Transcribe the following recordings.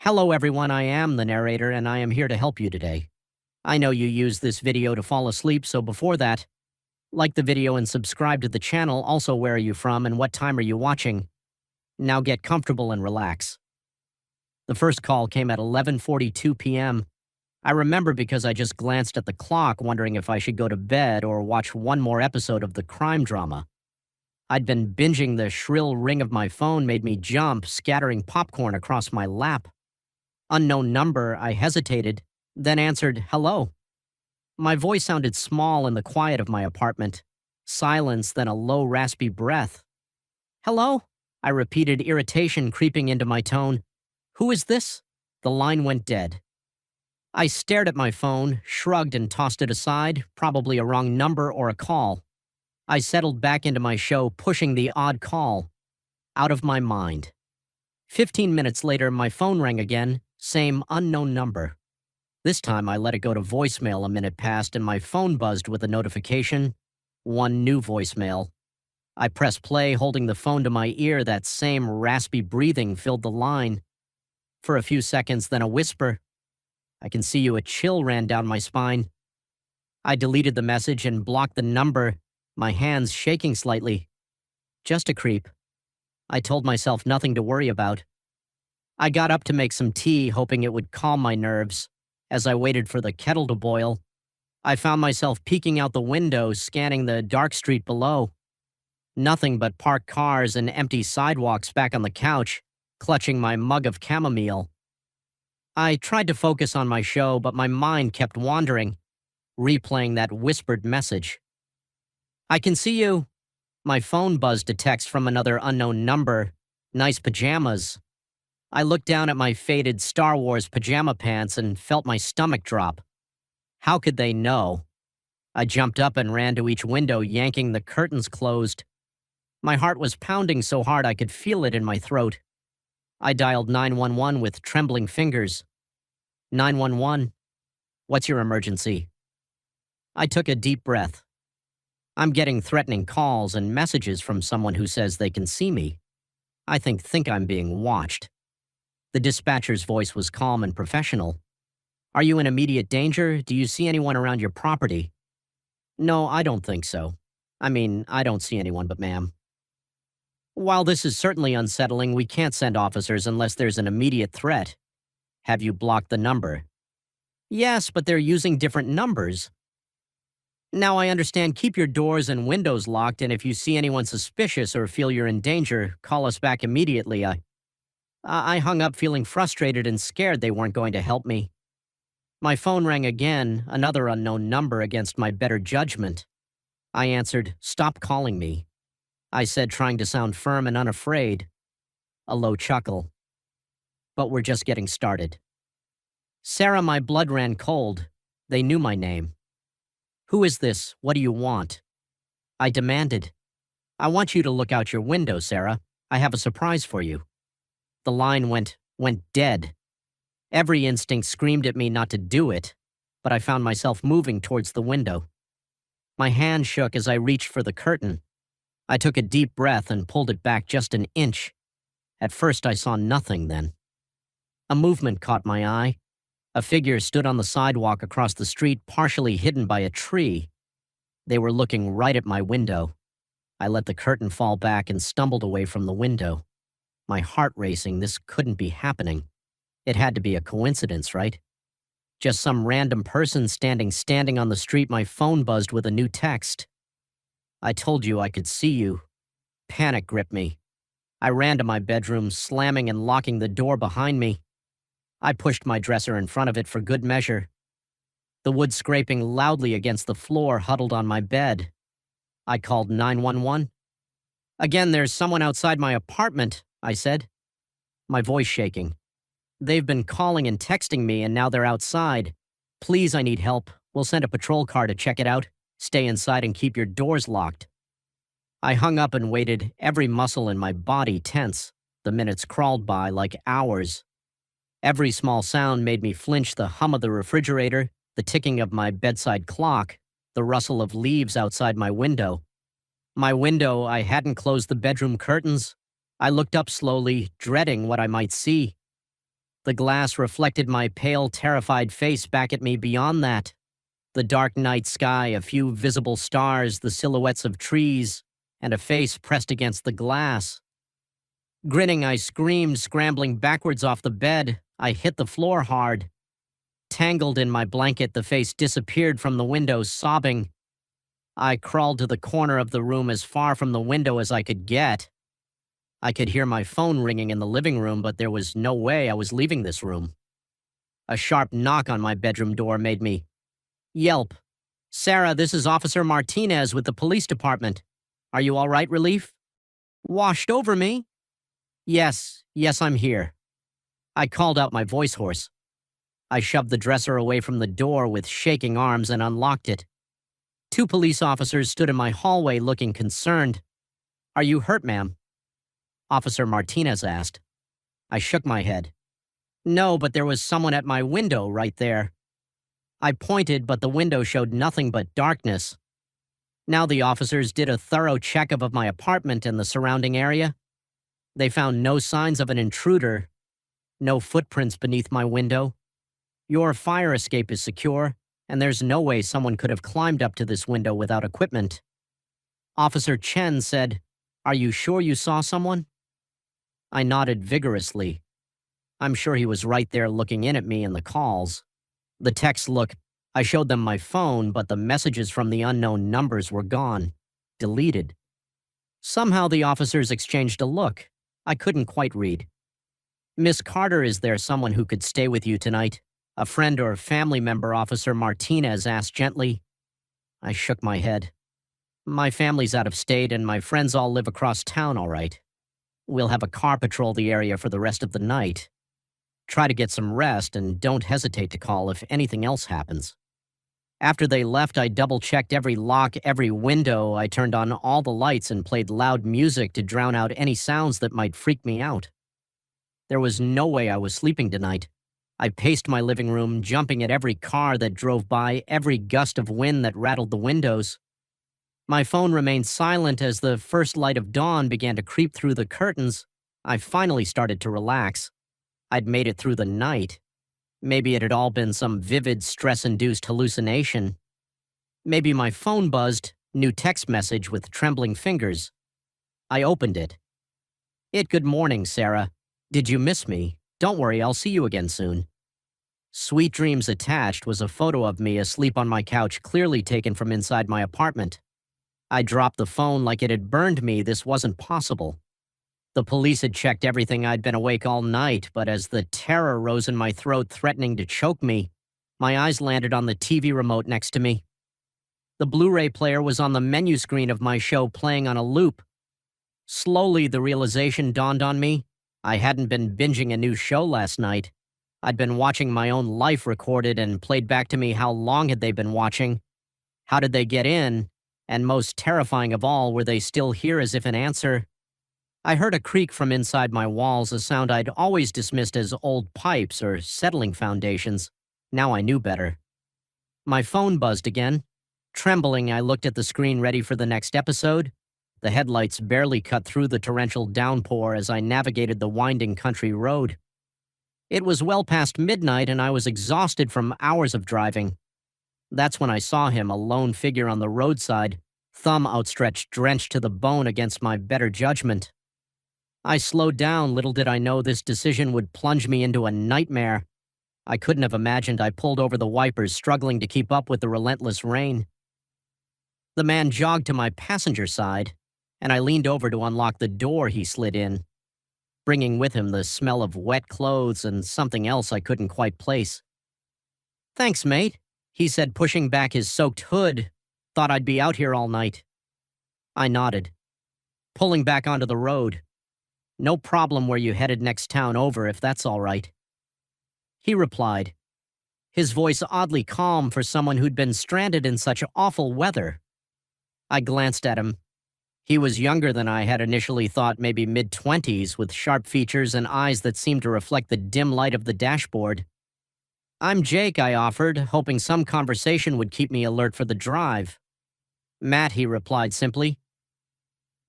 Hello everyone, I am the narrator and I am here to help you today. I know you use this video to fall asleep, so before that, like the video and subscribe to the channel. Also, where are you from and what time are you watching? Now get comfortable and relax. The first call came at 11:42 p.m. I remember because I just glanced at the clock wondering if I should go to bed or watch one more episode of the crime drama. I'd been binging. The shrill ring of my phone made me jump, scattering popcorn across my lap. Unknown number, I hesitated, then answered, "Hello." My voice sounded small in the quiet of my apartment. Silence, then a low, raspy breath. "Hello?" I repeated, irritation creeping into my tone. "Who is this?" The line went dead. I stared at my phone, shrugged and tossed it aside, probably a wrong number or a call. I settled back into my show, pushing the odd call out of my mind. 15 minutes later, my phone rang again, same unknown number. This time, I let it go to voicemail. A minute passed, and my phone buzzed with a notification. One new voicemail. I pressed play, holding the phone to my ear. That same raspy breathing filled the line. For a few seconds, then a whisper. "I can see you." A chill ran down my spine. I deleted the message and blocked the number, my hands shaking slightly. Just a creep. I told myself nothing to worry about. I got up to make some tea, hoping it would calm my nerves. As I waited for the kettle to boil, I found myself peeking out the window, scanning the dark street below. Nothing but parked cars and empty sidewalks. Back on the couch, clutching my mug of chamomile. I tried to focus on my show, but my mind kept wandering, replaying that whispered message. "I can see you." My phone buzzed a text from another unknown number. "Nice pajamas." I looked down at my faded Star Wars pajama pants and felt my stomach drop. How could they know? I jumped up and ran to each window, yanking the curtains closed. My heart was pounding so hard I could feel it in my throat. I dialed 911 with trembling fingers. 911. "What's your emergency?" I took a deep breath. I'm getting threatening calls and messages from someone who says they can see me. I think I'm being watched. The dispatcher's voice was calm and professional. "Are you in immediate danger? Do you see anyone around your property?" "No, I don't think so. I don't see anyone, but ma'am." "While this is certainly unsettling, we can't send officers unless there's an immediate threat." "Have you blocked the number?" "Yes, but they're using different numbers." "Now I understand. Keep your doors and windows locked, and if you see anyone suspicious or feel you're in danger, call us back immediately." I hung up, feeling frustrated and scared they weren't going to help me. My phone rang again, another unknown number against my better judgment. I answered. "Stop calling me," I said, trying to sound firm and unafraid. A low chuckle. "But we're just getting started." "Sarah." My blood ran cold. They knew my name. "Who is this? What do you want?" I demanded. "I want you to look out your window, Sarah. I have a surprise for you." The line went dead. Every instinct screamed at me not to do it, but I found myself moving towards the window. My hand shook as I reached for the curtain. I took a deep breath and pulled it back just an inch. At first I saw nothing then. A movement caught my eye. A figure stood on the sidewalk across the street, partially hidden by a tree. They were looking right at my window. I let the curtain fall back and stumbled away from the window. My heart racing. This couldn't be happening. It had to be a coincidence, right? Just some random person standing on the street. My phone buzzed with a new text. "I told you I could see you." Panic gripped me. I ran to my bedroom, slamming and locking the door behind me. I pushed my dresser in front of it for good measure. The wood scraping loudly against the floor, huddled on my bed. I called 911. "Again, there's someone outside my apartment," I said, my voice shaking. "They've been calling and texting me, and now they're outside. Please, I need help. We'll send a patrol car to check it out. Stay inside and keep your doors locked." I hung up and waited, every muscle in my body tense. The minutes crawled by like hours. Every small sound made me flinch. The hum of the refrigerator, the ticking of my bedside clock, the rustle of leaves outside my window. I hadn't closed the bedroom curtains. I looked up slowly, dreading what I might see. The glass reflected my pale, terrified face back at me beyond that. The dark night sky, a few visible stars, the silhouettes of trees, and a face pressed against the glass. Grinning, I screamed, scrambling backwards off the bed. I hit the floor hard. Tangled in my blanket, the face disappeared from the window, sobbing. I crawled to the corner of the room as far from the window as I could get. I could hear my phone ringing in the living room, but there was no way I was leaving this room. A sharp knock on my bedroom door made me yelp. "Sarah, this is Officer Martinez with the police department. Are you all right, Relief?" Washed over me. Yes, I'm here. I called out, my voice hoarse. I shoved the dresser away from the door with shaking arms and unlocked it. 2 police officers stood in my hallway looking concerned. "Are you hurt, ma'am?" Officer Martinez asked. I shook my head. "No, but there was someone at my window right there." I pointed, but the window showed nothing but darkness. Now the officers did a thorough check of my apartment and the surrounding area. They found no signs of an intruder, no footprints beneath my window. Your fire escape is secure, and there's no way someone could have climbed up to this window without equipment. Officer Chen said, "Are you sure you saw someone?" I nodded vigorously. I'm sure he was right there looking in at me in the calls. The texts I showed them my phone, but the messages from the unknown numbers were gone, deleted. Somehow the officers exchanged a look. I couldn't quite read. "Miss Carter, is there someone who could stay with you tonight?" A friend or family member, Officer Martinez asked gently. I shook my head. "My family's out of state and my friends all live across town, all right. We'll have a car patrol the area for the rest of the night. Try to get some rest and don't hesitate to call if anything else happens." After they left, I double-checked every lock, every window. I turned on all the lights and played loud music to drown out any sounds that might freak me out. There was no way I was sleeping tonight. I paced my living room, jumping at every car that drove by, every gust of wind that rattled the windows. My phone remained silent as the first light of dawn began to creep through the curtains. I finally started to relax. I'd made it through the night. Maybe it had all been some vivid, stress-induced hallucination. Maybe my phone buzzed, new text message with trembling fingers. I opened it. Good morning, Sarah. Did you miss me? Don't worry, I'll see you again soon." Sweet dreams attached was a photo of me asleep on my couch, clearly taken from inside my apartment. I dropped the phone like it had burned me. This wasn't possible. The police had checked everything. I'd been awake all night, but as the terror rose in my throat, threatening to choke me, my eyes landed on the TV remote next to me. The Blu-ray player was on the menu screen of my show, playing on a loop. Slowly, the realization dawned on me. I hadn't been binging a new show last night. I'd been watching my own life recorded and played back to me. How long had they been watching? How did they get in? And most terrifying of all, were they still here as if in answer? I heard a creak from inside my walls, a sound I'd always dismissed as old pipes or settling foundations. Now I knew better. My phone buzzed again. Trembling, I looked at the screen, ready for the next episode. The headlights barely cut through the torrential downpour as I navigated the winding country road. It was well past midnight and I was exhausted from hours of driving. That's when I saw him, a lone figure on the roadside, thumb outstretched, drenched to the bone against my better judgment. I slowed down. Little did I know this decision would plunge me into a nightmare. I couldn't have imagined. I pulled over the wipers, struggling to keep up with the relentless rain. The man jogged to my passenger side, and I leaned over to unlock the door. He slid in, bringing with him the smell of wet clothes and something else I couldn't quite place. "Thanks, mate," he said, pushing back his soaked hood. "Thought I'd be out here all night." I nodded, pulling back onto the road. "No problem where you headed next town over, if that's all right." He replied, his voice oddly calm for someone who'd been stranded in such awful weather. I glanced at him. He was younger than I had initially thought, maybe mid-20s, with sharp features and eyes that seemed to reflect the dim light of the dashboard. "I'm Jake," I offered, hoping some conversation would keep me alert for the drive. "Matt," he replied simply.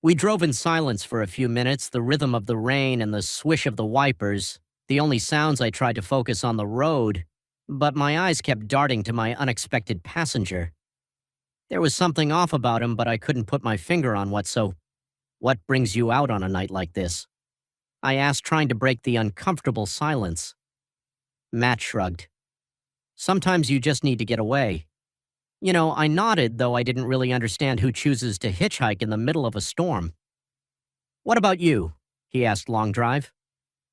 We drove in silence for a few minutes, the rhythm of the rain and the swish of the wipers. The only sounds I tried to focus on the road, but my eyes kept darting to my unexpected passenger. There was something off about him, but I couldn't put my finger on what, so what brings you out on a night like this? I asked, trying to break the uncomfortable silence. Matt shrugged. Sometimes you just need to get away. I nodded, though I didn't really understand who chooses to hitchhike in the middle of a storm. What about you? He asked. Long drive?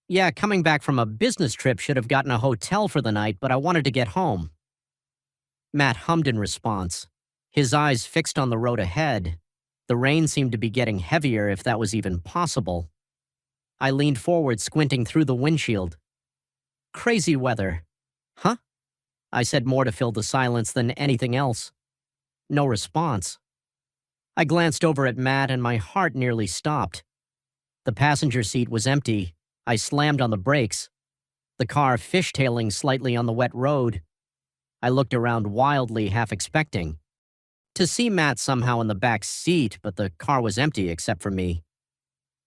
Yeah, coming back from a business trip, should have gotten a hotel for the night, but I wanted to get home. Matt hummed in response, his eyes fixed on the road ahead. The rain seemed to be getting heavier, if that was even possible. I leaned forward, squinting through the windshield. Crazy weather. Huh? I said, more to fill the silence than anything else. No response. I glanced over at Matt and my heart nearly stopped. The passenger seat was empty. I slammed on the brakes, the car fishtailing slightly on the wet road. I looked around wildly, half expecting to see Matt somehow in the back seat, but the car was empty except for me.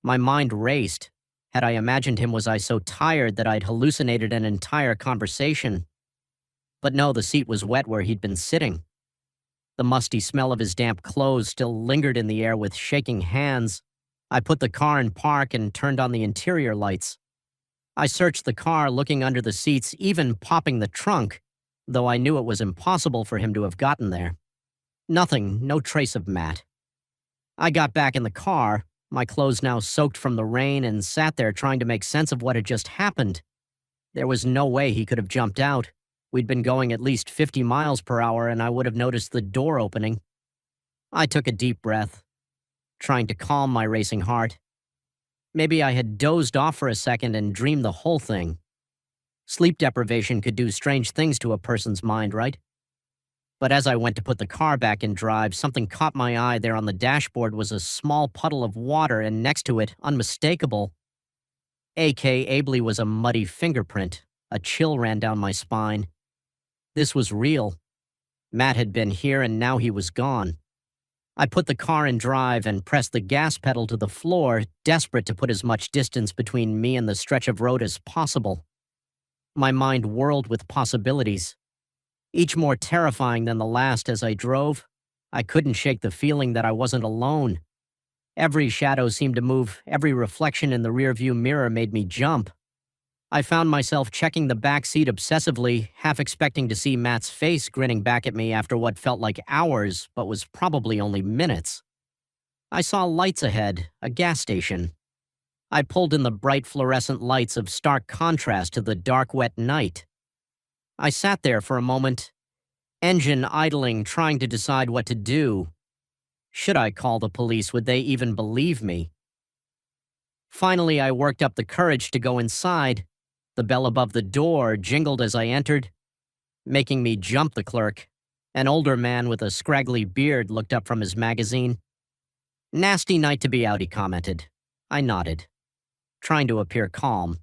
My mind raced. Had I imagined him? Was I so tired that I'd hallucinated an entire conversation? But no, the seat was wet where he'd been sitting. The musty smell of his damp clothes still lingered in the air. With shaking hands, I put the car in park and turned on the interior lights. I searched the car, looking under the seats, even popping the trunk, though I knew it was impossible for him to have gotten there. Nothing, no trace of Matt. I got back in the car, my clothes now soaked from the rain, and sat there trying to make sense of what had just happened. There was no way he could have jumped out. We'd been going at least 50 miles per hour, and I would have noticed the door opening. I took a deep breath, trying to calm my racing heart. Maybe I had dozed off for a second and dreamed the whole thing. Sleep deprivation could do strange things to a person's mind, right? But as I went to put the car back in drive, something caught my eye. There on the dashboard was a small puddle of water, and next to it, unmistakable, ably, was a muddy fingerprint. A chill ran down my spine. This was real. Matt had been here, and now he was gone. I put the car in drive and pressed the gas pedal to the floor, desperate to put as much distance between me and the stretch of road as possible. My mind whirled with possibilities, each more terrifying than the last. As I drove, I couldn't shake the feeling that I wasn't alone. Every shadow seemed to move, every reflection in the rearview mirror made me jump. I found myself checking the back seat obsessively, half expecting to see Matt's face grinning back at me after what felt like hours, but was probably only minutes. I saw lights ahead, a gas station. I pulled in the bright fluorescent lights of stark contrast to the dark, wet night. I sat there for a moment, engine idling, trying to decide what to do. Should I call the police? Would they even believe me? Finally, I worked up the courage to go inside. The bell above the door jingled as I entered, making me jump. The clerk, an older man with a scraggly beard, looked up from his magazine. Nasty night to be out, he commented. I nodded, trying to appear calm.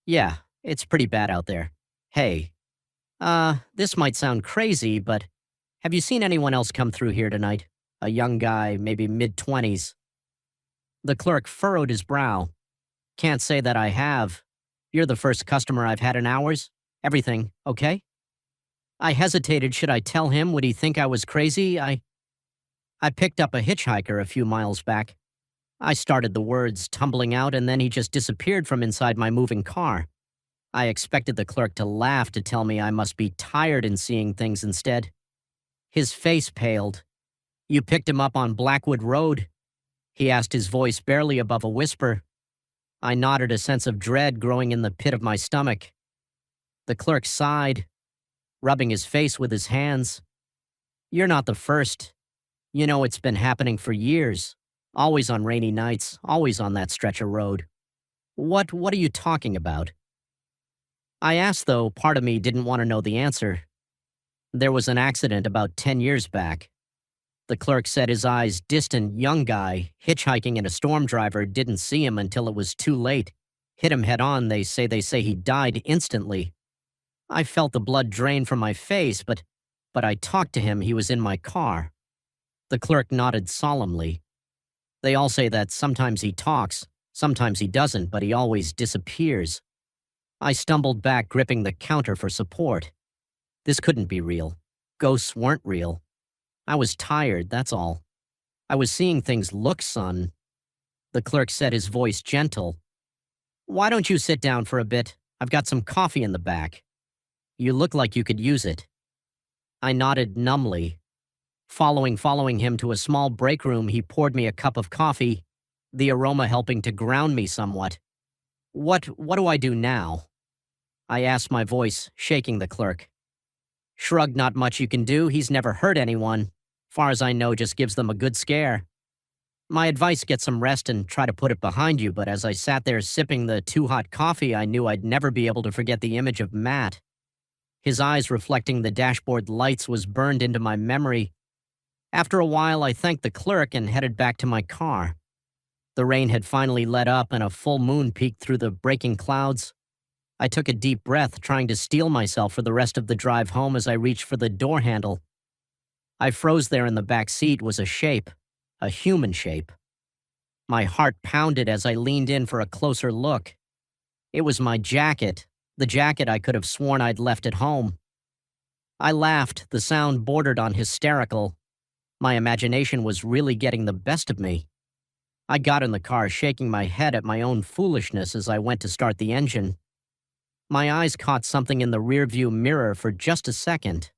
Yeah, it's pretty bad out there. Hey, this might sound crazy, but have you seen anyone else come through here tonight? A young guy, maybe mid-20s. The clerk furrowed his brow. Can't say that I have. You're the first customer I've had in hours. Everything okay? I hesitated. Should I tell him? Would he think I was crazy? I picked up a hitchhiker a few miles back. I started the words tumbling out, and then he just disappeared from inside my moving car. I expected the clerk to laugh, to tell me I must be tired and seeing things. Instead, his face paled. You picked him up on Blackwood Road? He asked, his voice barely above a whisper. I nodded, a sense of dread growing in the pit of my stomach. The clerk sighed, rubbing his face with his hands. You're not the first. It's been happening for years. Always on rainy nights, always on that stretch of road. What are you talking about? I asked, though part of me didn't want to know the answer. There was an accident about 10 years back. The clerk said, his eyes distant. Young guy, hitchhiking, and a storm driver didn't see him until it was too late. Hit him head on. They say he died instantly. I felt the blood drain from my face, but I talked to him. He was in my car. The clerk nodded solemnly. They all say that sometimes he talks, sometimes he doesn't, but he always disappears. I stumbled back, gripping the counter for support. This couldn't be real. Ghosts weren't real. I was tired, that's all. I was seeing things. Look, son. The clerk said, his voice gentle. Why don't you sit down for a bit? I've got some coffee in the back. You look like you could use it. I nodded numbly. Following him to a small break room, he poured me a cup of coffee, the aroma helping to ground me somewhat. What do I do now? I asked, my voice shaking. The clerk shrugged. Not much you can do. He's never hurt anyone. Far as I know, just gives them a good scare. My advice, get some rest and try to put it behind you, but as I sat there sipping the too-hot coffee, I knew I'd never be able to forget the image of Matt. His eyes reflecting the dashboard lights was burned into my memory. After a while, I thanked the clerk and headed back to my car. The rain had finally let up and a full moon peeked through the breaking clouds. I took a deep breath, trying to steel myself for the rest of the drive home as I reached for the door handle. I froze there. In the back seat was a shape, a human shape. My heart pounded as I leaned in for a closer look. It was my jacket, the jacket I could have sworn I'd left at home. I laughed, the sound bordered on hysterical. My imagination was really getting the best of me. I got in the car, shaking my head at my own foolishness as I went to start the engine. My eyes caught something in the rearview mirror for just a second.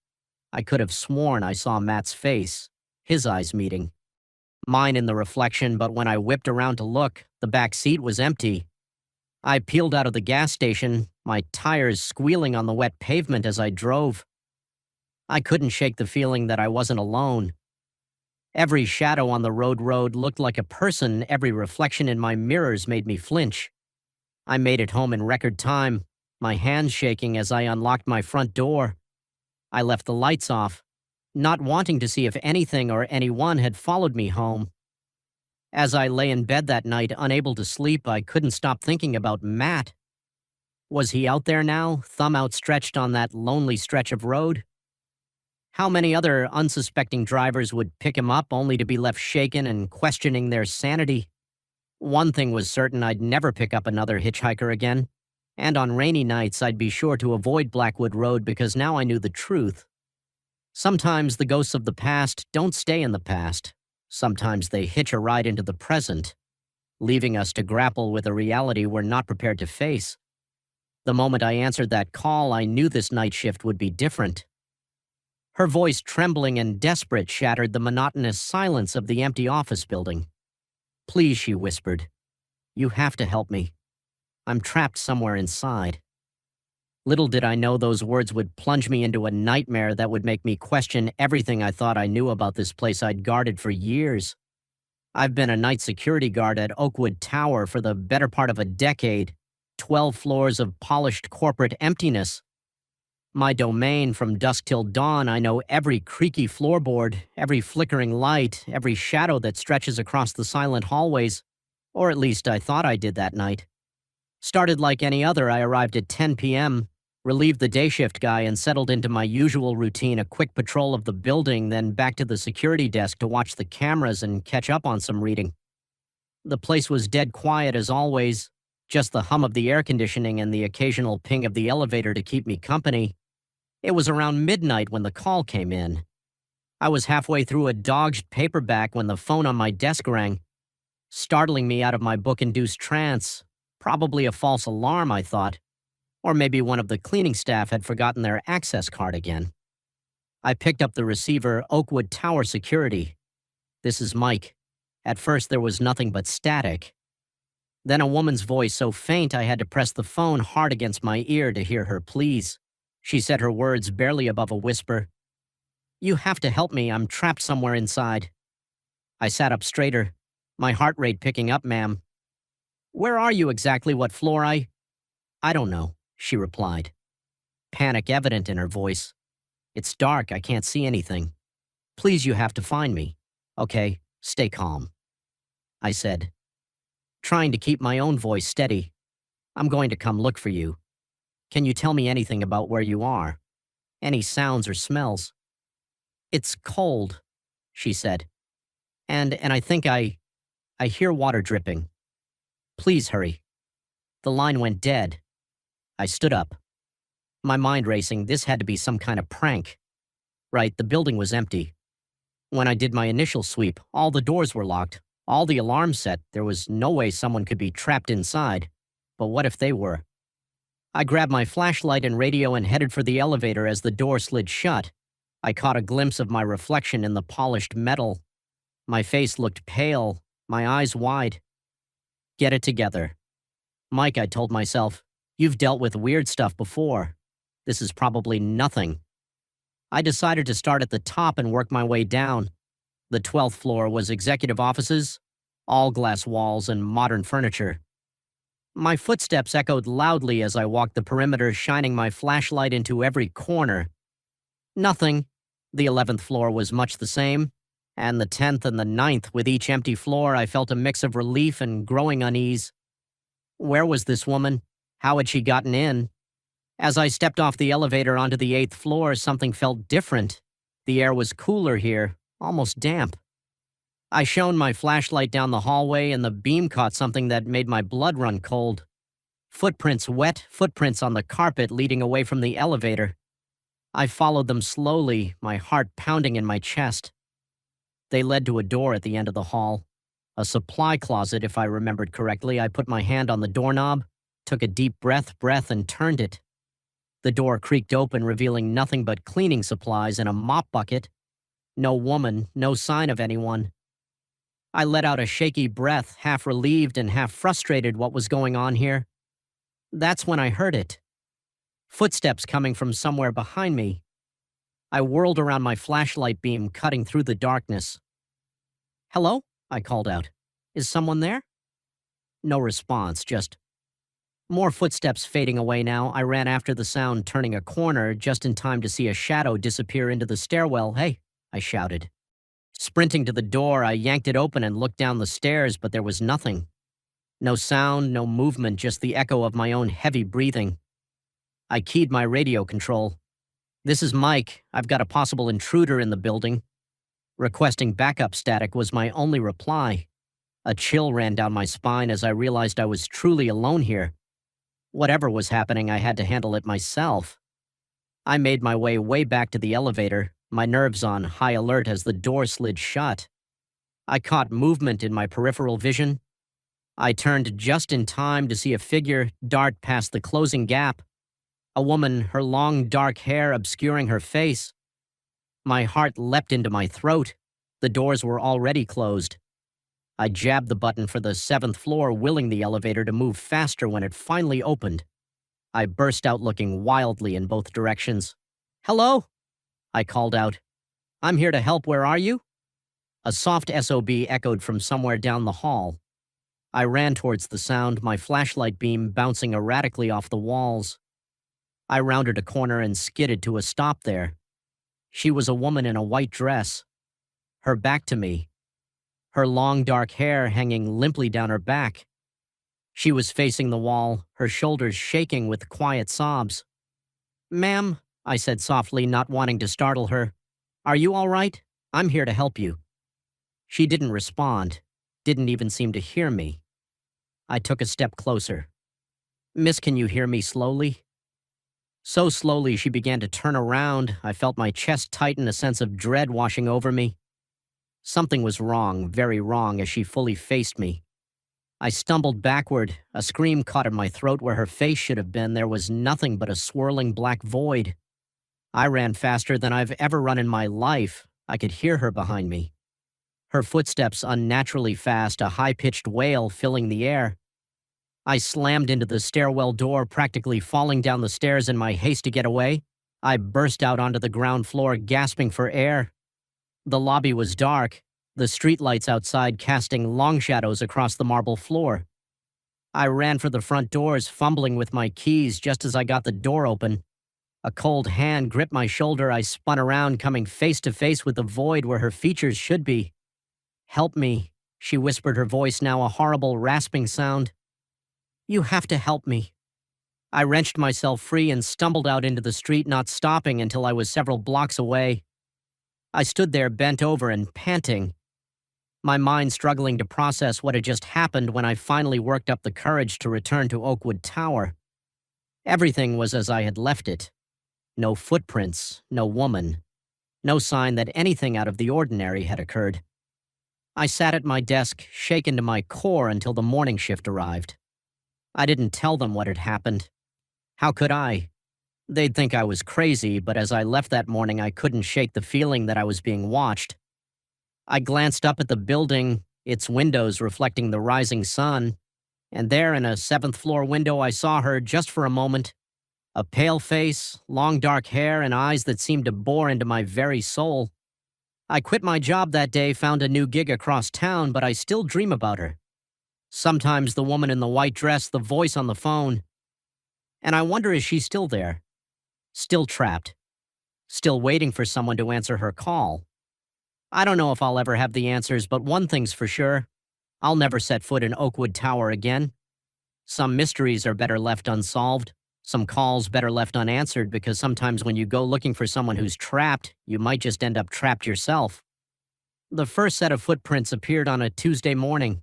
I could have sworn I saw Matt's face, his eyes meeting mine in the reflection, but when I whipped around to look, the back seat was empty. I peeled out of the gas station, my tires squealing on the wet pavement as I drove. I couldn't shake the feeling that I wasn't alone. Every shadow on the road looked like a person. Every reflection in my mirrors made me flinch. I made it home in record time, my hands shaking as I unlocked my front door. I left the lights off, not wanting to see if anything or anyone had followed me home. As I lay in bed that night, unable to sleep, I couldn't stop thinking about Matt. Was he out there now, thumb outstretched on that lonely stretch of road? How many other unsuspecting drivers would pick him up only to be left shaken and questioning their sanity? One thing was certain, I'd never pick up another hitchhiker again. And on rainy nights, I'd be sure to avoid Blackwood Road because now I knew the truth. Sometimes the ghosts of the past don't stay in the past. Sometimes they hitch a ride into the present, leaving us to grapple with a reality we're not prepared to face. The moment I answered that call, I knew this night shift would be different. Her voice, trembling and desperate, shattered the monotonous silence of the empty office building. Please, she whispered. You have to help me. I'm trapped somewhere inside. Little did I know those words would plunge me into a nightmare that would make me question everything I thought I knew about this place I'd guarded for years. I've been a night security guard at Oakwood Tower for the better part of a decade, 12 floors of polished corporate emptiness. My domain from dusk till dawn. I know every creaky floorboard, every flickering light, every shadow that stretches across the silent hallways. Or at least I thought I did that night. Started like any other, I arrived at 10 p.m., relieved the day shift guy and settled into my usual routine, a quick patrol of the building, then back to the security desk to watch the cameras and catch up on some reading. The place was dead quiet as always, just the hum of the air conditioning and the occasional ping of the elevator to keep me company. It was around midnight when the call came in. I was halfway through a dodged paperback when the phone on my desk rang, startling me out of my book-induced trance. Probably a false alarm, I thought. Or maybe one of the cleaning staff had forgotten their access card again. I picked up the receiver. Oakwood Tower Security. This is Mike. At first there was nothing but static. Then a woman's voice so faint I had to press the phone hard against my ear to hear her please. She said her words barely above a whisper. You have to help me. I'm trapped somewhere inside. I sat up straighter, my heart rate picking up. Ma'am, where are you exactly? What floor? I don't know, she replied, panic evident in her voice. It's dark. I can't see anything. Please, you have to find me. Okay, stay calm, I said, trying to keep my own voice steady. I'm going to come look for you. Can you tell me anything about where you are? Any sounds or smells? It's cold, she said. And I think I hear water dripping. Please hurry. The line went dead. I stood up, my mind racing. This had to be some kind of prank. Right, the building was empty. When I did my initial sweep, all the doors were locked, all the alarms set. There was no way someone could be trapped inside. But what if they were? I grabbed my flashlight and radio and headed for the elevator as the door slid shut. I caught a glimpse of my reflection in the polished metal. My face looked pale, my eyes wide. Get it together. Mike, I told myself, you've dealt with weird stuff before. This is probably nothing. I decided to start at the top and work my way down. The 12th floor was executive offices, all glass walls and modern furniture. My footsteps echoed loudly as I walked the perimeter, shining my flashlight into every corner. Nothing. The 11th floor was much the same, and the 10th and the 9th. With each empty floor, I felt a mix of relief and growing unease. Where was this woman? How had she gotten in? As I stepped off the elevator onto the 8th floor, something felt different. The air was cooler here, almost damp. I shone my flashlight down the hallway, and the beam caught something that made my blood run cold. Footprints, wet footprints on the carpet leading away from the elevator. I followed them slowly, my heart pounding in my chest. They led to a door at the end of the hall. A supply closet, if I remembered correctly. I put my hand on the doorknob, took a deep breath, and turned it. The door creaked open, revealing nothing but cleaning supplies and a mop bucket. No woman, no sign of anyone. I let out a shaky breath, half relieved and half frustrated what was going on here. That's when I heard it. Footsteps coming from somewhere behind me. I whirled around, my flashlight beam cutting through the darkness. "Hello?" I called out. "Is someone there?" No response, just more footsteps fading away now. I ran after the sound, turning a corner just in time to see a shadow disappear into the stairwell. "Hey," I shouted. Sprinting to the door, I yanked it open and looked down the stairs, but there was nothing. No sound, no movement, just the echo of my own heavy breathing. I keyed my radio control. "This is Mike. I've got a possible intruder in the building." Requesting backup static was my only reply. A chill ran down my spine as I realized I was truly alone here. Whatever was happening, I had to handle it myself. I made my way back to the elevator, my nerves on high alert as the door slid shut. I caught movement in my peripheral vision. I turned just in time to see a figure dart past the closing gap. A woman, her long dark hair obscuring her face. My heart leapt into my throat. The doors were already closed. I jabbed the button for the 7th floor, willing the elevator to move faster. When it finally opened, I burst out looking wildly in both directions. "Hello?" I called out. "I'm here to help. Where are you?" A soft SOB echoed from somewhere down the hall. I ran towards the sound, my flashlight beam bouncing erratically off the walls. I rounded a corner and skidded to a stop there. She was a woman in a white dress, her back to me, her long dark hair hanging limply down her back. She was facing the wall, her shoulders shaking with quiet sobs. "Ma'am," I said softly, not wanting to startle her, "are you all right? I'm here to help you." She didn't respond, didn't even seem to hear me. I took a step closer. "Miss, can you hear me?" slowly. So slowly she began to turn around. I felt my chest tighten, a sense of dread washing over me. Something was wrong, very wrong, as she fully faced me. I stumbled backward. A scream caught in my throat where her face should have been. There was nothing but a swirling black void. I ran faster than I've ever run in my life. I could hear her behind me. Her footsteps unnaturally fast, a high-pitched wail filling the air. I slammed into the stairwell door, practically falling down the stairs in my haste to get away. I burst out onto the ground floor, gasping for air. The lobby was dark, the streetlights outside casting long shadows across the marble floor. I ran for the front doors, fumbling with my keys just as I got the door open. A cold hand gripped my shoulder. I spun around, coming face to face with the void where her features should be. "Help me," she whispered, her voice now a horrible rasping sound. "You have to help me." I wrenched myself free and stumbled out into the street, not stopping until I was several blocks away. I stood there bent over and panting, my mind struggling to process what had just happened when I finally worked up the courage to return to Oakwood Tower. Everything was as I had left it. No footprints, no woman, no sign that anything out of the ordinary had occurred. I sat at my desk, shaken to my core until the morning shift arrived. I didn't tell them what had happened. How could I? They'd think I was crazy, but as I left that morning, I couldn't shake the feeling that I was being watched. I glanced up at the building, its windows reflecting the rising sun, and there in a seventh-floor window I saw her just for a moment. A pale face, long dark hair, and eyes that seemed to bore into my very soul. I quit my job that day, found a new gig across town, but I still dream about her. Sometimes the woman in the white dress, the voice on the phone. And I wonder, is she still there? Still trapped? Still waiting for someone to answer her call? I don't know if I'll ever have the answers, but one thing's for sure. I'll never set foot in Oakwood Tower again. Some mysteries are better left unsolved. Some calls better left unanswered, because sometimes when you go looking for someone who's trapped, you might just end up trapped yourself. The first set of footprints appeared on a Tuesday morning.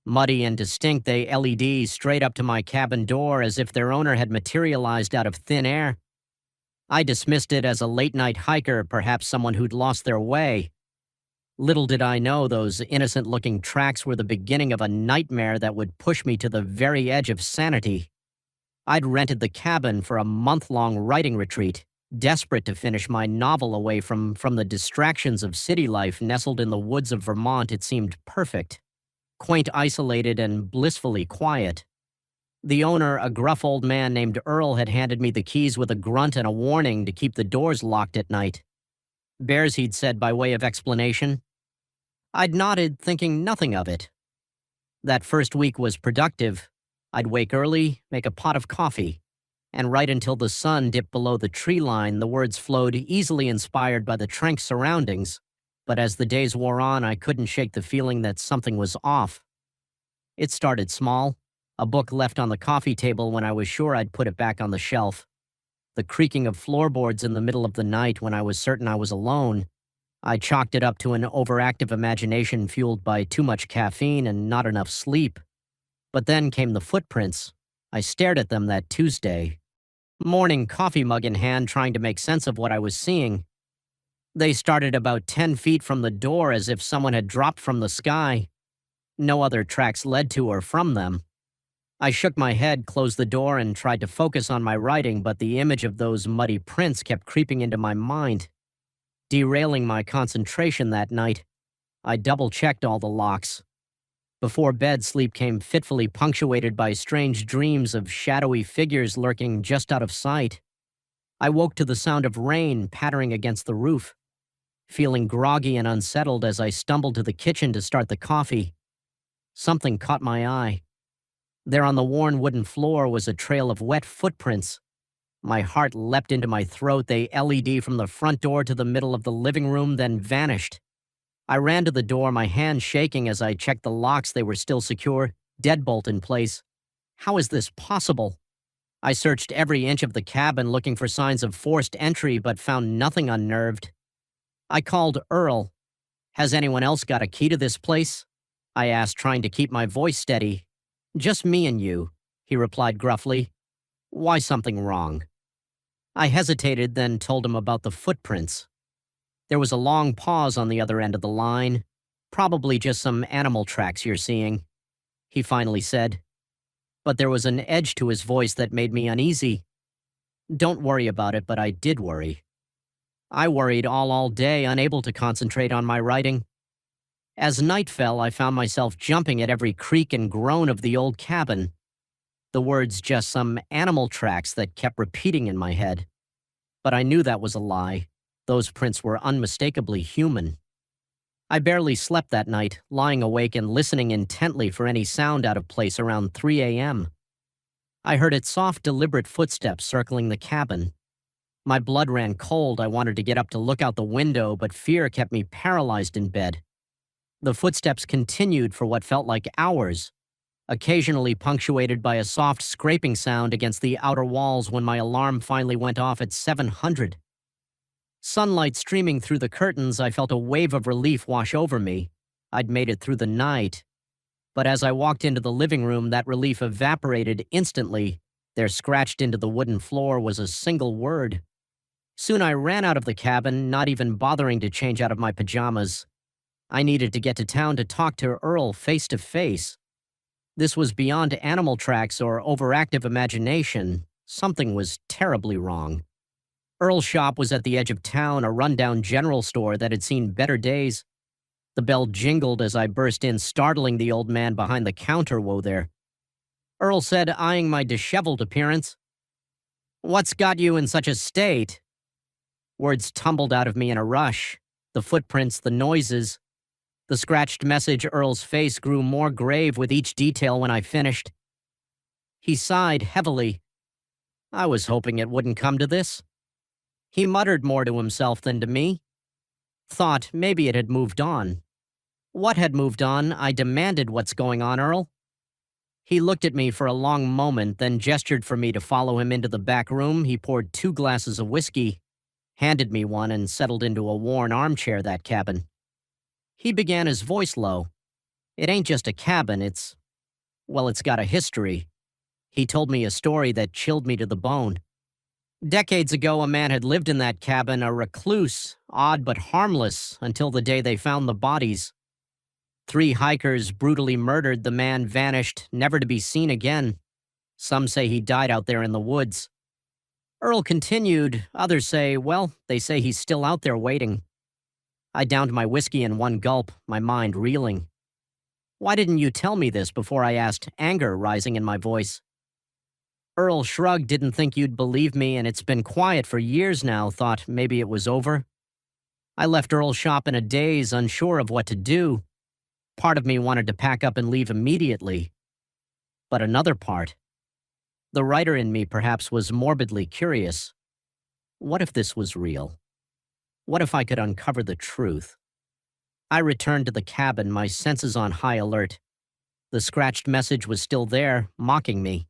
Muddy and distinct, they LED straight up to my cabin door as if their owner had materialized out of thin air. I dismissed it as a late-night hiker, perhaps someone who'd lost their way. Little did I know those innocent-looking tracks were the beginning of a nightmare that would push me to the very edge of sanity. I'd rented the cabin for a month-long writing retreat, desperate to finish my novel away from the distractions of city life. Nestled in the woods of Vermont, it seemed perfect. Quaint, isolated, and blissfully quiet. The owner, a gruff old man named Earl, had handed me the keys with a grunt and a warning to keep the doors locked at night. Bears, he'd said by way of explanation. I'd nodded, thinking nothing of it. That first week was productive. I'd wake early, make a pot of coffee, and write until the sun dipped below the tree line. The words flowed, easily inspired by the trank surroundings. But as the days wore on, I couldn't shake the feeling that something was off. It started small, a book left on the coffee table when I was sure I'd put it back on the shelf. The creaking of floorboards in the middle of the night when I was certain I was alone. I chalked it up to an overactive imagination fueled by too much caffeine and not enough sleep. But then came the footprints. I stared at them that Tuesday, morning, coffee mug in hand, trying to make sense of what I was seeing. They started about 10 feet from the door, as if someone had dropped from the sky. No other tracks led to or from them. I shook my head, closed the door, and tried to focus on my writing, but the image of those muddy prints kept creeping into my mind, derailing my concentration that night. I double-checked all the locks. Before bed, sleep came fitfully, punctuated by strange dreams of shadowy figures lurking just out of sight. I woke to the sound of rain pattering against the roof, feeling groggy and unsettled as I stumbled to the kitchen to start the coffee. Something caught my eye. There on the worn wooden floor was a trail of wet footprints. My heart leapt into my throat. They LED from the front door to the middle of the living room, then vanished. I ran to the door, my hand shaking as I checked the locks. They were still secure, deadbolt in place. How is this possible? I searched every inch of the cabin looking for signs of forced entry, but found nothing unnerved. I called Earl. Has anyone else got a key to this place? I asked, trying to keep my voice steady. Just me and you, he replied gruffly. Why, something wrong? I hesitated, then told him about the footprints. There was a long pause on the other end of the line. Probably just some animal tracks you're seeing, he finally said. But there was an edge to his voice that made me uneasy. Don't worry about it, but I did worry. I worried all day, unable to concentrate on my writing. As night fell, I found myself jumping at every creak and groan of the old cabin. The words just some animal tracks that kept repeating in my head. But I knew that was a lie. Those prints were unmistakably human. I barely slept that night, lying awake and listening intently for any sound out of place around 3 a.m. I heard its soft, deliberate footsteps circling the cabin. My blood ran cold. I wanted to get up to look out the window, but fear kept me paralyzed in bed. The footsteps continued for what felt like hours, occasionally punctuated by a soft scraping sound against the outer walls when my alarm finally went off at 700. Sunlight streaming through the curtains, I felt a wave of relief wash over me. I'd made it through the night. But as I walked into the living room, that relief evaporated instantly. There, scratched into the wooden floor, was a single word. Soon I ran out of the cabin, not even bothering to change out of my pajamas. I needed to get to town to talk to Earl face to face. This was beyond animal tracks or overactive imagination. Something was terribly wrong. Earl's shop was at the edge of town, a rundown general store that had seen better days. The bell jingled as I burst in, startling the old man behind the counter. Whoa there. Earl said, eyeing my disheveled appearance. "What's got you in such a state?" Words tumbled out of me in a rush. The footprints, the noises. The scratched message. Earl's face grew more grave with each detail when I finished. He sighed heavily. I was hoping it wouldn't come to this. He muttered more to himself than to me. Thought maybe it had moved on. What had moved on? I demanded. What's going on, Earl? He looked at me for a long moment, then gestured for me to follow him into the back room. He poured 2 glasses of whiskey, handed me one, and settled into a worn armchair. That cabin. He began, his voice low. It ain't just a cabin, it's got a history. He told me a story that chilled me to the bone. Decades ago, a man had lived in that cabin, a recluse, odd but harmless, until the day they found the bodies. 3 hikers brutally murdered. The man vanished, never to be seen again. Some say he died out there in the woods. Earl continued. Others say, they say he's still out there waiting. I downed my whiskey in one gulp, my mind reeling. Why didn't you tell me this before? I asked, anger rising in my voice. Earl shrugged. Didn't think you'd believe me, and it's been quiet for years now. Thought maybe it was over. I left Earl's shop in a daze, unsure of what to do. Part of me wanted to pack up and leave immediately. But another part, the writer in me perhaps, was morbidly curious. What if this was real? What if I could uncover the truth? I returned to the cabin, my senses on high alert. The scratched message was still there, mocking me.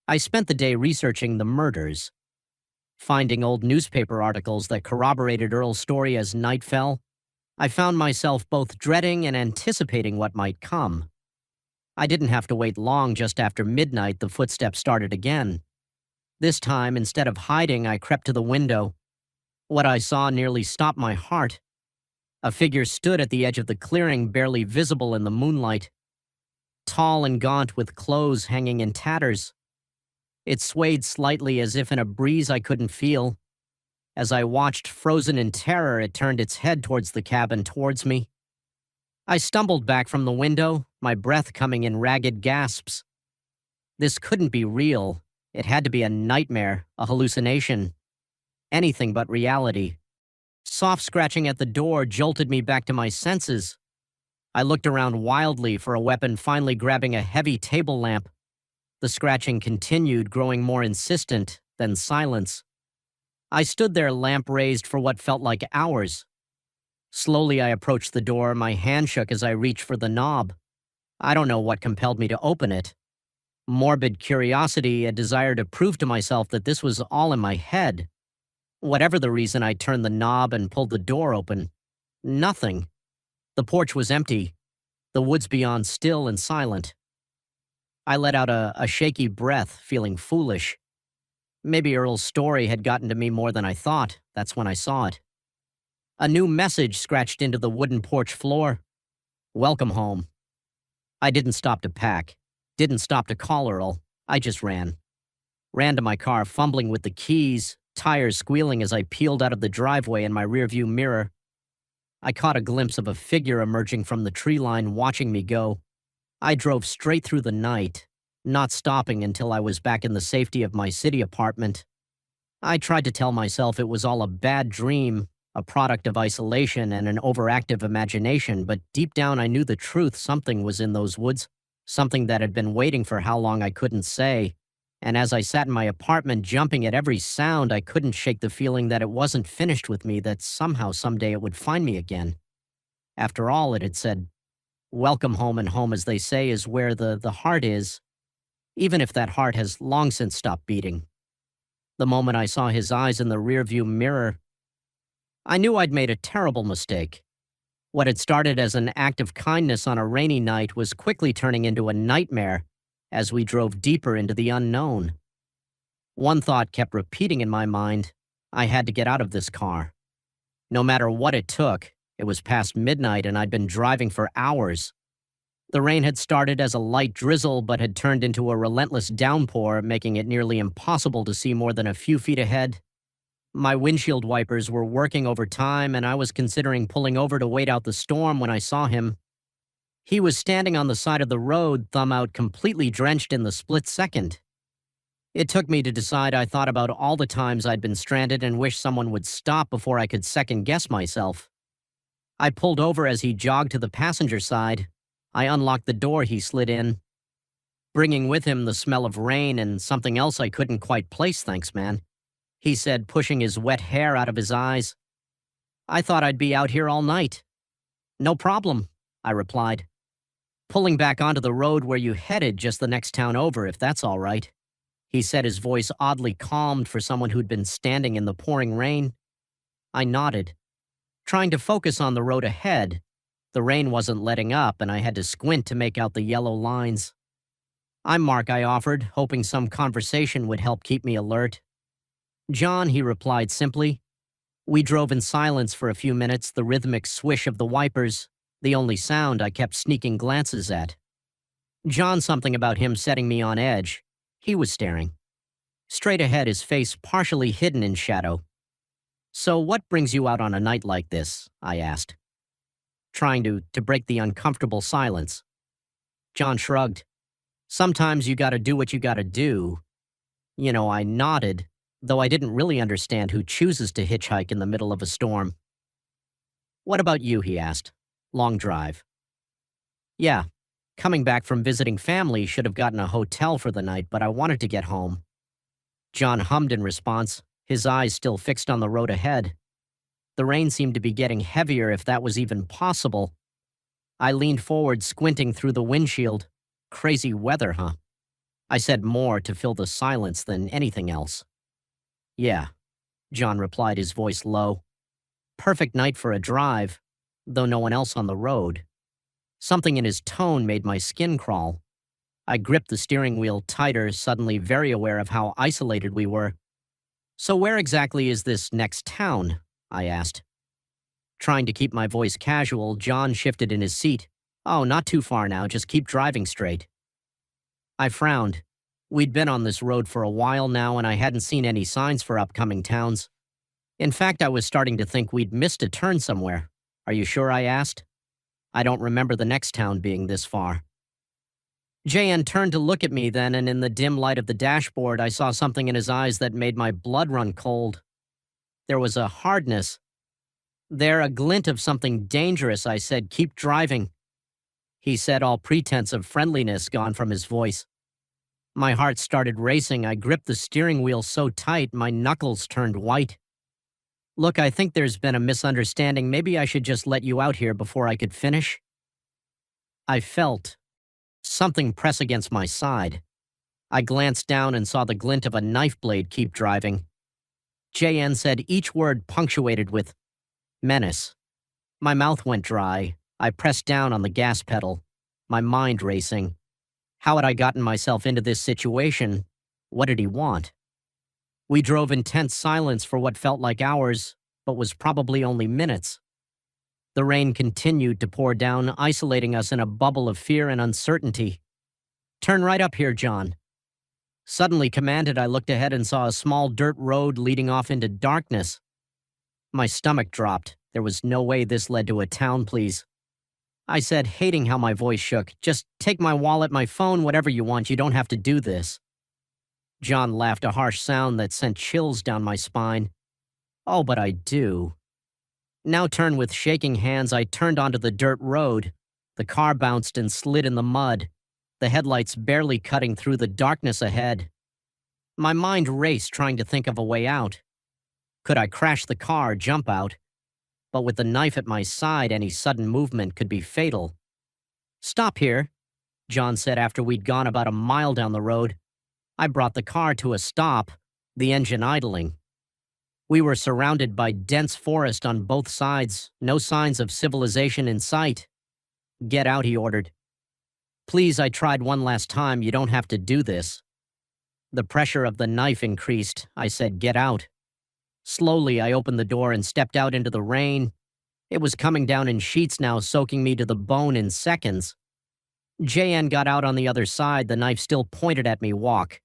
I spent the day researching the murders, finding old newspaper articles that corroborated Earl's story. As night fell, I found myself both dreading and anticipating what might come. I didn't have to wait long. Just after midnight, the footsteps started again. This time, instead of hiding, I crept to the window. What I saw nearly stopped my heart. A figure stood at the edge of the clearing, barely visible in the moonlight. Tall and gaunt, with clothes hanging in tatters. It swayed slightly, as if in a breeze I couldn't feel. As I watched, frozen in terror, it turned its head towards the cabin, towards me. I stumbled back from the window, my breath coming in ragged gasps. This couldn't be real. It had to be a nightmare, a hallucination. Anything but reality. Soft scratching at the door jolted me back to my senses. I looked around wildly for a weapon, finally grabbing a heavy table lamp. The scratching continued, growing more insistent, then silence. I stood there, lamp raised, for what felt like hours. Slowly I approached the door. My hand shook as I reached for the knob. I don't know what compelled me to open it. Morbid curiosity, a desire to prove to myself that this was all in my head. Whatever the reason, I turned the knob and pulled the door open. Nothing. The porch was empty. The woods beyond still and silent. I let out a shaky breath, feeling foolish. Maybe Earl's story had gotten to me more than I thought. That's when I saw it. A new message scratched into the wooden porch floor. Welcome home. I didn't stop to pack. Didn't stop to call Earl. I just ran. Ran to my car, fumbling with the keys, tires squealing as I peeled out of the driveway in my rearview mirror. I caught a glimpse of a figure emerging from the tree line, watching me go. I drove straight through the night, not stopping until I was back in the safety of my city apartment. I tried to tell myself it was all a bad dream, a product of isolation and an overactive imagination, but deep down I knew the truth. Something was in those woods, something that had been waiting for how long I couldn't say. And as I sat in my apartment, jumping at every sound, I couldn't shake the feeling that it wasn't finished with me, that somehow, someday it would find me again. After all, it had said, welcome home, and home, as they say, is where the heart is, even if that heart has long since stopped beating. The moment I saw his eyes in the rearview mirror, I knew I'd made a terrible mistake. What had started as an act of kindness on a rainy night was quickly turning into a nightmare as we drove deeper into the unknown. One thought kept repeating in my mind. I had to get out of this car. No matter what it took, it was past midnight and I'd been driving for hours. The rain had started as a light drizzle but had turned into a relentless downpour, making it nearly impossible to see more than a few feet ahead. My windshield wipers were working overtime, and I was considering pulling over to wait out the storm when I saw him. He was standing on the side of the road, thumb out, completely drenched in the split second. It took me to decide. I thought about all the times I'd been stranded and wished someone would stop before I could second-guess myself. I pulled over as he jogged to the passenger side. I unlocked the door he slid in, bringing with him the smell of rain and something else I couldn't quite place. "Thanks, man," he said, pushing his wet hair out of his eyes. "I thought I'd be out here all night." "No problem," I replied. "Pulling back onto the road where you headed, just the next town over, if that's all right," he said, his voice oddly calmed for someone who'd been standing in the pouring rain. I nodded, trying to focus on the road ahead. The rain wasn't letting up, and I had to squint to make out the yellow lines. "I'm Mark," I offered, hoping some conversation would help keep me alert. "John," he replied simply. We drove in silence for a few minutes, the rhythmic swish of the wipers, the only sound I kept sneaking glances at. John, something about him setting me on edge. He was staring straight ahead, his face partially hidden in shadow. "So what brings you out on a night like this?" I asked, trying to break the uncomfortable silence. John shrugged. "Sometimes you gotta do what you gotta do." I nodded, though I didn't really understand who chooses to hitchhike in the middle of a storm. "What about you?" he asked. "Long drive?" "Yeah. Coming back from visiting family, should have gotten a hotel for the night, but I wanted to get home." John hummed in response, his eyes still fixed on the road ahead. The rain seemed to be getting heavier, if that was even possible. I leaned forward, squinting through the windshield. "Crazy weather, huh?" I said, more to fill the silence than anything else. "Yeah," John replied, his voice low. "Perfect night for a drive, though no one else on the road." Something in his tone made my skin crawl. I gripped the steering wheel tighter, suddenly very aware of how isolated we were. "So where exactly is this next town?" I asked. Trying to keep my voice casual, John shifted in his seat. "Oh, not too far now, just keep driving straight." I frowned. We'd been on this road for a while now, and I hadn't seen any signs for upcoming towns. In fact, I was starting to think we'd missed a turn somewhere. "Are you sure?" I asked. "I don't remember the next town being this far." JN turned to look at me then, and in the dim light of the dashboard, I saw something in his eyes that made my blood run cold. There was a hardness there, a glint of something dangerous. I said, "Keep driving." He said, all pretense of friendliness gone from his voice. My heart started racing. I gripped the steering wheel so tight, my knuckles turned white. "Look, I think there's been a misunderstanding. Maybe I should just let you out here before I could finish." I felt something press against my side. I glanced down and saw the glint of a knife blade. "Keep driving," JN said, each word punctuated with menace. My mouth went dry. I pressed down on the gas pedal, my mind racing. How had I gotten myself into this situation? What did he want? We drove in tense silence for what felt like hours, but was probably only minutes. The rain continued to pour down, isolating us in a bubble of fear and uncertainty. "Turn right up here, John." Suddenly commanded, I looked ahead and saw a small dirt road leading off into darkness. My stomach dropped. There was no way this led to a town, please. I said, hating how my voice shook, "Just take my wallet, my phone, whatever you want. You don't have to do this." John laughed, a harsh sound that sent chills down my spine. "Oh, but I do." Now turn with shaking hands, I turned onto the dirt road. The car bounced and slid in the mud, the headlights barely cutting through the darkness ahead. My mind raced, trying to think of a way out. Could I crash the car, jump out? But with the knife at my side, any sudden movement could be fatal. "Stop here," John said after we'd gone about a mile down the road. I brought the car to a stop, the engine idling. We were surrounded by dense forest on both sides, no signs of civilization in sight. "Get out," he ordered. "Please," I tried one last time, "you don't have to do this." The pressure of the knife increased. I said, "Get out." Slowly, I opened the door and stepped out into the rain. It was coming down in sheets now, soaking me to the bone in seconds. JN got out on the other side, the knife still pointed at me. "Walk,"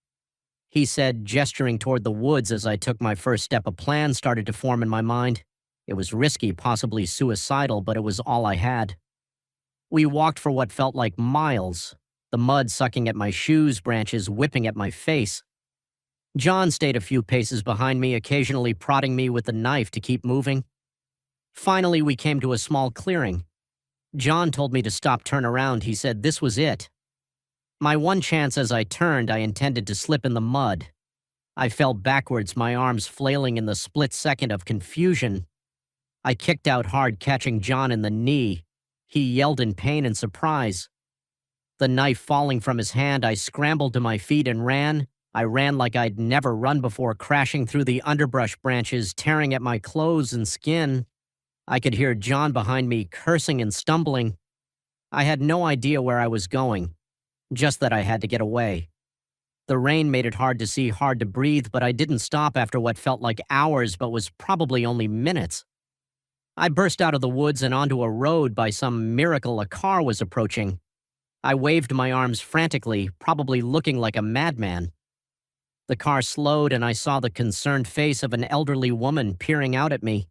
he said, gesturing toward the woods as I took my first step. A plan started to form in my mind. It was risky, possibly suicidal, but it was all I had. We walked for what felt like miles, the mud sucking at my shoes, branches whipping at my face. John stayed a few paces behind me, occasionally prodding me with the knife to keep moving. Finally, we came to a small clearing. John told me to stop, turn around. He said this was it. My one chance. As I turned, I intended to slip in the mud. I fell backwards, my arms flailing in the split second of confusion. I kicked out hard, catching John in the knee. He yelled in pain and surprise. The knife falling from his hand, I scrambled to my feet and ran. I ran like I'd never run before, crashing through the underbrush branches, tearing at my clothes and skin. I could hear John behind me cursing and stumbling. I had no idea where I was going, just that I had to get away. The rain made it hard to see, hard to breathe, but I didn't stop after what felt like hours but was probably only minutes. I burst out of the woods and onto a road. By some miracle, a car was approaching. I waved my arms frantically, probably looking like a madman. The car slowed and I saw the concerned face of an elderly woman peering out at me.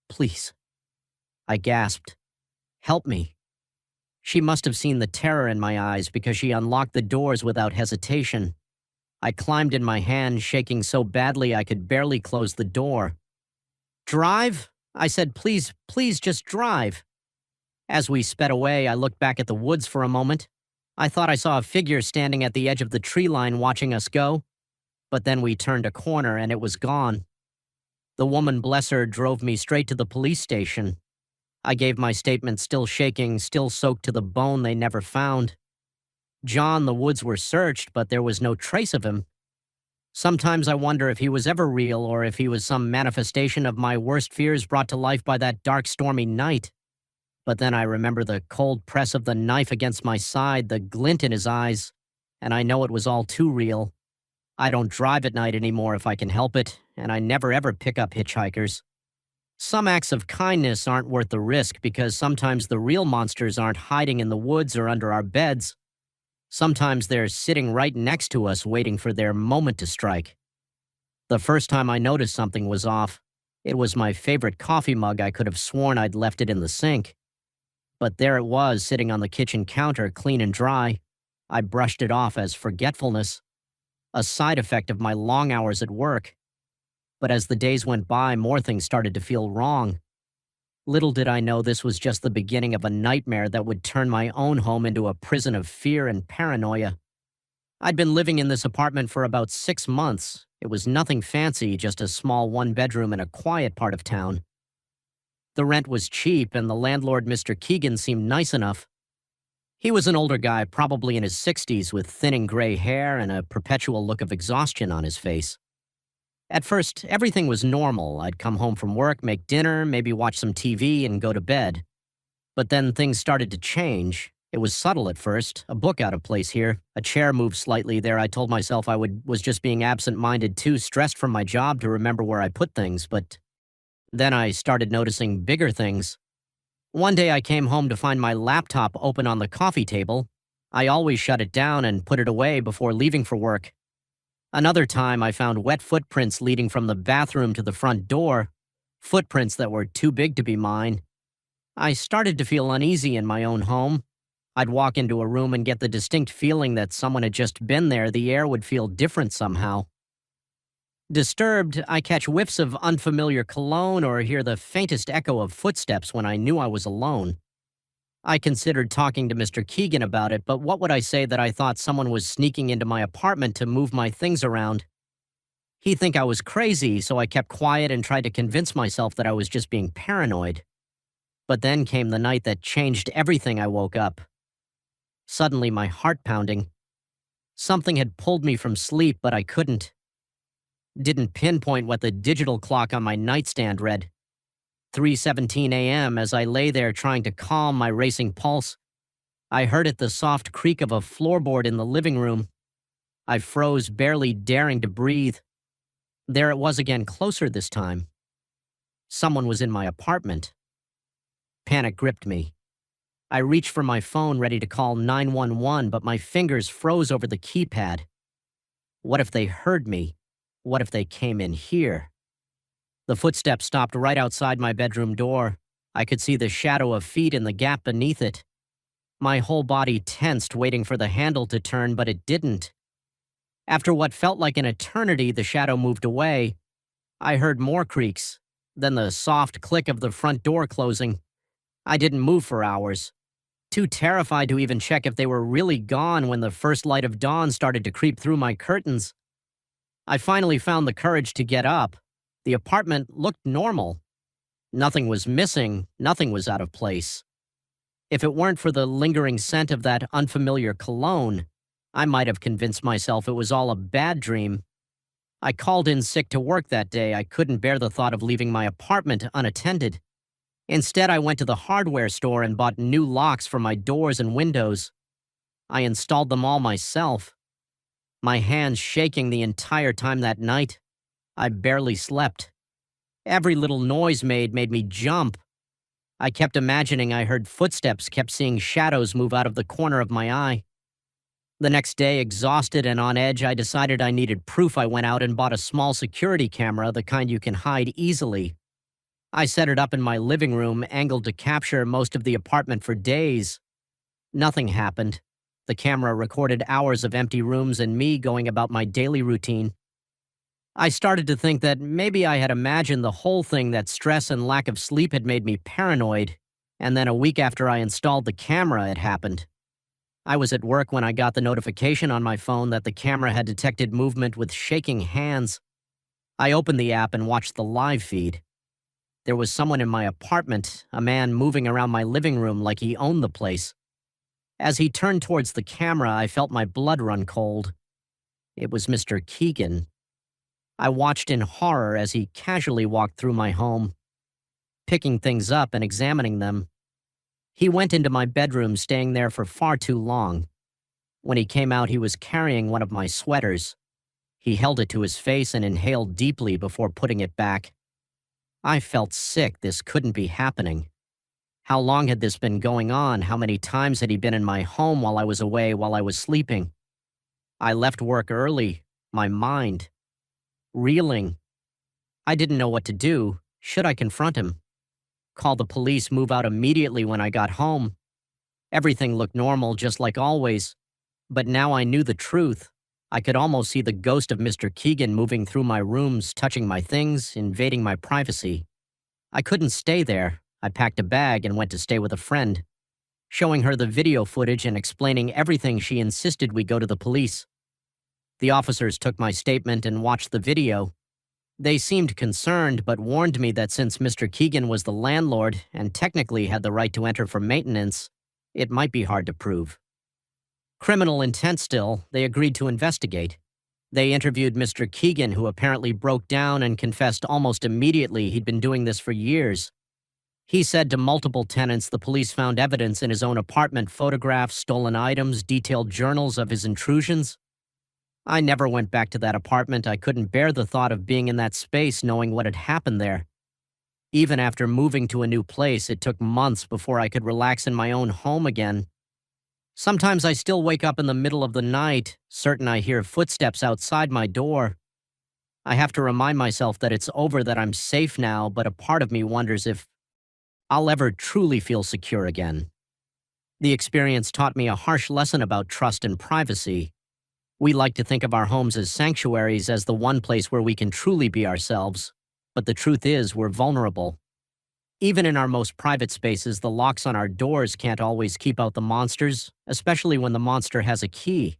"Please," I gasped. "Help me." She must have seen the terror in my eyes because she unlocked the doors without hesitation. I climbed in my hand, shaking so badly I could barely close the door. "Drive?" I said. "Please, please just drive." As we sped away, I looked back at the woods for a moment. I thought I saw a figure standing at the edge of the tree line watching us go. But then we turned a corner and it was gone. The woman, bless her, drove me straight to the police station. I gave my statement, still shaking, still soaked to the bone. They never found John. The woods were searched, but there was no trace of him. Sometimes I wonder if he was ever real or if he was some manifestation of my worst fears brought to life by that dark, stormy night. But then I remember the cold press of the knife against my side, the glint in his eyes, and I know it was all too real. I don't drive at night anymore if I can help it, and I never ever pick up hitchhikers. Some acts of kindness aren't worth the risk because sometimes the real monsters aren't hiding in the woods or under our beds. Sometimes they're sitting right next to us waiting for their moment to strike. The first time I noticed something was off, it was my favorite coffee mug. I could have sworn I'd left it in the sink. But there it was, sitting on the kitchen counter, clean and dry. I brushed it off as forgetfulness, a side effect of my long hours at work. But as the days went by, more things started to feel wrong. Little did I know this was just the beginning of a nightmare that would turn my own home into a prison of fear and paranoia. I'd been living in this apartment for about 6 months. It was nothing fancy, just a small one-bedroom in a quiet part of town. The rent was cheap, and the landlord, Mr. Keegan, seemed nice enough. He was an older guy, probably in his 60s, with thinning gray hair and a perpetual look of exhaustion on his face. At first, everything was normal. I'd come home from work, make dinner, maybe watch some TV, and go to bed. But then things started to change. It was subtle at first, a book out of place here, a chair moved slightly there. I told myself I was just being absent-minded, too stressed from my job to remember where I put things, but then I started noticing bigger things. One day I came home to find my laptop open on the coffee table. I always shut it down and put it away before leaving for work. Another time I found wet footprints leading from the bathroom to the front door, footprints that were too big to be mine. I started to feel uneasy in my own home. I'd walk into a room and get the distinct feeling that someone had just been there. The air would feel different somehow. Disturbed, I catch whiffs of unfamiliar cologne or hear the faintest echo of footsteps when I knew I was alone. I considered talking to Mr. Keegan about it, but what would I say that I thought someone was sneaking into my apartment to move my things around? He'd think I was crazy, so I kept quiet and tried to convince myself that I was just being paranoid. But then came the night that changed everything. I woke up. Suddenly, my heart pounding. Something had pulled me from sleep, but I didn't pinpoint what the digital clock on my nightstand read. 3:17 a.m. As I lay there trying to calm my racing pulse, I heard it, the soft creak of a floorboard in the living room. I froze, barely daring to breathe. There it was again, closer this time. Someone was in my apartment. Panic gripped me. I reached for my phone, ready to call 911, but my fingers froze over the keypad. What if they heard me? What if they came in here? The footsteps stopped right outside my bedroom door. I could see the shadow of feet in the gap beneath it. My whole body tensed, waiting for the handle to turn, but it didn't. After what felt like an eternity, the shadow moved away. I heard more creaks, then the soft click of the front door closing. I didn't move for hours, too terrified to even check if they were really gone when the first light of dawn started to creep through my curtains. I finally found the courage to get up. The apartment looked normal. Nothing was missing, nothing was out of place. If it weren't for the lingering scent of that unfamiliar cologne, I might have convinced myself it was all a bad dream. I called in sick to work that day. I couldn't bear the thought of leaving my apartment unattended. Instead, I went to the hardware store and bought new locks for my doors and windows. I installed them all myself. My hands shaking the entire time that night. I barely slept. Every little noise made me jump. I kept imagining I heard footsteps, kept seeing shadows move out of the corner of my eye. The next day, exhausted and on edge, I decided I needed proof. I went out and bought a small security camera, the kind you can hide easily. I set it up in my living room, angled to capture most of the apartment for days. Nothing happened. The camera recorded hours of empty rooms and me going about my daily routine. I started to think that maybe I had imagined the whole thing, that stress and lack of sleep had made me paranoid. And then a week after I installed the camera, it happened. I was at work when I got the notification on my phone that the camera had detected movement with shaking hands. I opened the app and watched the live feed. There was someone in my apartment, a man moving around my living room like he owned the place. As he turned towards the camera, I felt my blood run cold. It was Mr. Keegan. I watched in horror as he casually walked through my home, picking things up and examining them. He went into my bedroom, staying there for far too long. When he came out, he was carrying one of my sweaters. He held it to his face and inhaled deeply before putting it back. I felt sick. This couldn't be happening. How long had this been going on? How many times had he been in my home while I was away, while I was sleeping? I left work early, my mind reeling. I didn't know what to do. Should I confront him? Call the police, move out immediately when I got home? Everything looked normal, just like always. But now I knew the truth. I could almost see the ghost of Mr. Keegan moving through my rooms, touching my things, invading my privacy. I couldn't stay there. I packed a bag and went to stay with a friend. Showing her the video footage and explaining everything, she insisted we go to the police. The officers took my statement and watched the video. They seemed concerned, but warned me that since Mr. Keegan was the landlord and technically had the right to enter for maintenance, it might be hard to prove. Criminal intent still, they agreed to investigate. They interviewed Mr. Keegan, who apparently broke down and confessed almost immediately he'd been doing this for years. He said to multiple tenants the police found evidence in his own apartment: photographs, stolen items, detailed journals of his intrusions. I never went back to that apartment. I couldn't bear the thought of being in that space, knowing what had happened there. Even after moving to a new place, it took months before I could relax in my own home again. Sometimes I still wake up in the middle of the night, certain I hear footsteps outside my door. I have to remind myself that it's over, that I'm safe now, but a part of me wonders if I'll ever truly feel secure again. The experience taught me a harsh lesson about trust and privacy. We like to think of our homes as sanctuaries, as the one place where we can truly be ourselves. But the truth is, we're vulnerable. Even in our most private spaces, the locks on our doors can't always keep out the monsters, especially when the monster has a key.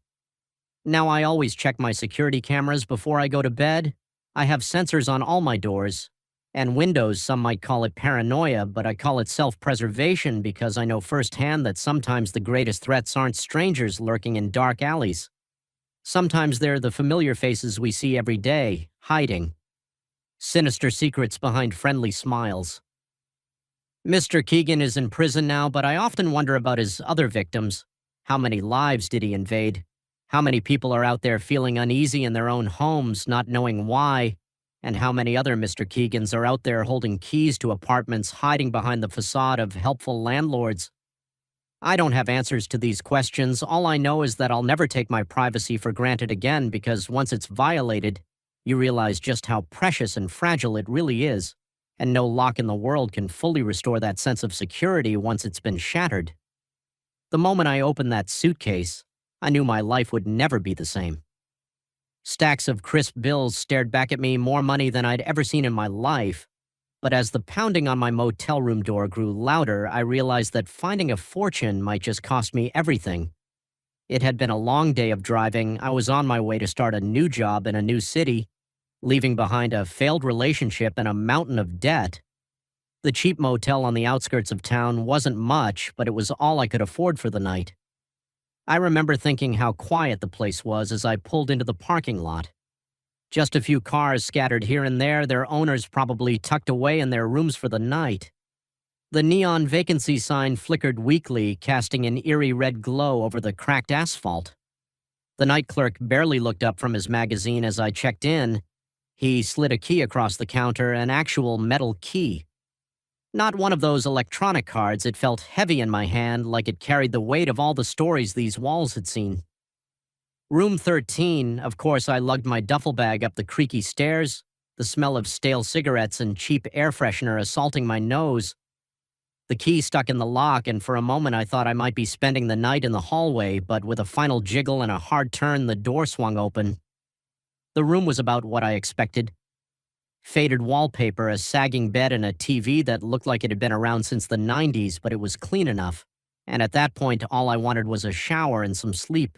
Now, I always check my security cameras before I go to bed. I have sensors on all my doors and windows. Some might call it paranoia, but I call it self-preservation because I know firsthand that sometimes the greatest threats aren't strangers lurking in dark alleys. Sometimes they're the familiar faces we see every day, hiding. Sinister secrets behind friendly smiles. Mr. Keegan is in prison now, but I often wonder about his other victims. How many lives did he invade? How many people are out there feeling uneasy in their own homes, not knowing why? And how many other Mr. Keegans are out there holding keys to apartments, hiding behind the facade of helpful landlords? I don't have answers to these questions. All I know is that I'll never take my privacy for granted again, because once it's violated, you realize just how precious and fragile it really is, and no lock in the world can fully restore that sense of security once it's been shattered. The moment I opened that suitcase, I knew my life would never be the same. Stacks of crisp bills stared back at me, more money than I'd ever seen in my life. But as the pounding on my motel room door grew louder, I realized that finding a fortune might just cost me everything. It had been a long day of driving. I was on my way to start a new job in a new city, leaving behind a failed relationship and a mountain of debt. The cheap motel on the outskirts of town wasn't much, but it was all I could afford for the night. I remember thinking how quiet the place was as I pulled into the parking lot. Just a few cars scattered here and there, their owners probably tucked away in their rooms for the night. The neon vacancy sign flickered weakly, casting an eerie red glow over the cracked asphalt. The night clerk barely looked up from his magazine as I checked in. He slid a key across the counter, an actual metal key. Not one of those electronic cards. It felt heavy in my hand, like it carried the weight of all the stories these walls had seen. Room 13, of course. I lugged my duffel bag up the creaky stairs, the smell of stale cigarettes and cheap air freshener assaulting my nose. The key stuck in the lock, and for a moment I thought I might be spending the night in the hallway, but with a final jiggle and a hard turn, the door swung open. The room was about what I expected. Faded wallpaper, a sagging bed, and a TV that looked like it had been around since the 90s, but it was clean enough. And at that point, all I wanted was a shower and some sleep.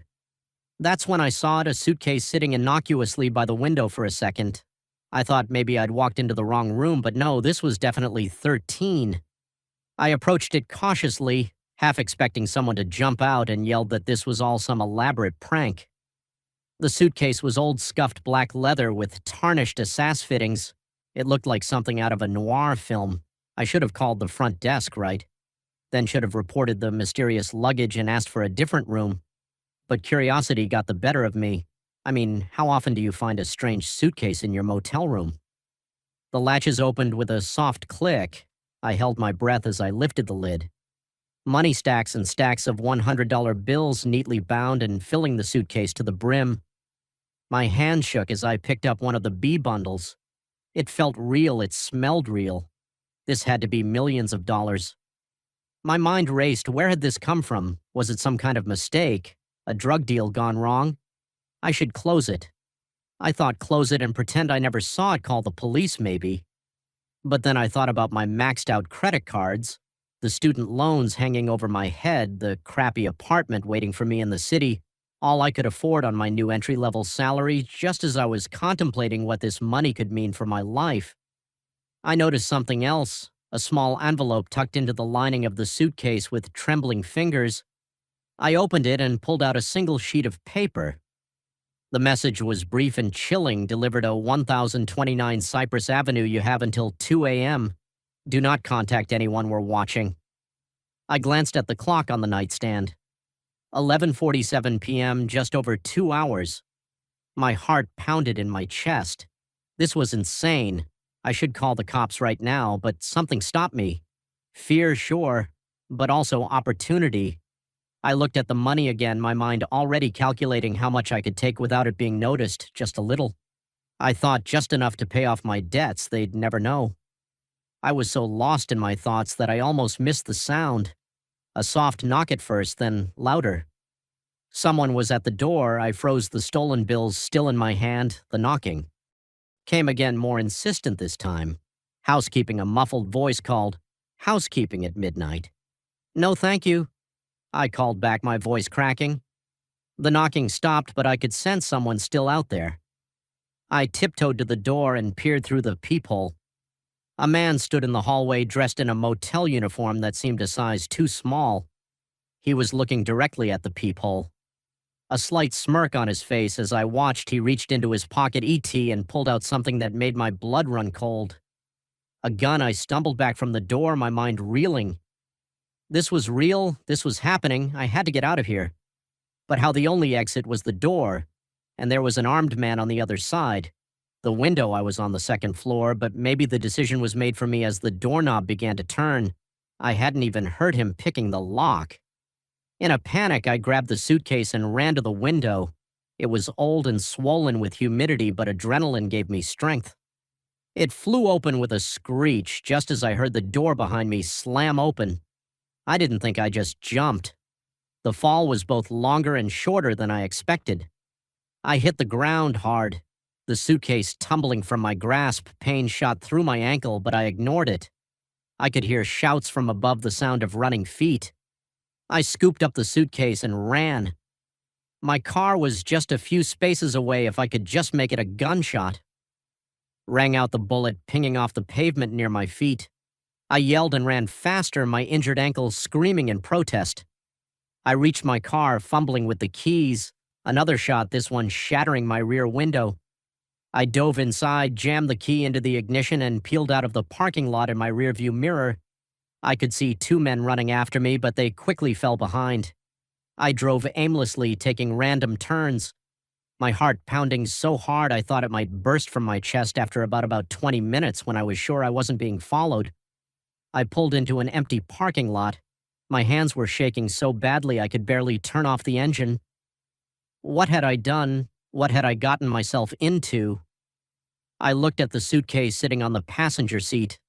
That's when I saw it, a suitcase sitting innocuously by the window for a second. I thought maybe I'd walked into the wrong room, but no, this was definitely 13. I approached it cautiously, half expecting someone to jump out, and yelled that this was all some elaborate prank. The suitcase was old scuffed black leather with tarnished assas fittings. It looked like something out of a noir film. I should have called the front desk, right? Then should have reported the mysterious luggage and asked for a different room. But curiosity got the better of me. I mean, how often do you find a strange suitcase in your motel room? The latches opened with a soft click. I held my breath as I lifted the lid. Money stacks and stacks of $100 bills neatly bound and filling the suitcase to the brim. My hand shook as I picked up one of the B bundles. It felt real, it smelled real. This had to be millions of dollars. My mind raced. Where had this come from? Was it some kind of mistake? A drug deal gone wrong? I should close it. I thought close it and pretend I never saw it, call the police maybe. But then I thought about my maxed out credit cards, the student loans hanging over my head, the crappy apartment waiting for me in the city, all I could afford on my new entry-level salary. Just as I was contemplating what this money could mean for my life, I noticed something else, a small envelope tucked into the lining of the suitcase with trembling fingers. I opened it and pulled out a single sheet of paper. The message was brief and chilling, delivered to 1029 Cypress Avenue. You have until 2 a.m. Do not contact anyone we're watching. I glanced at the clock on the nightstand. 11:47 p.m., just over 2 hours. My heart pounded in my chest. This was insane. I should call the cops right now, but something stopped me. Fear, sure, but also opportunity. I looked at the money again, my mind already calculating how much I could take without it being noticed, just a little. I thought just enough to pay off my debts. They'd never know. I was so lost in my thoughts that I almost missed the sound. A soft knock at first, then louder. Someone was at the door. I froze, the stolen bills still in my hand. The knocking came again, more insistent this time. Housekeeping, a muffled voice called, "Housekeeping at midnight." "No, thank you," I called back, my voice cracking. The knocking stopped, but I could sense someone still out there. I tiptoed to the door and peered through the peephole. A man stood in the hallway dressed in a motel uniform that seemed a size too small. He was looking directly at the peephole. A slight smirk on his face as I watched. He reached into his pocket and pulled out something that made my blood run cold. A gun. I stumbled back from the door, my mind reeling. This was real. This was happening. I had to get out of here. but how the only exit was the door, and there was an armed man on the other side. The window I was on the second floor, but maybe the decision was made for me as the doorknob began to turn. I hadn't even heard him picking the lock. In a panic, I grabbed the suitcase and ran to the window. It was old and swollen with humidity, but adrenaline gave me strength. It flew open with a screech just as I heard the door behind me slam open. I didn't think I just jumped. The fall was both longer and shorter than I expected. I hit the ground hard. The suitcase tumbling from my grasp, pain shot through my ankle, but I ignored it. I could hear shouts from above, the sound of running feet. I scooped up the suitcase and ran. My car was just a few spaces away if I could just make it a gunshot. Rang out the bullet, pinging off the pavement near my feet. I yelled and ran faster, my injured ankle screaming in protest. I reached my car, fumbling with the keys. Another shot, this one shattering my rear window. I dove inside, jammed the key into the ignition, and peeled out of the parking lot in my rearview mirror. I could see two men running after me, but they quickly fell behind. I drove aimlessly, taking random turns. My heart pounding so hard I thought it might burst from my chest after about 20 minutes when I was sure I wasn't being followed. I pulled into an empty parking lot. My hands were shaking so badly I could barely turn off the engine. What had I done? What had I gotten myself into? I looked at the suitcase sitting on the passenger seat.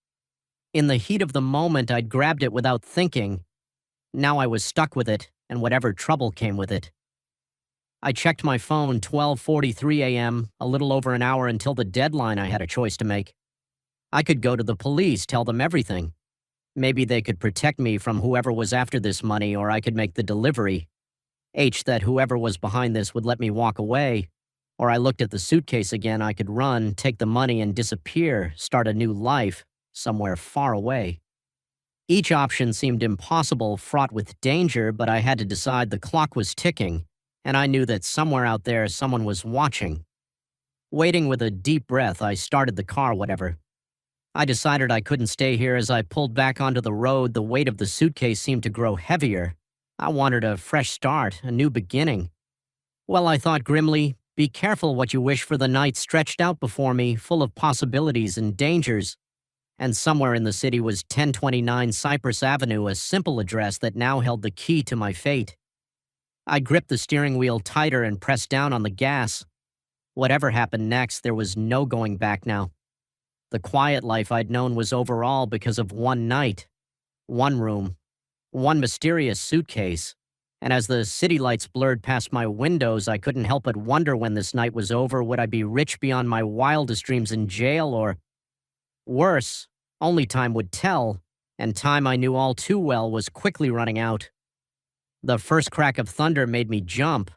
In the heat of the moment, I'd grabbed it without thinking. Now I was stuck with it, and whatever trouble came with it. I checked my phone, 12:43 a.m., a little over an hour until the deadline. I had a choice to make. I could go to the police, tell them everything. Maybe they could protect me from whoever was after this money, or I could make the delivery. That whoever was behind this would let me walk away. Or I looked at the suitcase again. I could run, take the money, and disappear, start a new life, somewhere far away. Each option seemed impossible, fraught with danger, but I had to decide. The clock was ticking, and I knew that somewhere out there someone was watching. Waiting with a deep breath, I started the car, whatever. I decided I couldn't stay here. As I pulled back onto the road, the weight of the suitcase seemed to grow heavier. I wanted a fresh start, a new beginning. Well, I thought grimly, be careful what you wish for. The night stretched out before me, full of possibilities and dangers. And somewhere in the city was 1029 Cypress Avenue, a simple address that now held the key to my fate. I gripped the steering wheel tighter and pressed down on the gas. Whatever happened next, there was no going back now. The quiet life I'd known was over all because of one night, one room, one mysterious suitcase. And as the city lights blurred past my windows, I couldn't help but wonder when this night was over, would I be rich beyond my wildest dreams in jail, or worse? Only time would tell, and time I knew all too well was quickly running out. The first crack of thunder made me jump,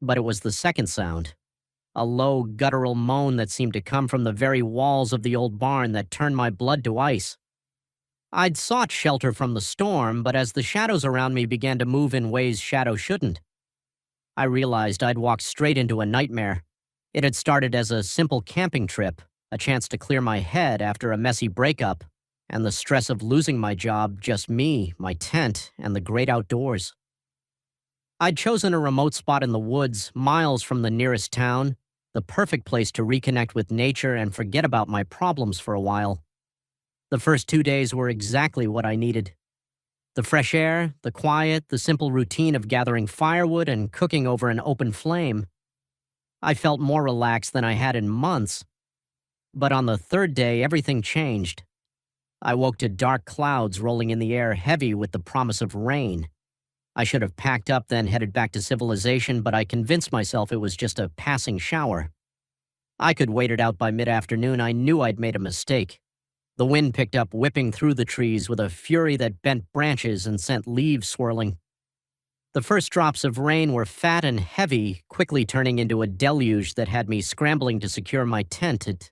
but it was the second sound. A low, guttural moan that seemed to come from the very walls of the old barn that turned my blood to ice. I'd sought shelter from the storm, but as the shadows around me began to move in ways shadow shouldn't, I realized I'd walked straight into a nightmare. It had started as a simple camping trip, a chance to clear my head after a messy breakup, and the stress of losing my job, just me, my tent, and the great outdoors. I'd chosen a remote spot in the woods, miles from the nearest town, the perfect place to reconnect with nature and forget about my problems for a while. The first 2 days were exactly what I needed. The fresh air, the quiet, the simple routine of gathering firewood and cooking over an open flame. I felt more relaxed than I had in months. But on the third day, everything changed. I woke to dark clouds rolling in the air, heavy with the promise of rain. I should have packed up, then headed back to civilization, but I convinced myself it was just a passing shower. I could wait it out by mid-afternoon. I knew I'd made a mistake. The wind picked up, whipping through the trees with a fury that bent branches and sent leaves swirling. The first drops of rain were fat and heavy, quickly turning into a deluge that had me scrambling to secure my tent. It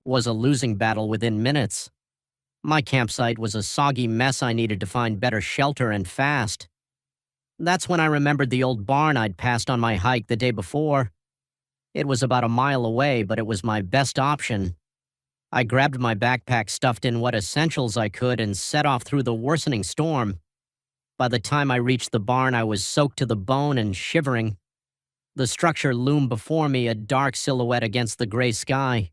was a losing battle within minutes. My campsite was a soggy mess. I needed to find better shelter, and fast. That's when I remembered the old barn I'd passed on my hike the day before. It was about a mile away, but it was my best option. I grabbed my backpack, stuffed in what essentials I could, and set off through the worsening storm. By the time I reached the barn, I was soaked to the bone and shivering. The structure loomed before me, a dark silhouette against the gray sky.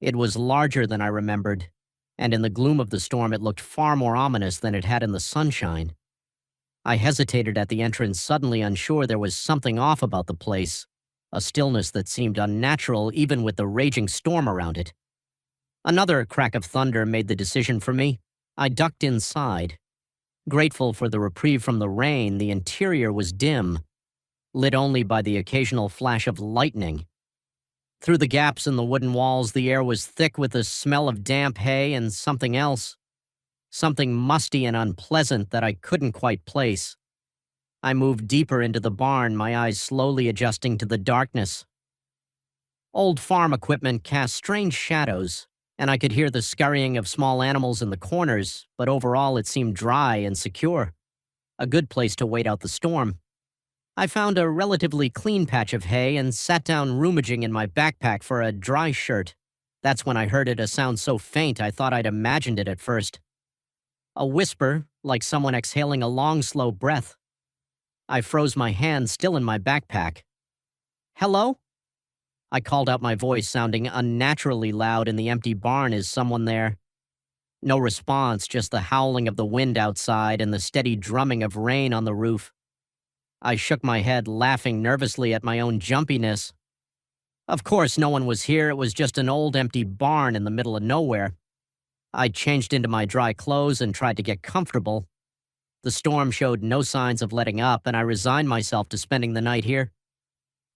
It was larger than I remembered, and in the gloom of the storm it looked far more ominous than it had in the sunshine. I hesitated at the entrance, suddenly unsure there was something off about the place, a stillness that seemed unnatural even with the raging storm around it. Another crack of thunder made the decision for me. I ducked inside. Grateful for the reprieve from the rain, the interior was dim, lit only by the occasional flash of lightning. Through the gaps in the wooden walls, the air was thick with the smell of damp hay and something else. Something musty and unpleasant that I couldn't quite place. I moved deeper into the barn, my eyes slowly adjusting to the darkness. Old farm equipment cast strange shadows, and I could hear the scurrying of small animals in the corners, but overall it seemed dry and secure. A good place to wait out the storm. I found a relatively clean patch of hay and sat down rummaging in my backpack for a dry shirt. That's when I heard it, a sound so faint I thought I'd imagined it at first. A whisper, like someone exhaling a long, slow breath. I froze my hand still in my backpack. "Hello?" I called out, my voice sounding unnaturally loud in the empty barn. "Is someone there?" No response, just the howling of the wind outside and the steady drumming of rain on the roof. I shook my head, laughing nervously at my own jumpiness. Of course, no one was here. It was just an old empty barn in the middle of nowhere. I changed into my dry clothes and tried to get comfortable. The storm showed no signs of letting up, and I resigned myself to spending the night here.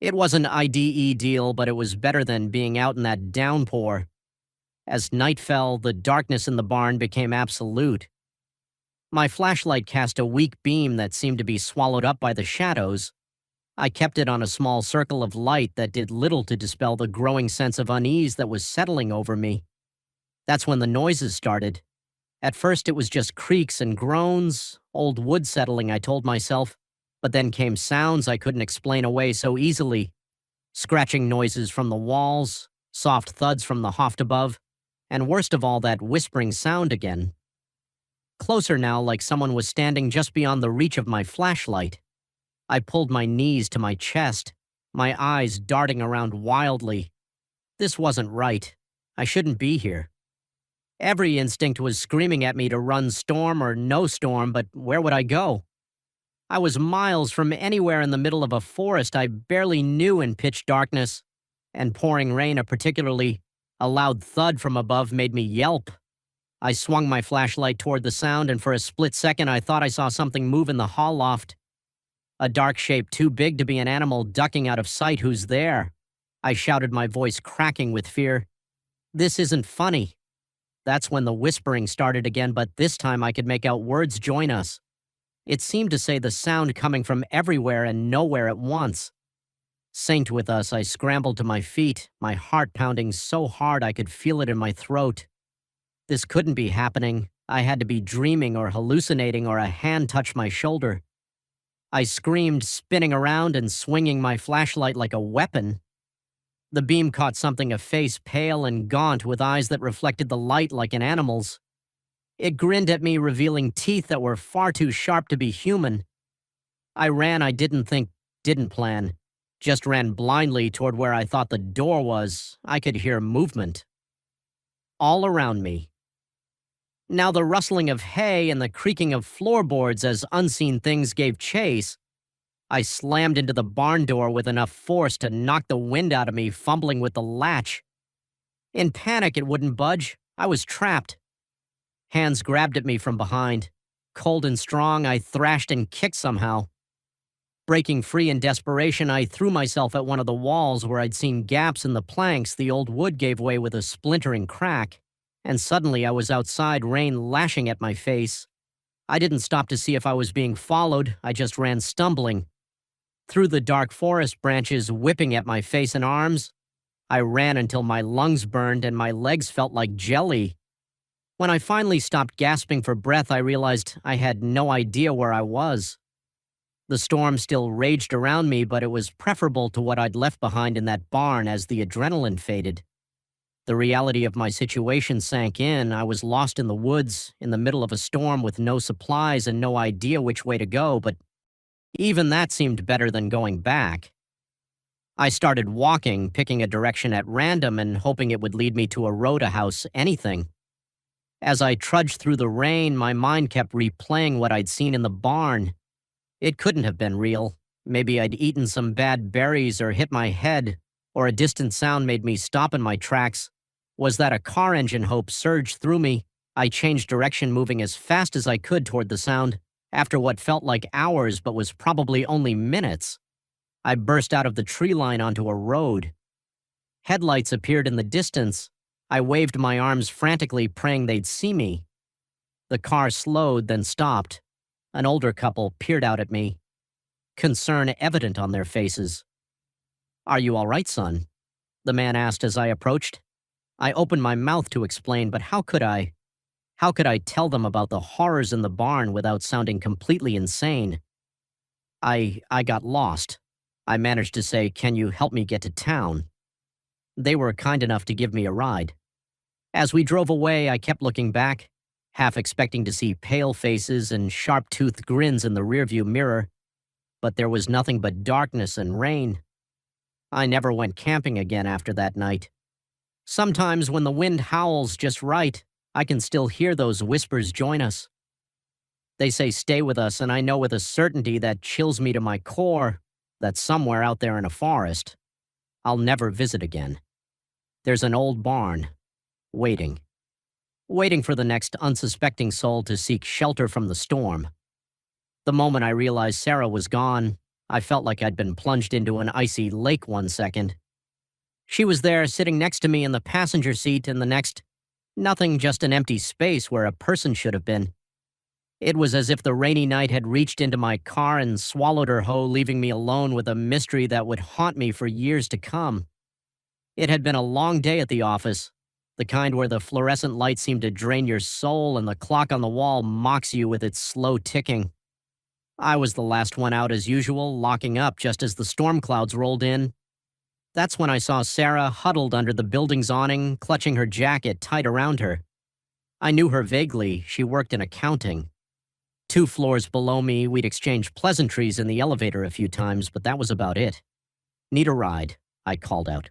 It was an IDE deal, but it was better than being out in that downpour. As night fell, the darkness in the barn became absolute. My flashlight cast a weak beam that seemed to be swallowed up by the shadows. I kept it on a small circle of light that did little to dispel the growing sense of unease that was settling over me. That's when the noises started. At first it was just creaks and groans, old wood settling, I told myself, but then came sounds I couldn't explain away so easily. Scratching noises from the walls, soft thuds from the hoft above, and worst of all, that whispering sound again. Closer now, like someone was standing just beyond the reach of my flashlight. I pulled my knees to my chest, my eyes darting around wildly. This wasn't right. I shouldn't be here. Every instinct was screaming at me to run storm or no storm, but where would I go? I was miles from anywhere in the middle of a forest I barely knew in pitch darkness, and pouring rain, a loud thud from above made me yelp. I swung my flashlight toward the sound, and for a split second I thought I saw something move in the hall loft. A dark shape too big to be an animal ducking out of sight. "Who's there?" I shouted, my voice cracking with fear. "This isn't funny." That's when the whispering started again, but this time I could make out words join us. It seemed to say the sound coming from everywhere and nowhere at once. Saint with us, I scrambled to my feet, my heart pounding so hard I could feel it in my throat. This couldn't be happening. I had to be dreaming or hallucinating, or a hand touched my shoulder. I screamed, spinning around and swinging my flashlight like a weapon. The beam caught something, a face pale and gaunt with eyes that reflected the light like an animal's. It grinned at me, revealing teeth that were far too sharp to be human. I ran. I didn't plan. Just ran blindly toward where I thought the door was. I could hear movement. All around me. Now the rustling of hay and the creaking of floorboards as unseen things gave chase. I slammed into the barn door with enough force to knock the wind out of me, fumbling with the latch. In panic, it wouldn't budge. I was trapped. Hands grabbed at me from behind. Cold and strong, I thrashed and kicked somehow. Breaking free in desperation, I threw myself at one of the walls where I'd seen gaps in the planks. The old wood gave way with a splintering crack, and suddenly I was outside, rain lashing at my face. I didn't stop to see if I was being followed. I just ran stumbling. Through the dark forest branches whipping at my face and arms, I ran until my lungs burned and my legs felt like jelly. When I finally stopped gasping for breath, I realized I had no idea where I was. The storm still raged around me, but it was preferable to what I'd left behind in that barn as the adrenaline faded. The reality of my situation sank in. I was lost in the woods, in the middle of a storm with no supplies and no idea which way to go, but even that seemed better than going back. I started walking, picking a direction at random and hoping it would lead me to a road, a house, anything. As I trudged through the rain, my mind kept replaying what I'd seen in the barn. It couldn't have been real. Maybe I'd eaten some bad berries or hit my head, or a distant sound made me stop in my tracks. Was that a car engine? Hope surged through me. I changed direction, moving as fast as I could toward the sound. After what felt like hours but was probably only minutes, I burst out of the tree line onto a road. Headlights appeared in the distance. I waved my arms frantically, praying they'd see me. The car slowed, then stopped. An older couple peered out at me, concern evident on their faces. "Are you all right, son?" the man asked as I approached. I opened my mouth to explain, but how could I? How could I tell them about the horrors in the barn without sounding completely insane? I got lost. I managed to say, "Can you help me get to town?" They were kind enough to give me a ride. As we drove away, I kept looking back, half expecting to see pale faces and sharp-toothed grins in the rearview mirror, but there was nothing but darkness and rain. I never went camping again after that night. Sometimes when the wind howls just right, I can still hear those whispers join us. They say stay with us, and I know with a certainty that chills me to my core that somewhere out there in a forest, I'll never visit again. There's an old barn, waiting for the next unsuspecting soul to seek shelter from the storm. The moment I realized Sarah was gone, I felt like I'd been plunged into an icy lake one second. She was there, sitting next to me in the passenger seat, and the next, nothing, just an empty space where a person should have been. It was as if the rainy night had reached into my car and swallowed her whole, leaving me alone with a mystery that would haunt me for years to come. It had been a long day at the office, the kind where the fluorescent lights seem to drain your soul and the clock on the wall mocks you with its slow ticking. I was the last one out as usual, locking up just as the storm clouds rolled in. That's when I saw Sarah huddled under the building's awning, clutching her jacket tight around her. I knew her vaguely. She worked in accounting. 2 floors below me, we'd exchanged pleasantries in the elevator a few times, but that was about it. "Need a ride?" I called out.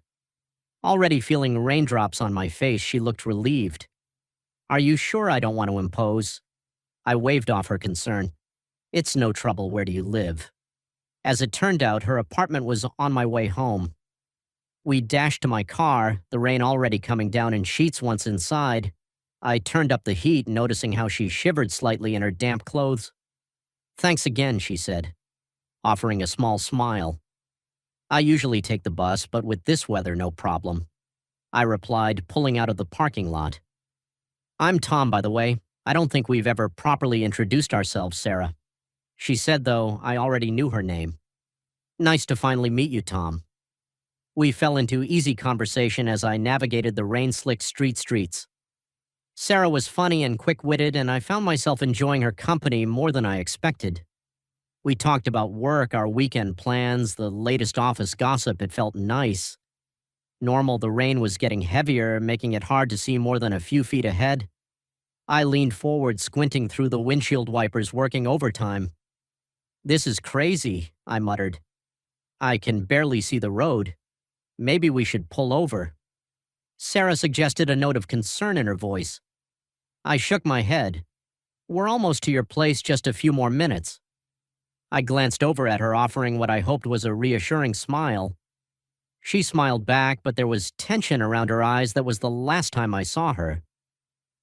Already feeling raindrops on my face, she looked relieved. "Are you sure I don't want to impose?" I waved off her concern. "It's no trouble. Where do you live?" As it turned out, her apartment was on my way home. We dashed to my car, the rain already coming down in sheets once inside. I turned up the heat, noticing how she shivered slightly in her damp clothes. "Thanks again," she said, offering a small smile. "I usually take the bus, but with this weather, no problem," I replied, pulling out of the parking lot. "I'm Tom, by the way. I don't think we've ever properly introduced ourselves, Sarah." She said, though I already knew her name. "Nice to finally meet you, Tom." We fell into easy conversation as I navigated the rain-slicked streets. Sarah was funny and quick-witted, and I found myself enjoying her company more than I expected. We talked about work, our weekend plans, the latest office gossip. It felt nice. Normal, the rain was getting heavier, making it hard to see more than a few feet ahead. I leaned forward, squinting through the windshield wipers, working overtime. "This is crazy," I muttered. "I can barely see the road. Maybe we should pull over." Sarah suggested, a note of concern in her voice. I shook my head. "We're almost to your place, just a few more minutes." I glanced over at her, offering what I hoped was a reassuring smile. She smiled back, but there was tension around her eyes that was the last time I saw her.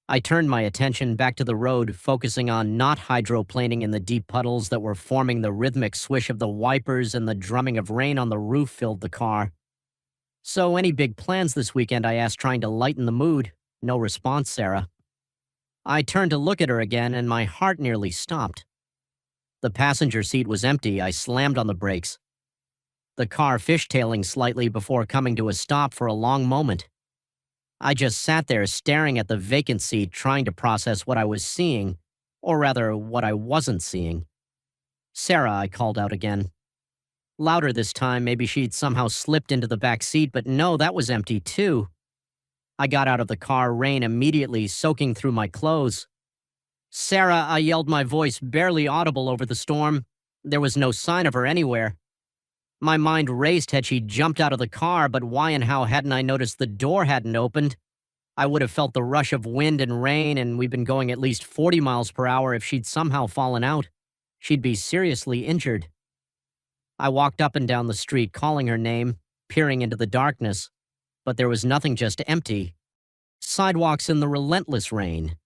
I turned my attention back to the road, focusing on not hydroplaning in the deep puddles that were forming. The rhythmic swish of the wipers and the drumming of rain on the roof filled the car. "So, any big plans this weekend?" I asked, trying to lighten the mood. No response, Sarah. I turned to look at her again, and my heart nearly stopped. The passenger seat was empty. I slammed on the brakes, the car fishtailing slightly before coming to a stop for a long moment. I just sat there staring at the vacant seat, trying to process what I was seeing, or rather, what I wasn't seeing. "Sarah," I called out again. Louder this time. Maybe she'd somehow slipped into the back seat, but no, that was empty too. I got out of the car, rain immediately soaking through my clothes. "Sarah," I yelled, my voice barely audible over the storm. There was no sign of her anywhere. My mind raced had she jumped out of the car, but why and how hadn't I noticed the door hadn't opened? I would have felt the rush of wind and rain, and we'd been going at least 40 miles per hour if she'd somehow fallen out. She'd be seriously injured. I walked up and down the street, calling her name, peering into the darkness, but there was nothing, just empty. Sidewalks in the relentless rain.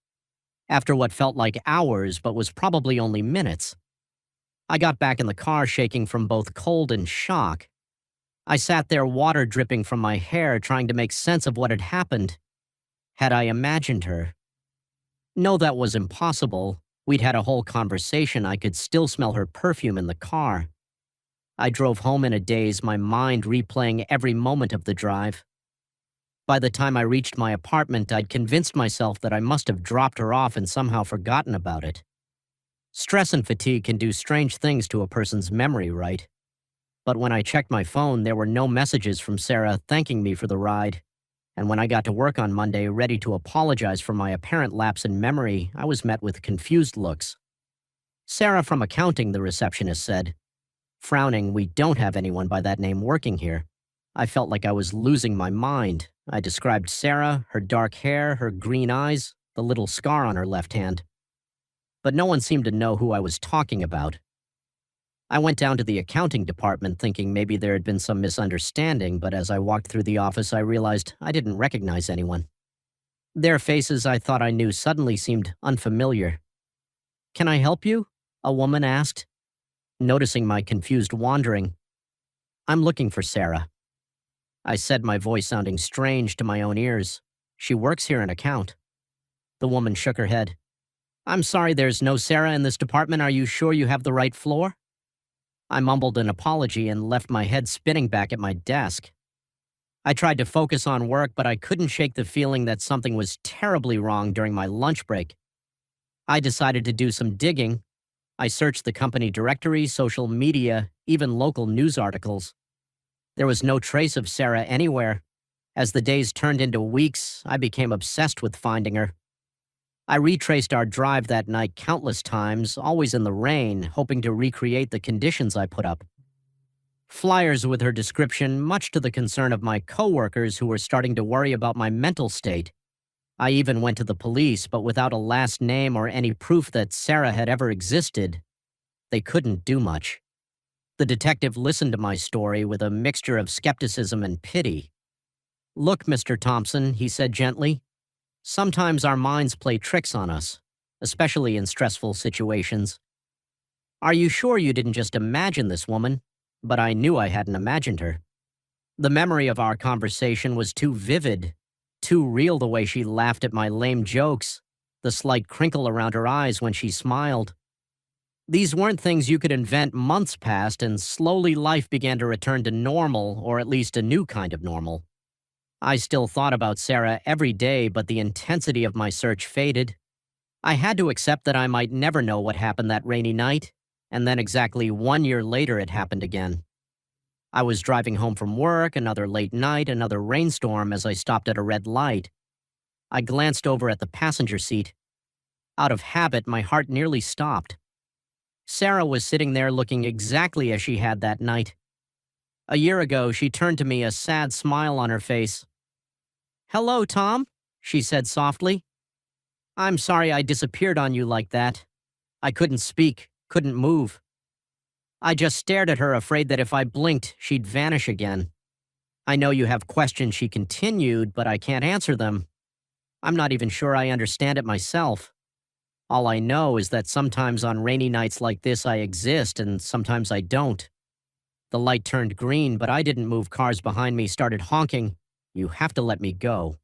After what felt like hours, but was probably only minutes, I got back in the car, shaking from both cold and shock. I sat there, water dripping from my hair, trying to make sense of what had happened. Had I imagined her? No, that was impossible. We'd had a whole conversation. I could still smell her perfume in the car. I drove home in a daze, my mind replaying every moment of the drive. By the time I reached my apartment, I'd convinced myself that I must have dropped her off and somehow forgotten about it. Stress and fatigue can do strange things to a person's memory, right? But when I checked my phone, there were no messages from Sarah thanking me for the ride. And when I got to work on Monday, ready to apologize for my apparent lapse in memory, I was met with confused looks. "Sarah from accounting," the receptionist said. Frowning, "We don't have anyone by that name working here." I felt like I was losing my mind. I described Sarah, her dark hair, her green eyes, the little scar on her left hand. But no one seemed to know who I was talking about. I went down to the accounting department thinking maybe there had been some misunderstanding, but as I walked through the office, I realized I didn't recognize anyone. Their faces I thought I knew suddenly seemed unfamiliar. "Can I help you?" a woman asked, noticing my confused wandering. "I'm looking for Sarah," I said, my voice sounding strange to my own ears. "She works here in account." The woman shook her head. "I'm sorry, there's no Sarah in this department. Are you sure you have the right floor?" I mumbled an apology and left my head spinning back at my desk. I tried to focus on work, but I couldn't shake the feeling that something was terribly wrong during my lunch break. I decided to do some digging. I searched the company directory, social media, even local news articles. There was no trace of Sarah anywhere. As the days turned into weeks, I became obsessed with finding her. I retraced our drive that night countless times, always in the rain, hoping to recreate the conditions I put up. Flyers with her description, much to the concern of my coworkers who were starting to worry about my mental state. I even went to the police, but without a last name or any proof that Sarah had ever existed, they couldn't do much. The detective listened to my story with a mixture of skepticism and pity. "Look, Mr. Thompson," he said gently. "Sometimes our minds play tricks on us, especially in stressful situations. Are you sure you didn't just imagine this woman?" But I knew I hadn't imagined her. The memory of our conversation was too vivid, too real, the way she laughed at my lame jokes, the slight crinkle around her eyes when she smiled. These weren't things you could invent. Months passed, and slowly life began to return to normal, or at least a new kind of normal. I still thought about Sarah every day, but the intensity of my search faded. I had to accept that I might never know what happened that rainy night, and then exactly 1 year later it happened again. I was driving home from work, another late night, another rainstorm as I stopped at a red light. I glanced over at the passenger seat. Out of habit, my heart nearly stopped. Sarah was sitting there looking exactly as she had that night. A year ago, she turned to me, a sad smile on her face. "Hello, Tom," she said softly. "I'm sorry I disappeared on you like that." I couldn't speak, couldn't move. I just stared at her, afraid that if I blinked, she'd vanish again. "I know you have questions," she continued, "but I can't answer them. I'm not even sure I understand it myself. All I know is that sometimes on rainy nights like this I exist, and sometimes I don't." The light turned green, but I didn't move. Cars behind me started honking. "You have to let me go."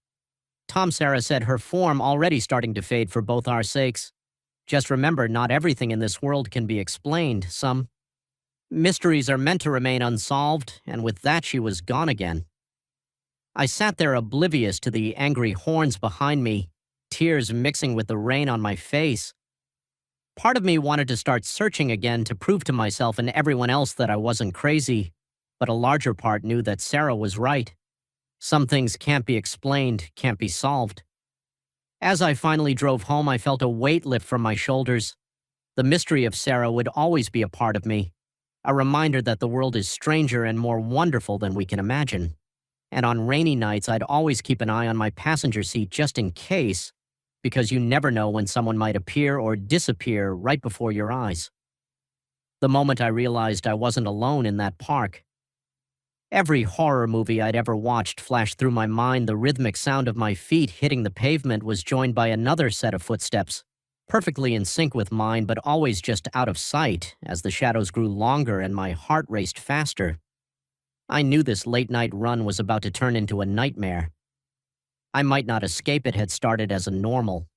"Tom," Sarah said, her form already starting to fade, "for both our sakes. Just remember, not everything in this world can be explained. Some mysteries are meant to remain unsolved," and with that she was gone again. I sat there oblivious to the angry horns behind me, tears mixing with the rain on my face. Part of me wanted to start searching again to prove to myself and everyone else that I wasn't crazy, but a larger part knew that Sarah was right. Some things can't be explained, can't be solved. As I finally drove home, I felt a weight lift from my shoulders. The mystery of Sarah would always be a part of me, a reminder that the world is stranger and more wonderful than we can imagine. And on rainy nights, I'd always keep an eye on my passenger seat just in case, because you never know when someone might appear or disappear right before your eyes. The moment I realized I wasn't alone in that park, every horror movie I'd ever watched flashed through my mind. The rhythmic sound of my feet hitting the pavement was joined by another set of footsteps, perfectly in sync with mine, but always just out of sight as the shadows grew longer and my heart raced faster. I knew this late-night run was about to turn into a nightmare. I might not escape it had started as a normal.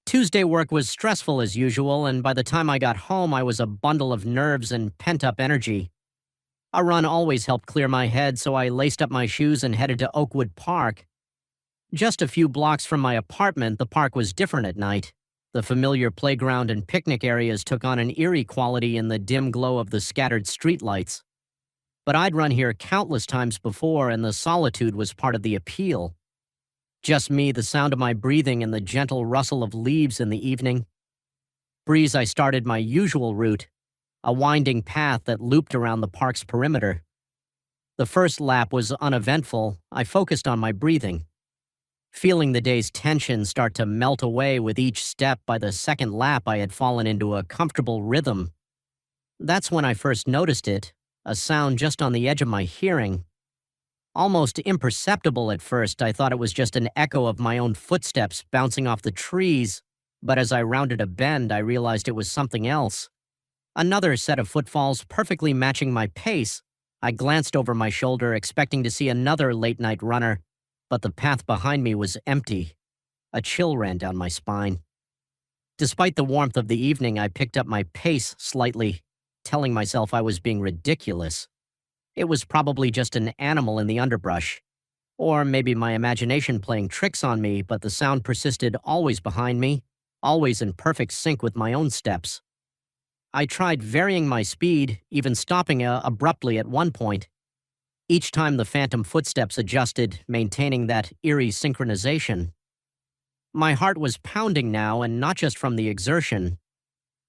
Tuesday work was stressful as usual, and by the time I got home, I was a bundle of nerves and pent-up energy. A run always helped clear my head, so I laced up my shoes and headed to Oakwood Park. Just a few blocks from my apartment, the park was different at night. The familiar playground and picnic areas took on an eerie quality in the dim glow of the scattered streetlights. But I'd run here countless times before, and the solitude was part of the appeal. Just me, the sound of my breathing, and the gentle rustle of leaves in the evening. Breeze, I started my usual route, a winding path that looped around the park's perimeter. The first lap was uneventful. I focused on my breathing, feeling the day's tension start to melt away with each step. By the second lap, I had fallen into a comfortable rhythm. That's when I first noticed it, a sound just on the edge of my hearing. Almost imperceptible at first, I thought it was just an echo of my own footsteps bouncing off the trees, but as I rounded a bend, I realized it was something else. Another set of footfalls perfectly matching my pace. I glanced over my shoulder, expecting to see another late-night runner, but the path behind me was empty. A chill ran down my spine. Despite the warmth of the evening, I picked up my pace slightly, telling myself I was being ridiculous. It was probably just an animal in the underbrush. Or maybe my imagination playing tricks on me, but the sound persisted, always behind me, always in perfect sync with my own steps. I tried varying my speed, even stopping abruptly at one point. Each time the phantom footsteps adjusted, maintaining that eerie synchronization. My heart was pounding now, and not just from the exertion.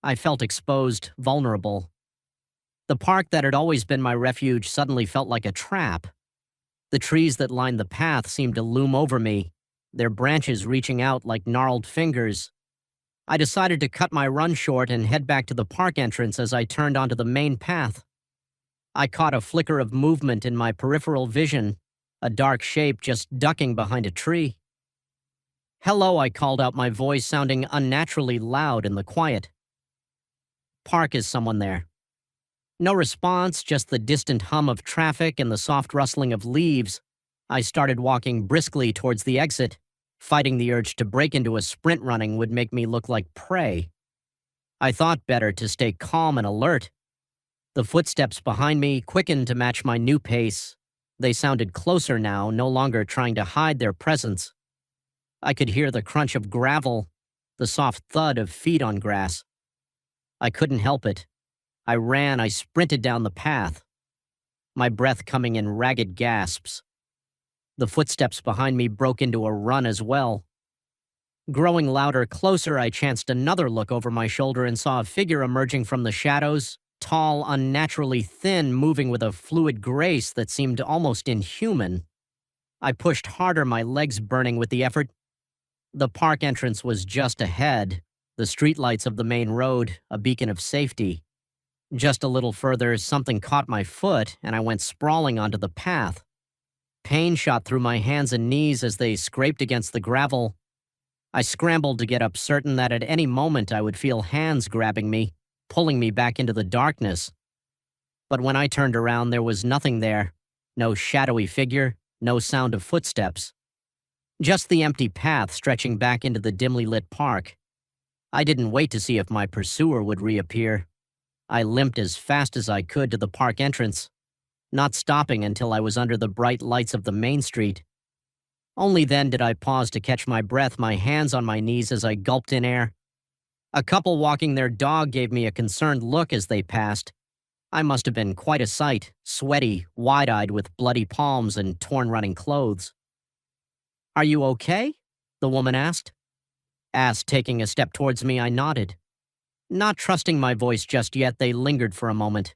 I felt exposed, vulnerable. The park that had always been my refuge suddenly felt like a trap. The trees that lined the path seemed to loom over me, their branches reaching out like gnarled fingers. I decided to cut my run short and head back to the park entrance as I turned onto the main path. I caught a flicker of movement in my peripheral vision, a dark shape just ducking behind a tree. "Hello," I called out, my voice sounding unnaturally loud in the quiet. "Park, is someone there?" No response, just the distant hum of traffic and the soft rustling of leaves. I started walking briskly towards the exit. Fighting the urge to break into a sprint running would make me look like prey. I thought better to stay calm and alert. The footsteps behind me quickened to match my new pace. They sounded closer now, no longer trying to hide their presence. I could hear the crunch of gravel, the soft thud of feet on grass. I couldn't help it. I ran, I sprinted down the path, my breath coming in ragged gasps. The footsteps behind me broke into a run as well. Growing louder, closer, I chanced another look over my shoulder and saw a figure emerging from the shadows, tall, unnaturally thin, moving with a fluid grace that seemed almost inhuman. I pushed harder, my legs burning with the effort. The park entrance was just ahead, the streetlights of the main road, a beacon of safety. Just a little further, something caught my foot, and I went sprawling onto the path. Pain shot through my hands and knees as they scraped against the gravel. I scrambled to get up, certain that at any moment I would feel hands grabbing me, pulling me back into the darkness. But when I turned around, there was nothing there. No shadowy figure, no sound of footsteps. Just the empty path stretching back into the dimly lit park. I didn't wait to see if my pursuer would reappear. I limped as fast as I could to the park entrance, not stopping until I was under the bright lights of the main street. Only then did I pause to catch my breath, my hands on my knees as I gulped in air. A couple walking their dog gave me a concerned look as they passed. I must have been quite a sight, sweaty, wide-eyed with bloody palms and torn running clothes. "Are you okay?" the woman asked. As taking a step towards me, I nodded. Not trusting my voice just yet, they lingered for a moment,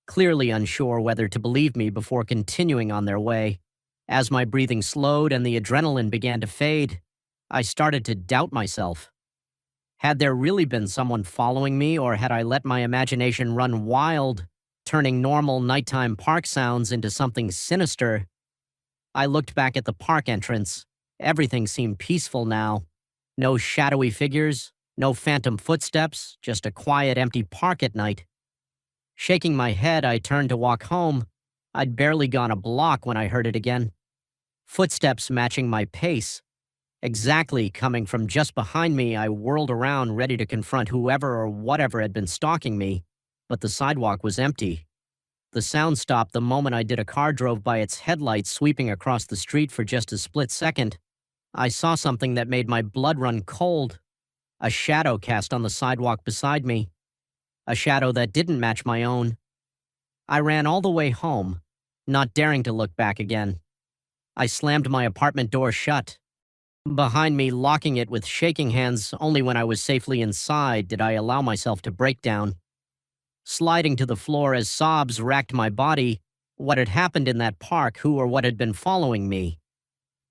clearly unsure whether to believe me before continuing on their way. As my breathing slowed and the adrenaline began to fade, I started to doubt myself. Had there really been someone following me, or had I let my imagination run wild, turning normal nighttime park sounds into something sinister? I looked back at the park entrance. Everything seemed peaceful now. No shadowy figures, no phantom footsteps, just a quiet, empty park at night. Shaking my head, I turned to walk home. I'd barely gone a block when I heard it again. Footsteps matching my pace. Exactly coming from just behind me, I whirled around, ready to confront whoever or whatever had been stalking me, but the sidewalk was empty. The sound stopped the moment I did. A car drove by, its headlights sweeping across the street for just a split second. I saw something that made my blood run cold. A shadow cast on the sidewalk beside me. A shadow that didn't match my own. I ran all the way home, not daring to look back again. I slammed my apartment door shut. Behind me, locking it with shaking hands. Only when I was safely inside did I allow myself to break down. Sliding to the floor as sobs racked my body, what had happened in that park, who or what had been following me.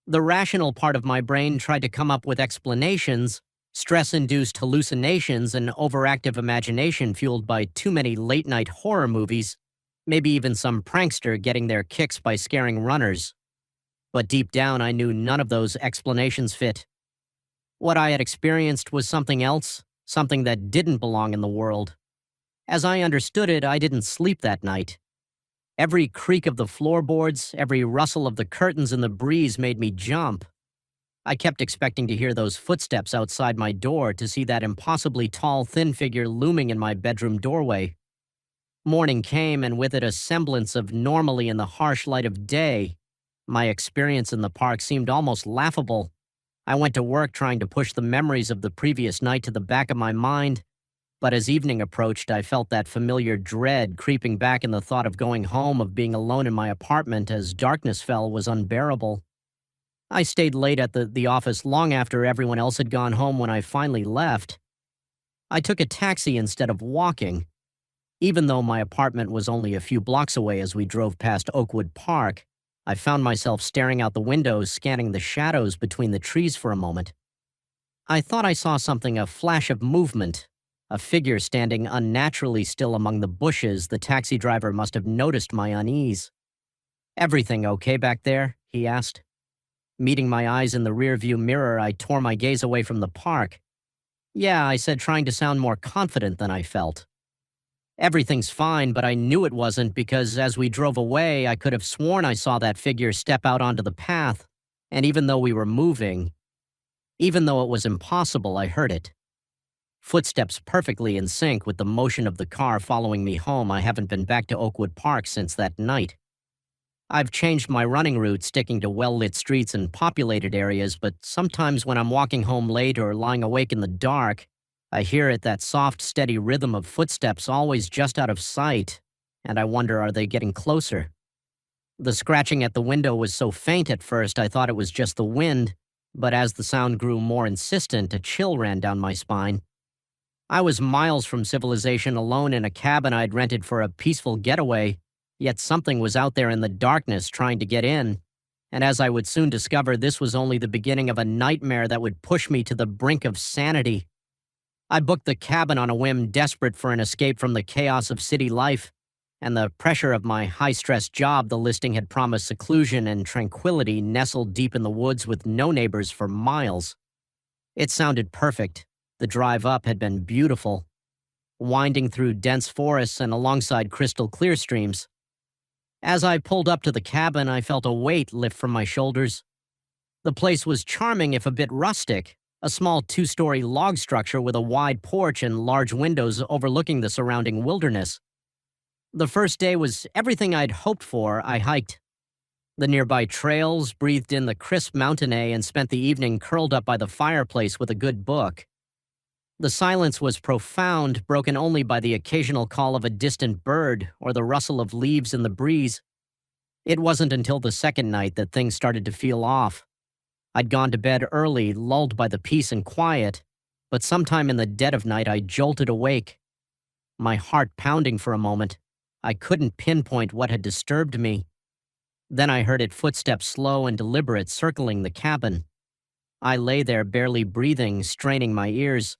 The rational part of my brain tried to come up with explanations, stress-induced hallucinations, and overactive imagination fueled by too many late-night horror movies, maybe even some prankster getting their kicks by scaring runners. But deep down, I knew none of those explanations fit. What I had experienced was something else, something that didn't belong in the world. As I understood it, I didn't sleep that night. Every creak of the floorboards, every rustle of the curtains in the breeze made me jump. I kept expecting to hear those footsteps outside my door, to see that impossibly tall, thin figure looming in my bedroom doorway. Morning came, and with it a semblance of normalcy in the harsh light of day. My experience in the park seemed almost laughable. I went to work trying to push the memories of the previous night to the back of my mind, but as evening approached, I felt that familiar dread creeping back, and the thought of going home, of being alone in my apartment as darkness fell, was unbearable. I stayed late at the office long after everyone else had gone home. When I finally left, I took a taxi instead of walking. Even though my apartment was only a few blocks away, as we drove past Oakwood Park, I found myself staring out the windows, scanning the shadows between the trees for a moment. I thought I saw something, a flash of movement, a figure standing unnaturally still among the bushes. The taxi driver must have noticed my unease. "Everything okay back there?" he asked. Meeting my eyes in the rearview mirror, I tore my gaze away from the park. "Yeah," I said, trying to sound more confident than I felt. "Everything's fine," but I knew it wasn't, because as we drove away, I could have sworn I saw that figure step out onto the path, and even though we were moving, even though it was impossible, I heard it. Footsteps perfectly in sync with the motion of the car following me home. I haven't been back to Oakwood Park since that night. I've changed my running route, sticking to well-lit streets and populated areas, but sometimes when I'm walking home late or lying awake in the dark, I hear it, that soft, steady rhythm of footsteps, always just out of sight, and I wonder, are they getting closer? The scratching at the window was so faint at first I thought it was just the wind, but as the sound grew more insistent, a chill ran down my spine. I was miles from civilization, alone in a cabin I'd rented for a peaceful getaway, yet something was out there in the darkness trying to get in, and as I would soon discover, this was only the beginning of a nightmare that would push me to the brink of sanity. I booked the cabin on a whim, desperate for an escape from the chaos of city life and the pressure of my high-stress job. The listing had promised seclusion and tranquility, nestled deep in the woods with no neighbors for miles. It sounded perfect. The drive up had been beautiful, winding through dense forests and alongside crystal-clear streams. As I pulled up to the cabin, I felt a weight lift from my shoulders. The place was charming, if a bit rustic, a small 2-story log structure with a wide porch and large windows overlooking the surrounding wilderness. The first day was everything I'd hoped for. I hiked the nearby trails, breathed in the crisp mountain air, and spent the evening curled up by the fireplace with a good book. The silence was profound, broken only by the occasional call of a distant bird or the rustle of leaves in the breeze. It wasn't until the second night that things started to feel off. I'd gone to bed early, lulled by the peace and quiet, but sometime in the dead of night I jolted awake, my heart pounding for a moment. I couldn't pinpoint what had disturbed me. Then I heard footsteps slow and deliberate circling the cabin. I lay there barely breathing, straining my ears.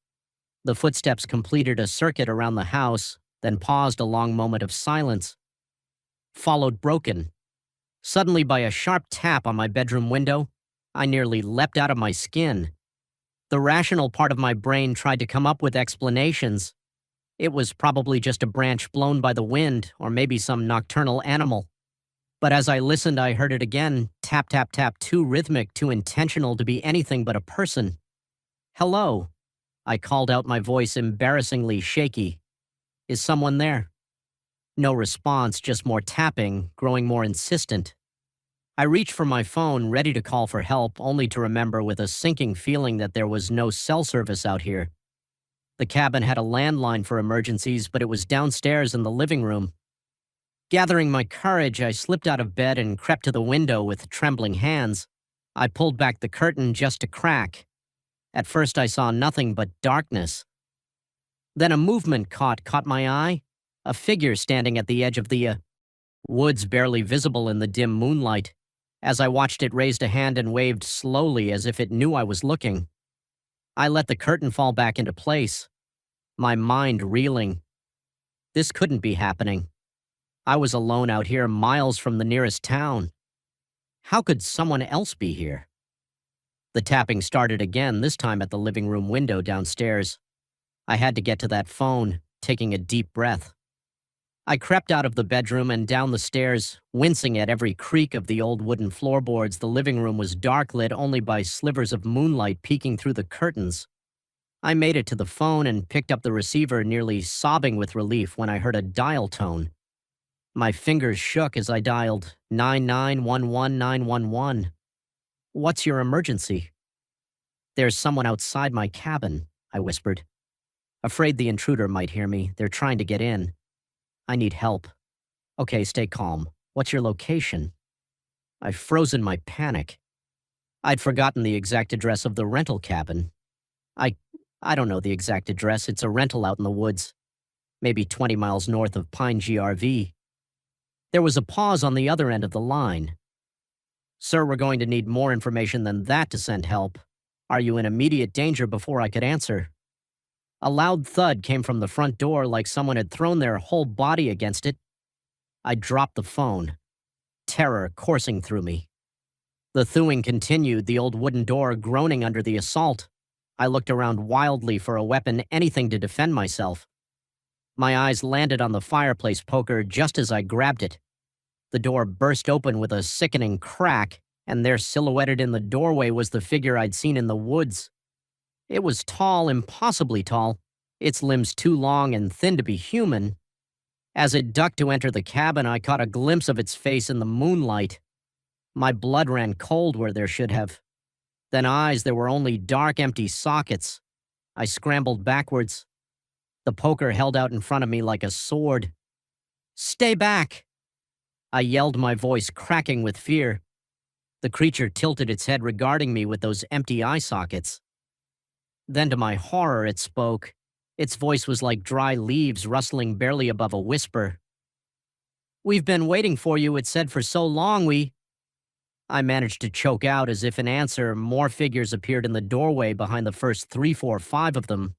The footsteps completed a circuit around the house, then paused a long moment of silence, followed broken, suddenly by a sharp tap on my bedroom window. I nearly leapt out of my skin. The rational part of my brain tried to come up with explanations. It was probably just a branch blown by the wind, or maybe some nocturnal animal. But as I listened, I heard it again, tap, tap, tap, too rhythmic, too intentional to be anything but a person. "Hello," I called out, my voice embarrassingly shaky. "Is someone there?" No response, just more tapping, growing more insistent. I reached for my phone, ready to call for help, only to remember with a sinking feeling that there was no cell service out here. The cabin had a landline for emergencies, but it was downstairs in the living room. Gathering my courage, I slipped out of bed and crept to the window with trembling hands. I pulled back the curtain just a crack. At first I saw nothing but darkness. Then a movement caught my eye, a figure standing at the edge of the woods, barely visible in the dim moonlight. As I watched, it raised a hand and waved slowly as if it knew I was looking. I let the curtain fall back into place, my mind reeling. This couldn't be happening. I was alone out here, miles from the nearest town. How could someone else be here? The tapping started again, this time at the living room window downstairs. I had to get to that phone, taking a deep breath. I crept out of the bedroom and down the stairs, wincing at every creak of the old wooden floorboards. The living room was dark, lit only by slivers of moonlight peeking through the curtains. I made it to the phone and picked up the receiver, nearly sobbing with relief when I heard a dial tone. My fingers shook as I dialed 9911911. "What's your emergency?" "There's someone outside my cabin," I whispered. Afraid the intruder might hear me. "They're trying to get in. I need help." "Okay, stay calm. What's your location?" I froze in my panic. I'd forgotten the exact address of the rental cabin. I don't know the exact address. It's a rental out in the woods, maybe 20 miles north of Pine GRV. There was a pause on the other end of the line. "Sir, we're going to need more information than that to send help. Are you in immediate danger?" Before I could answer, a loud thud came from the front door, like someone had thrown their whole body against it. I dropped the phone, terror coursing through me. The thewing continued, the old wooden door groaning under the assault. I looked around wildly for a weapon, anything to defend myself. My eyes landed on the fireplace poker just as I grabbed it. The door burst open with a sickening crack, and there, silhouetted in the doorway, was the figure I'd seen in the woods. It was tall, impossibly tall, its limbs too long and thin to be human. As it ducked to enter the cabin, I caught a glimpse of its face in the moonlight. My blood ran cold where there should have. Then eyes, there were only dark, empty sockets. I scrambled backwards. The poker held out in front of me like a sword. "Stay back!" I yelled, my voice cracking with fear. The creature tilted its head, regarding me with those empty eye sockets. Then, to my horror, it spoke. Its voice was like dry leaves rustling barely above a whisper. "We've been waiting for you," it said, "for so long. I managed to choke out. As if in answer, more figures appeared in the doorway behind the first 3, 4, 5 of them.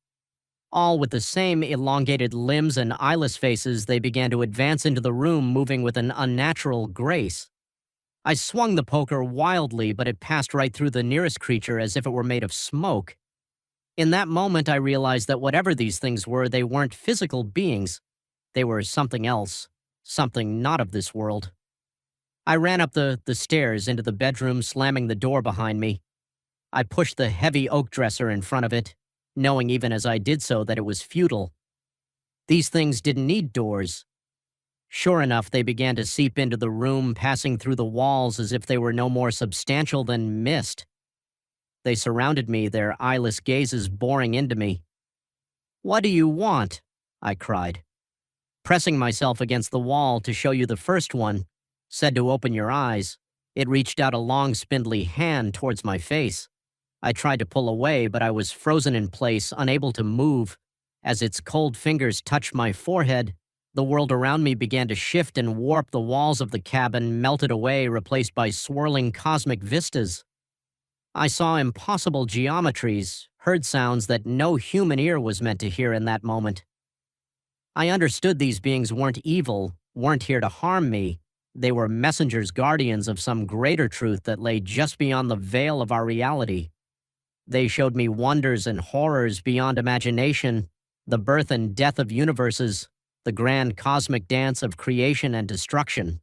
All with the same elongated limbs and eyeless faces, they began to advance into the room, moving with an unnatural grace. I swung the poker wildly, but it passed right through the nearest creature as if it were made of smoke. In that moment, I realized that whatever these things were, they weren't physical beings. They were something else, something not of this world. I ran up the stairs into the bedroom, slamming the door behind me. I pushed the heavy oak dresser in front of it, knowing even as I did so that it was futile. These things didn't need doors. Sure enough, they began to seep into the room, passing through the walls as if they were no more substantial than mist. They surrounded me, their eyeless gazes boring into me. What do you want? I cried. Pressing myself against the wall to show you the first one, said to open your eyes. It reached out a long, spindly hand towards my face. I tried to pull away, but I was frozen in place, unable to move. As its cold fingers touched my forehead, the world around me began to shift and warp. The walls of the cabin melted away, replaced by swirling cosmic vistas. I saw impossible geometries, heard sounds that no human ear was meant to hear in that moment. I understood these beings weren't evil, weren't here to harm me. They were messengers, guardians of some greater truth that lay just beyond the veil of our reality. They showed me wonders and horrors beyond imagination, the birth and death of universes, the grand cosmic dance of creation and destruction.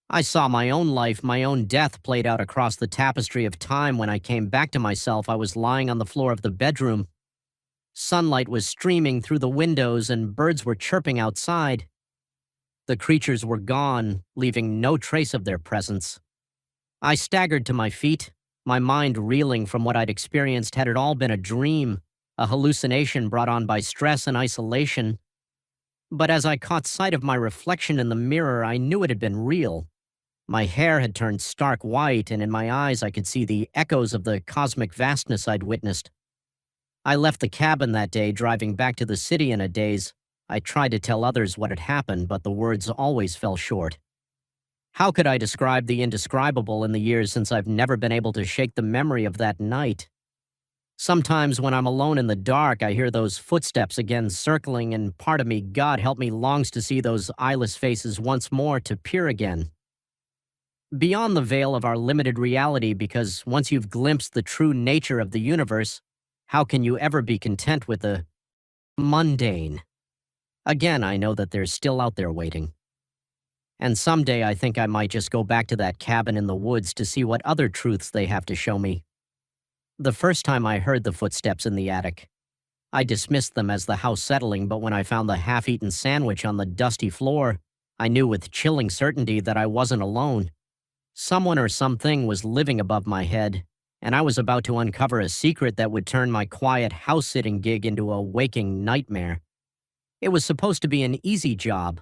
I saw my own life, my own death played out across the tapestry of time. When I came back to myself, I was lying on the floor of the bedroom. Sunlight was streaming through the windows and birds were chirping outside. The creatures were gone, leaving no trace of their presence. I staggered to my feet, my mind reeling from what I'd experienced. Had it all been a dream, a hallucination brought on by stress and isolation? But as I caught sight of my reflection in the mirror, I knew it had been real. My hair had turned stark white, and in my eyes I could see the echoes of the cosmic vastness I'd witnessed. I left the cabin that day, driving back to the city in a daze. I tried to tell others what had happened, but the words always fell short. How could I describe the indescribable in the years since I've never been able to shake the memory of that night? Sometimes when I'm alone in the dark, I hear those footsteps again circling, and part of me, God help me, longs to see those eyeless faces once more, to peer again. Beyond the veil of our limited reality, because once you've glimpsed the true nature of the universe, how can you ever be content with the mundane? Again, I know that they're still out there waiting. And someday I think I might just go back to that cabin in the woods to see what other truths they have to show me. The first time I heard the footsteps in the attic, I dismissed them as the house settling, but when I found the half-eaten sandwich on the dusty floor, I knew with chilling certainty that I wasn't alone. Someone or something was living above my head, and I was about to uncover a secret that would turn my quiet house-sitting gig into a waking nightmare. It was supposed to be an easy job.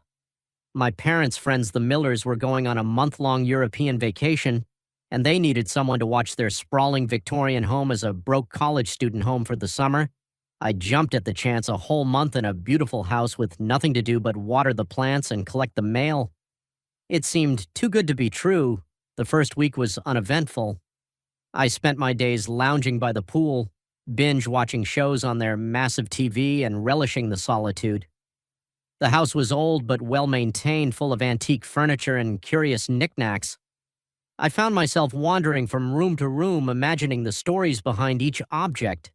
My parents' friends, the Millers, were going on a month-long European vacation, and they needed someone to watch their sprawling Victorian home as a broke college student home for the summer. I jumped at the chance. A whole month in a beautiful house with nothing to do but water the plants and collect the mail. It seemed too good to be true. The first week was uneventful. I spent my days lounging by the pool, binge-watching shows on their massive TV and relishing the solitude. The house was old but well-maintained, full of antique furniture and curious knickknacks. I found myself wandering from room to room, imagining the stories behind each object.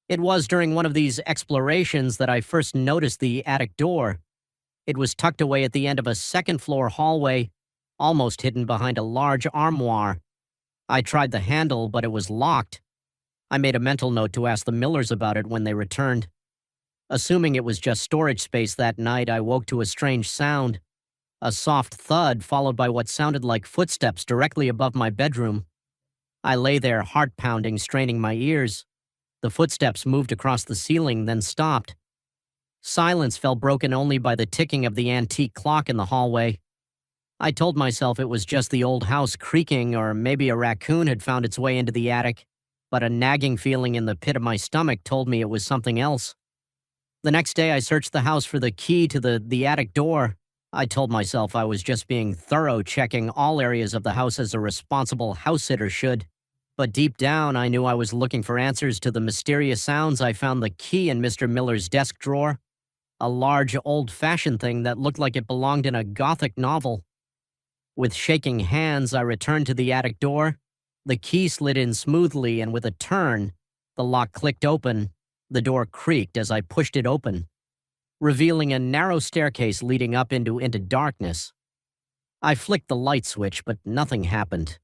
It was during one of these explorations that I first noticed the attic door. It was tucked away at the end of a second-floor hallway, almost hidden behind a large armoire. I tried the handle, but it was locked. I made a mental note to ask the Millers about it when they returned. Assuming it was just storage space that night, I woke to a strange sound. A soft thud followed by what sounded like footsteps directly above my bedroom. I lay there, heart pounding, straining my ears. The footsteps moved across the ceiling, then stopped. Silence fell, broken only by the ticking of the antique clock in the hallway. I told myself it was just the old house creaking, or maybe a raccoon had found its way into the attic, but a nagging feeling in the pit of my stomach told me it was something else. The next day I searched the house for the key to the attic door. I told myself I was just being thorough, checking all areas of the house as a responsible house-sitter should. But deep down, I knew I was looking for answers to the mysterious sounds. I found the key in Mr. Miller's desk drawer, a large, old-fashioned thing that looked like it belonged in a Gothic novel. With shaking hands, I returned to the attic door. The key slid in smoothly, and with a turn, the lock clicked open. The door creaked as I pushed it open, revealing a narrow staircase leading up into darkness. I flicked the light switch, but nothing happened.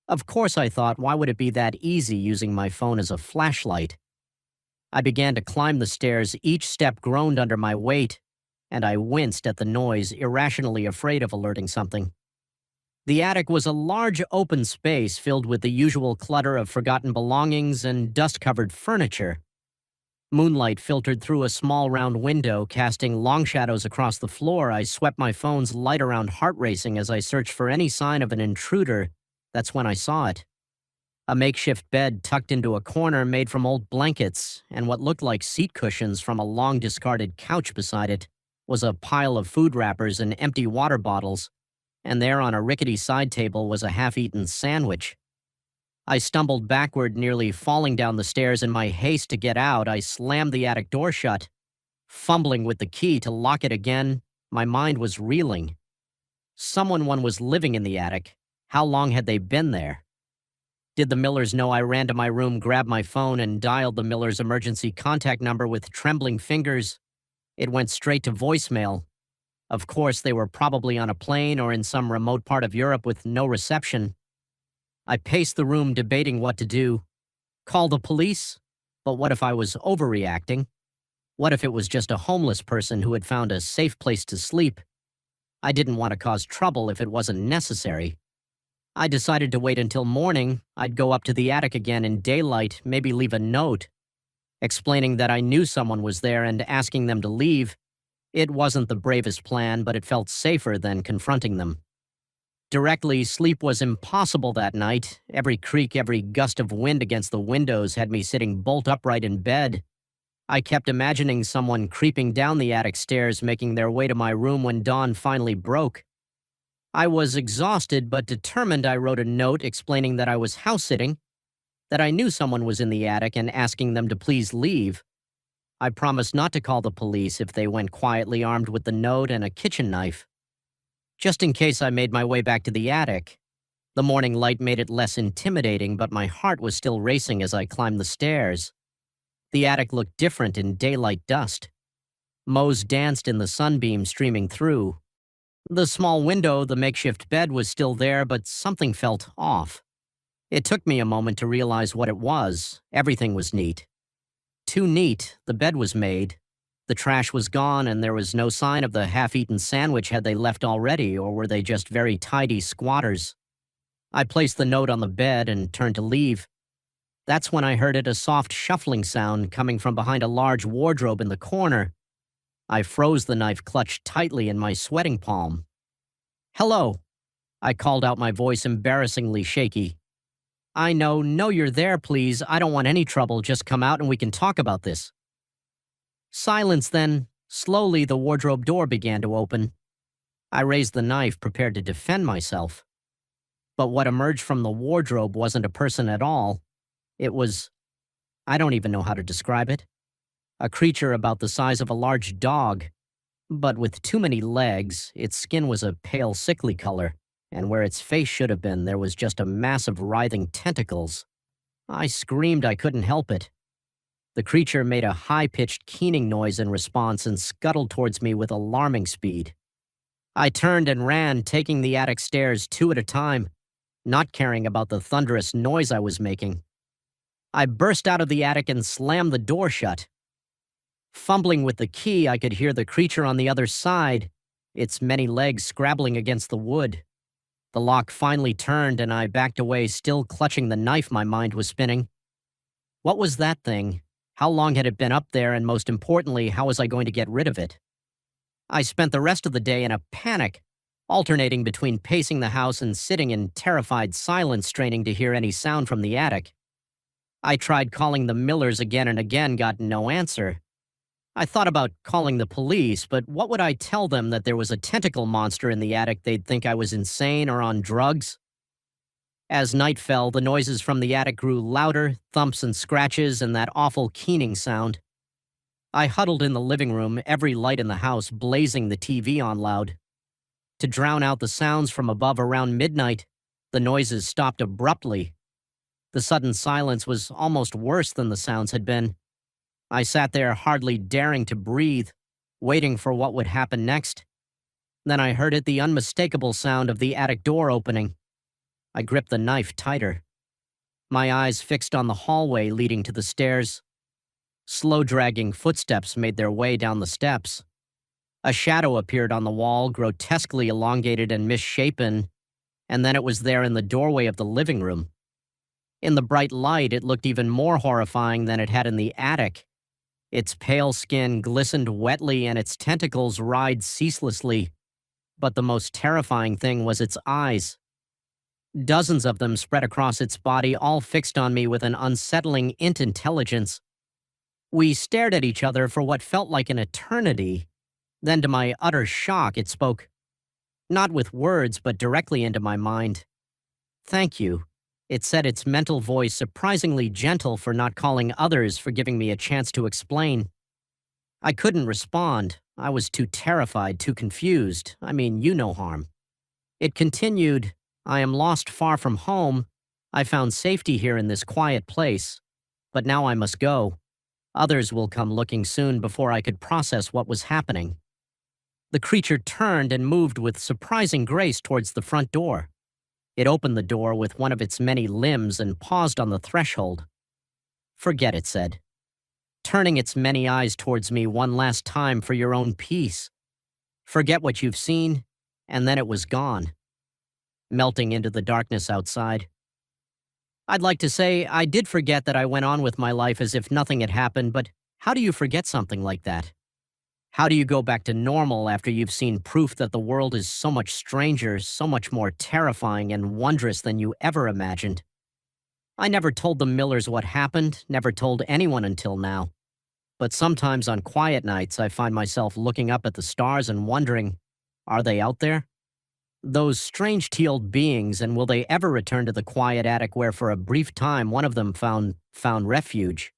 Of course, I thought, why would it be that easy using my phone as a flashlight? I began to climb the stairs. Each step groaned under my weight, and I winced at the noise, irrationally afraid of alerting something. The attic was a large open space filled with the usual clutter of forgotten belongings and dust-covered furniture. Moonlight filtered through a small round window, casting long shadows across the floor. I swept my phone's light around, heart racing as I searched for any sign of an intruder. That's when I saw it. A makeshift bed tucked into a corner made from old blankets, and what looked like seat cushions from a long discarded couch beside it was a pile of food wrappers and empty water bottles, and there on a rickety side table was a half-eaten sandwich. I stumbled backward, nearly falling down the stairs. In my haste to get out, I slammed the attic door shut. Fumbling with the key to lock it again, my mind was reeling. Someone was living in the attic. How long had they been there? Did the Millers know? I ran to my room, grabbed my phone, and dialed the Millers' emergency contact number with trembling fingers. It went straight to voicemail. Of course, they were probably on a plane or in some remote part of Europe with no reception. I paced the room, debating what to do. Call the police? But what if I was overreacting? What if it was just a homeless person who had found a safe place to sleep? I didn't want to cause trouble if it wasn't necessary. I decided to wait until morning. I'd go up to the attic again in daylight, maybe leave a note, explaining that I knew someone was there and asking them to leave. It wasn't the bravest plan, but it felt safer than confronting them. Directly, sleep was impossible that night. Every creak, every gust of wind against the windows had me sitting bolt upright in bed. I kept imagining someone creeping down the attic stairs, making their way to my room when dawn finally broke. I was exhausted but determined. I wrote a note explaining that I was house-sitting, that I knew someone was in the attic, and asking them to please leave. I promised not to call the police if they went quietly, armed with the note and a kitchen knife. Just in case, I made my way back to the attic. The morning light made it less intimidating, but my heart was still racing as I climbed the stairs. The attic looked different in daylight dust. Mows danced in the sunbeam streaming through. The small window, the makeshift bed was still there, but something felt off. It took me a moment to realize what it was. Everything was neat. Too neat. The bed was made. The trash was gone, and there was no sign of the half-eaten sandwich. Had they left already, or were they just very tidy squatters? I placed the note on the bed and turned to leave. That's when I heard it, a soft shuffling sound coming from behind a large wardrobe in the corner. I froze, the knife clutched tightly in my sweating palm. "Hello," I called out, my voice embarrassingly shaky. "I know you're there, please. I don't want any trouble. Just come out and we can talk about this." Silence then. Slowly, the wardrobe door began to open. I raised the knife, prepared to defend myself. But what emerged from the wardrobe wasn't a person at all. It was... I don't even know how to describe it. A creature about the size of a large dog, but with too many legs. Its skin was a pale, sickly color, and where its face should have been, there was just a mass of writhing tentacles. I screamed. I couldn't help it. The creature made a high-pitched keening noise in response and scuttled towards me with alarming speed. I turned and ran, taking the attic stairs 2 at a time, not caring about the thunderous noise I was making. I burst out of the attic and slammed the door shut. Fumbling with the key, I could hear the creature on the other side, its many legs scrabbling against the wood. The lock finally turned, and I backed away, still clutching the knife. My mind was spinning. What was that thing? How long had it been up there, and most importantly, how was I going to get rid of it? I spent the rest of the day in a panic, alternating between pacing the house and sitting in terrified silence, straining to hear any sound from the attic. I tried calling the Millers again and again, got no answer. I thought about calling the police, but what would I tell them? That there was a tentacle monster in the attic? They'd think I was insane or on drugs. As night fell, the noises from the attic grew louder, thumps and scratches, and that awful keening sound. I huddled in the living room, every light in the house blazing, the TV on loud. To drown out the sounds from above, around midnight, the noises stopped abruptly. The sudden silence was almost worse than the sounds had been. I sat there, hardly daring to breathe, waiting for what would happen next. Then I heard it, the unmistakable sound of the attic door opening. I gripped the knife tighter. My eyes fixed on the hallway leading to the stairs. Slow dragging footsteps made their way down the steps. A shadow appeared on the wall, grotesquely elongated and misshapen, and then it was there in the doorway of the living room. In the bright light, it looked even more horrifying than it had in the attic. Its pale skin glistened wetly and its tentacles writhed ceaselessly. But the most terrifying thing was its eyes. Dozens of them spread across its body, all fixed on me with an unsettling intelligence. We stared at each other for what felt like an eternity. Then, to my utter shock, it spoke, not with words, but directly into my mind. "Thank you," it said, its mental voice surprisingly gentle for not calling others, for giving me a chance to explain. I couldn't respond. I was too terrified, too confused. I mean, you no harm. It continued, "I am lost far from home. I found safety here in this quiet place. But now I must go. Others will come looking soon." Before I could process what was happening, the creature turned and moved with surprising grace towards the front door. It opened the door with one of its many limbs and paused on the threshold. "Forget it," said, turning its many eyes towards me one last time, "for your own peace. Forget what you've seen," and then it was gone, melting into the darkness outside. I'd like to say I did forget that I went on with my life as if nothing had happened, but how do you forget something like that? How do you go back to normal after you've seen proof that the world is so much stranger, so much more terrifying and wondrous than you ever imagined? I never told the Millers what happened, never told anyone until now. But sometimes on quiet nights, I find myself looking up at the stars and wondering, are they out there? Those strange tealed beings, and will they ever return to the quiet attic where for a brief time one of them found refuge?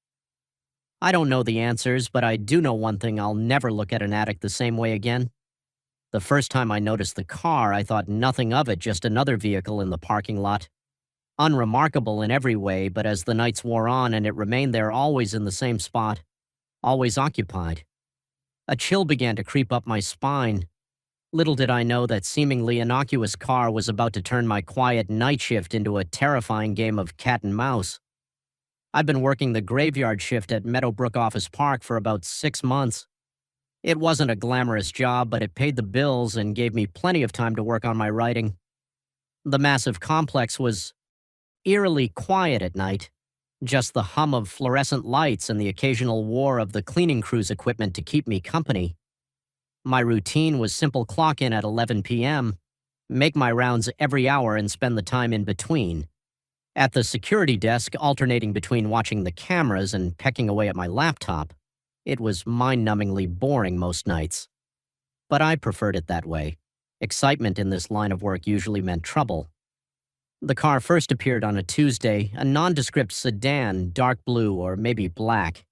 I don't know the answers, but I do know one thing: I'll never look at an attic the same way again. The first time I noticed the car, I thought nothing of it, just another vehicle in the parking lot. Unremarkable in every way, but as the nights wore on and it remained there, always in the same spot, always occupied, a chill began to creep up my spine. Little did I know that seemingly innocuous car was about to turn my quiet night shift into a terrifying game of cat and mouse. I've been working the graveyard shift at Meadowbrook Office Park for about 6 months. It wasn't a glamorous job, but it paid the bills and gave me plenty of time to work on my writing. The massive complex was eerily quiet at night, just the hum of fluorescent lights and the occasional whir of the cleaning crew's equipment to keep me company. My routine was simple: clock in at 11 p.m., make my rounds every hour, and spend the time in between at the security desk, alternating between watching the cameras and pecking away at my laptop. It was mind-numbingly boring most nights. But I preferred it that way. Excitement in this line of work usually meant trouble. The car first appeared on a Tuesday, a nondescript sedan, dark blue or maybe black.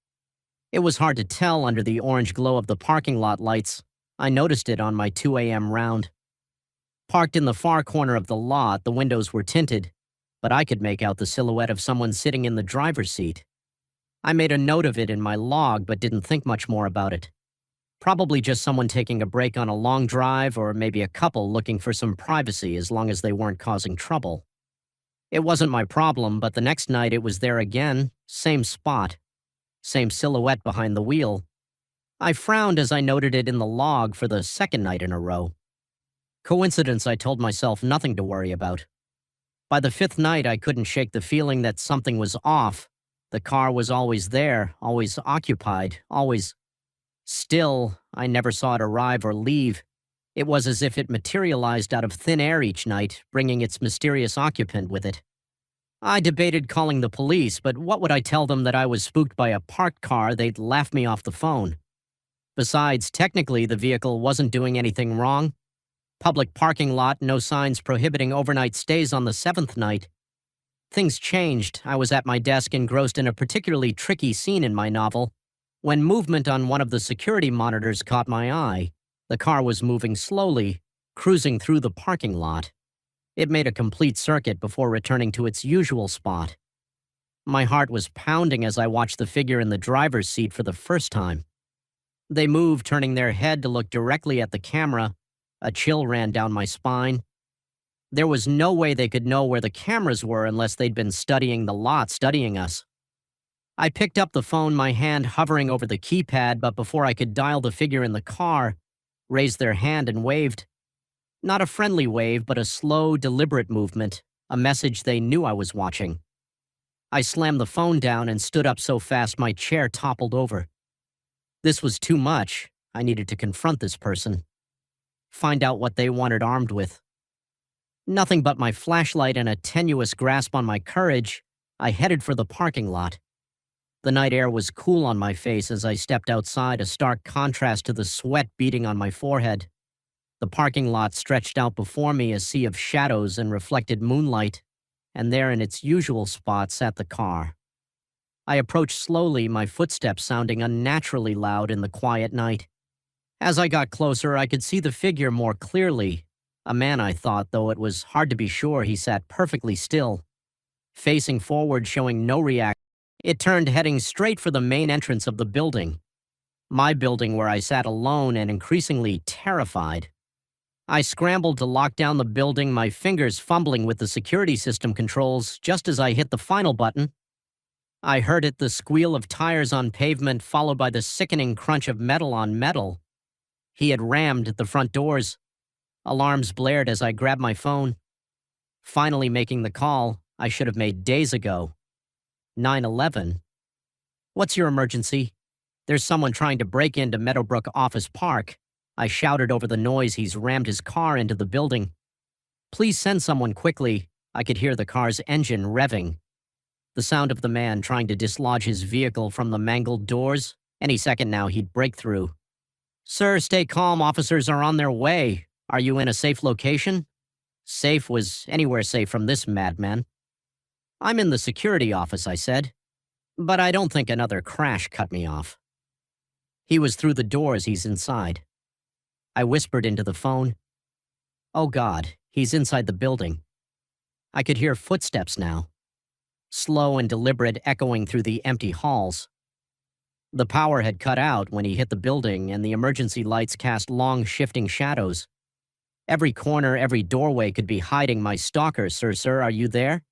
It was hard to tell under the orange glow of the parking lot lights. I noticed it on my 2 a.m. round. Parked in the far corner of the lot, the windows were tinted, but I could make out the silhouette of someone sitting in the driver's seat. I made a note of it in my log, but didn't think much more about it. Probably just someone taking a break on a long drive, or maybe a couple looking for some privacy, as long as they weren't causing trouble. It wasn't my problem, but the next night it was there again, same spot, same silhouette behind the wheel. I frowned as I noted it in the log for the second night in a row. Coincidence, I told myself, nothing to worry about. By the fifth night, I couldn't shake the feeling that something was off. The car was always there, always occupied, always still. I never saw it arrive or leave. It was as if it materialized out of thin air each night, bringing its mysterious occupant with it. I debated calling the police, but what would I tell them? That I was spooked by a parked car? They'd laugh me off the phone. Besides, technically, the vehicle wasn't doing anything wrong. Public parking lot, no signs prohibiting overnight stays on the seventh night. Things changed. I was at my desk, engrossed in a particularly tricky scene in my novel, when movement on one of the security monitors caught my eye. The car was moving slowly, cruising through the parking lot. It made a complete circuit before returning to its usual spot. My heart was pounding as I watched the figure in the driver's seat for the first time. They moved, turning their head to look directly at the camera. A chill ran down my spine. There was no way they could know where the cameras were unless they'd been studying the lot, studying us. I picked up the phone, my hand hovering over the keypad, but before I could dial the figure in the car, raised their hand and waved. Not a friendly wave, but a slow, deliberate movement, a message they knew I was watching. I slammed the phone down and stood up so fast my chair toppled over. This was too much. I needed to confront this person, find out what they wanted armed with. Nothing but my flashlight and a tenuous grasp on my courage, I headed for the parking lot. The night air was cool on my face as I stepped outside, a stark contrast to the sweat beading on my forehead. The parking lot stretched out before me, a sea of shadows and reflected moonlight, and there in its usual spot sat the car. I approached slowly, my footsteps sounding unnaturally loud in the quiet night. As I got closer, I could see the figure more clearly. A man, I thought, though it was hard to be sure. He sat perfectly still, facing forward, showing no reaction. It turned, heading straight for the main entrance of the building. My building, where I sat alone and increasingly terrified. I scrambled to lock down the building, my fingers fumbling with the security system controls. Just as I hit the final button, I heard it, the squeal of tires on pavement, followed by the sickening crunch of metal on metal. He had rammed the front doors. Alarms blared as I grabbed my phone. Finally making the call I should have made days ago. 911. What's your emergency? There's someone trying to break into Meadowbrook Office Park. I shouted over the noise. He's rammed his car into the building. Please send someone quickly. I could hear the car's engine revving. The sound of the man trying to dislodge his vehicle from the mangled doors. Any second now he'd break through. Sir, stay calm. Officers are on their way. Are you in a safe location? Safe was anywhere safe from this madman. I'm in the security office, I said. But I don't think another crash cut me off. He was through the doors. He's inside. I whispered into the phone. Oh God, he's inside the building. I could hear footsteps now, slow and deliberate, echoing through the empty halls. The power had cut out when he hit the building, and the emergency lights cast long, shifting shadows. Every corner, every doorway could be hiding my stalker. Sir, are you there?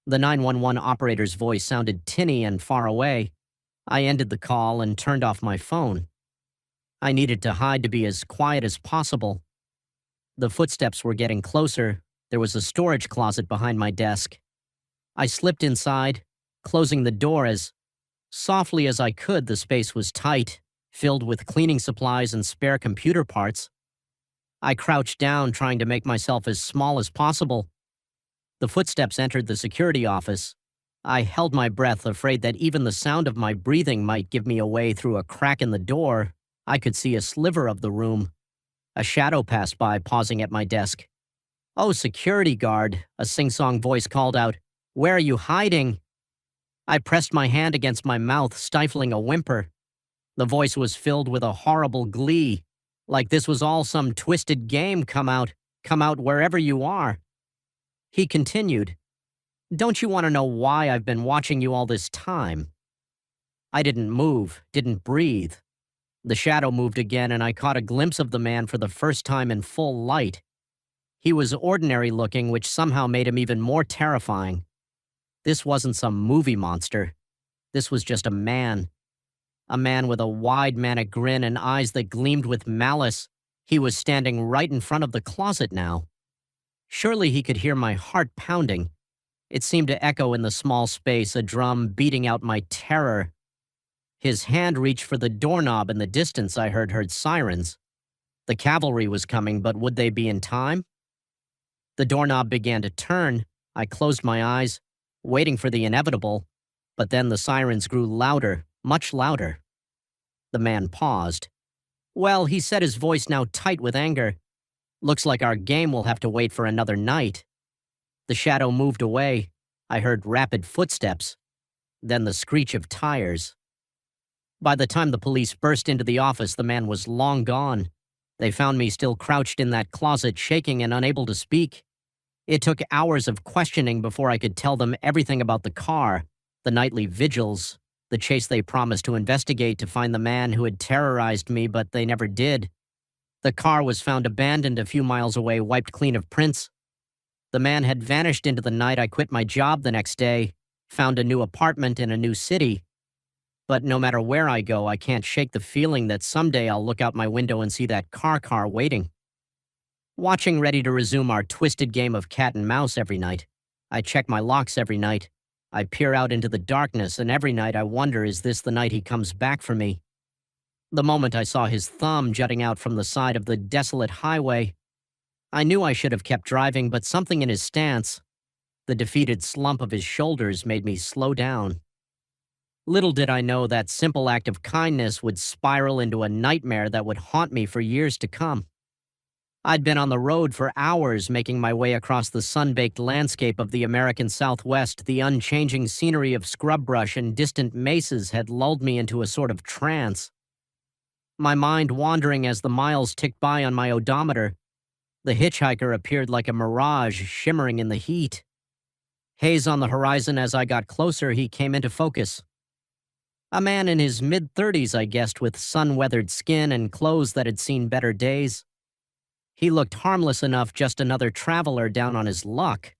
The 911 operator's voice sounded tinny and far away. I ended the call and turned off my phone. I needed to hide, to be as quiet as possible. The footsteps were getting closer. There was a storage closet behind my desk. I slipped inside, closing the door as softly as I could. The space was tight, filled with cleaning supplies and spare computer parts. I crouched down, trying to make myself as small as possible. The footsteps entered the security office. I held my breath, afraid that even the sound of my breathing might give me away. Through a crack in the door, I could see a sliver of the room. A shadow passed by, pausing at my desk. Oh, security guard, a sing-song voice called out. Where are you hiding? I pressed my hand against my mouth, stifling a whimper. The voice was filled with a horrible glee, like this was all some twisted game. Come out wherever you are. He continued, don't you want to know why I've been watching you all this time? I didn't move, didn't breathe. The shadow moved again, and I caught a glimpse of the man for the first time in full light. He was ordinary looking, which somehow made him even more terrifying. This wasn't some movie monster. This was just a man. A man with a wide, manic grin and eyes that gleamed with malice. He was standing right in front of the closet now. Surely he could hear my heart pounding. It seemed to echo in the small space, a drum beating out my terror. His hand reached for the doorknob. In the distance, I heard sirens. The cavalry was coming, but would they be in time? The doorknob began to turn. I closed my eyes, waiting for the inevitable, but then the sirens grew louder, much louder. The man paused. Well, he said, his voice now tight with anger. Looks like our game will have to wait for another night. The shadow moved away. I heard rapid footsteps, then the screech of tires. By the time the police burst into the office, the man was long gone. They found me still crouched in that closet, shaking and unable to speak. It took hours of questioning before I could tell them everything about the car, the nightly vigils, the chase they promised to investigate to find the man who had terrorized me, but they never did. The car was found abandoned a few miles away, wiped clean of prints. The man had vanished into the night. I quit my job the next day, found a new apartment in a new city. But no matter where I go, I can't shake the feeling that someday I'll look out my window and see that car waiting. Watching, ready to resume our twisted game of cat and mouse every night. I check my locks every night. I peer out into the darkness, and every night I wonder, is this the night he comes back for me? The moment I saw his thumb jutting out from the side of the desolate highway, I knew I should have kept driving, but something in his stance, the defeated slump of his shoulders, made me slow down. Little did I know that simple act of kindness would spiral into a nightmare that would haunt me for years to come. I'd been on the road for hours making my way across the sun-baked landscape of the American Southwest. The unchanging scenery of scrub brush and distant mesas had lulled me into a sort of trance. My mind wandering as the miles ticked by on my odometer, the hitchhiker appeared like a mirage shimmering in the heat. Haze on the horizon. As I got closer, he came into focus. A man in his mid-30s, I guessed, with sun-weathered skin and clothes that had seen better days. He looked harmless enough, just another traveler down on his luck.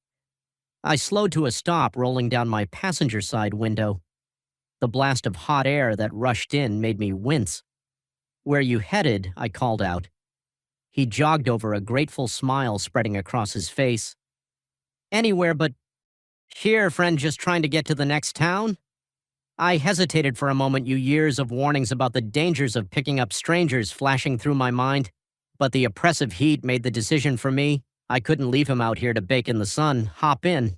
I slowed to a stop, rolling down my passenger side window. The blast of hot air that rushed in made me wince. "Where you headed?" I called out. He jogged over, a grateful smile spreading across his face. "Anywhere but here, friend, just trying to get to the next town?" I hesitated for a moment, years of warnings about the dangers of picking up strangers flashing through my mind. But the oppressive heat made the decision for me. I couldn't leave him out here to bake in the sun. "Hop in,"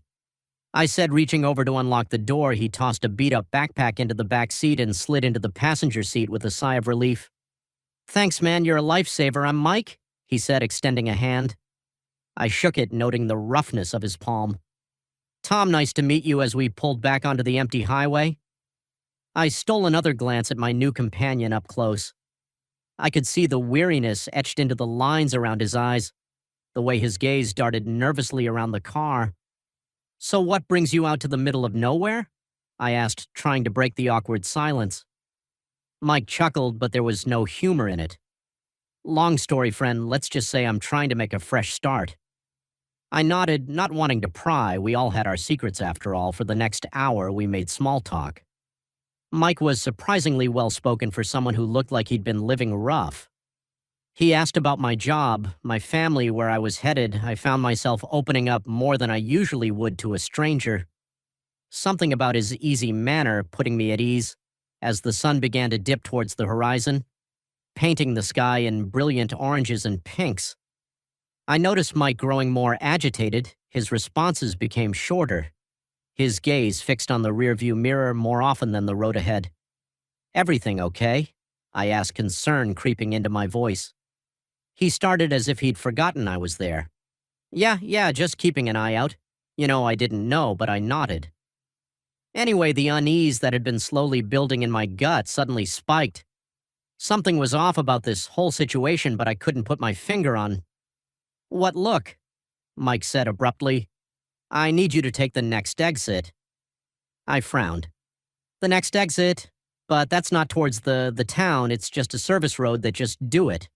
I said, reaching over to unlock the door. He tossed a beat-up backpack into the back seat and slid into the passenger seat with a sigh of relief. "Thanks, man, you're a lifesaver. I'm Mike," he said, extending a hand. I shook it, noting the roughness of his palm. "Tom, nice to meet you," as we pulled back onto the empty highway. I stole another glance at my new companion up close. I could see the weariness etched into the lines around his eyes, the way his gaze darted nervously around the car. "So what brings you out to the middle of nowhere?" I asked, trying to break the awkward silence. Mike chuckled, but there was no humor in it. "Long story, friend. Let's just say I'm trying to make a fresh start." I nodded, not wanting to pry. We all had our secrets after all. For the next hour, we made small talk. Mike was surprisingly well-spoken for someone who looked like he'd been living rough. He asked about my job, my family, where I was headed. I found myself opening up more than I usually would to a stranger. Something about his easy manner putting me at ease as the sun began to dip towards the horizon, painting the sky in brilliant oranges and pinks. I noticed Mike growing more agitated. His responses became shorter, his gaze fixed on the rearview mirror more often than the road ahead. "Everything okay?" I asked, concern creeping into my voice. He started as if he'd forgotten I was there. Yeah, just keeping an eye out. I didn't know, but I nodded. Anyway, the unease that had been slowly building in my gut suddenly spiked. Something was off about this whole situation, but I couldn't put my finger on. "What look?" Mike said abruptly. "I need you to take the next exit." I frowned. "The next exit? But that's not towards the town. It's just a service road that just do it."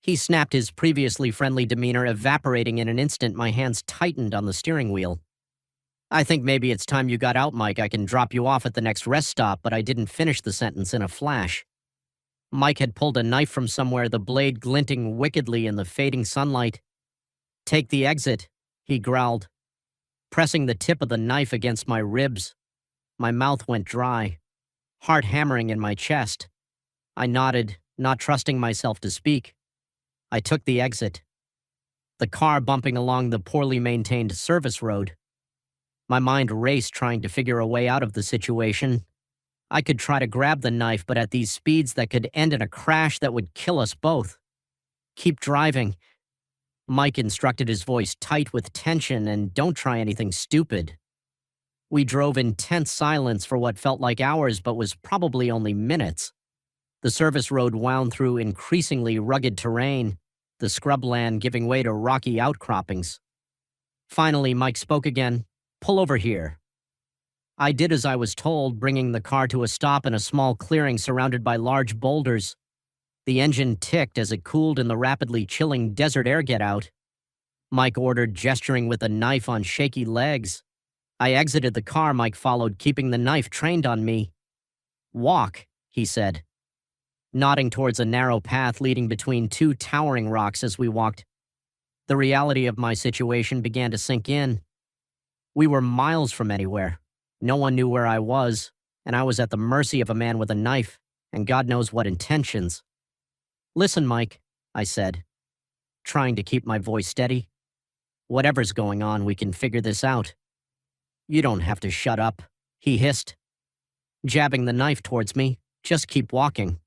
He snapped, his previously friendly demeanor evaporating in an instant. My hands tightened on the steering wheel. "I think maybe it's time you got out, Mike. I can drop you off at the next rest stop," but I didn't finish the sentence in a flash. Mike had pulled a knife from somewhere, the blade glinting wickedly in the fading sunlight. "Take the exit," he growled, pressing the tip of the knife against my ribs. My mouth went dry, heart hammering in my chest. I nodded, not trusting myself to speak. I took the exit, the car bumping along the poorly maintained service road. My mind raced, trying to figure a way out of the situation. I could try to grab the knife, but at these speeds that could end in a crash that would kill us both. "Keep driving," Mike instructed, his voice tight with tension, "and don't try anything stupid." We drove in tense silence for what felt like hours but was probably only minutes. The service road wound through increasingly rugged terrain, the scrubland giving way to rocky outcroppings. Finally, Mike spoke again. "Pull over here." I did as I was told, bringing the car to a stop in a small clearing surrounded by large boulders. The engine ticked as it cooled in the rapidly chilling desert air. "Get out," Mike ordered, gesturing with a knife on shaky legs. I exited the car. Mike followed, keeping the knife trained on me. "Walk," he said, nodding towards a narrow path leading between two towering rocks. As we walked, the reality of my situation began to sink in. We were miles from anywhere. No one knew where I was, and I was at the mercy of a man with a knife. and God knows what intentions. Listen, Mike, I said, trying to keep my voice steady. Whatever's going on, we can figure this out. You don't have to shut up, he hissed, jabbing the knife towards me. Just keep walking.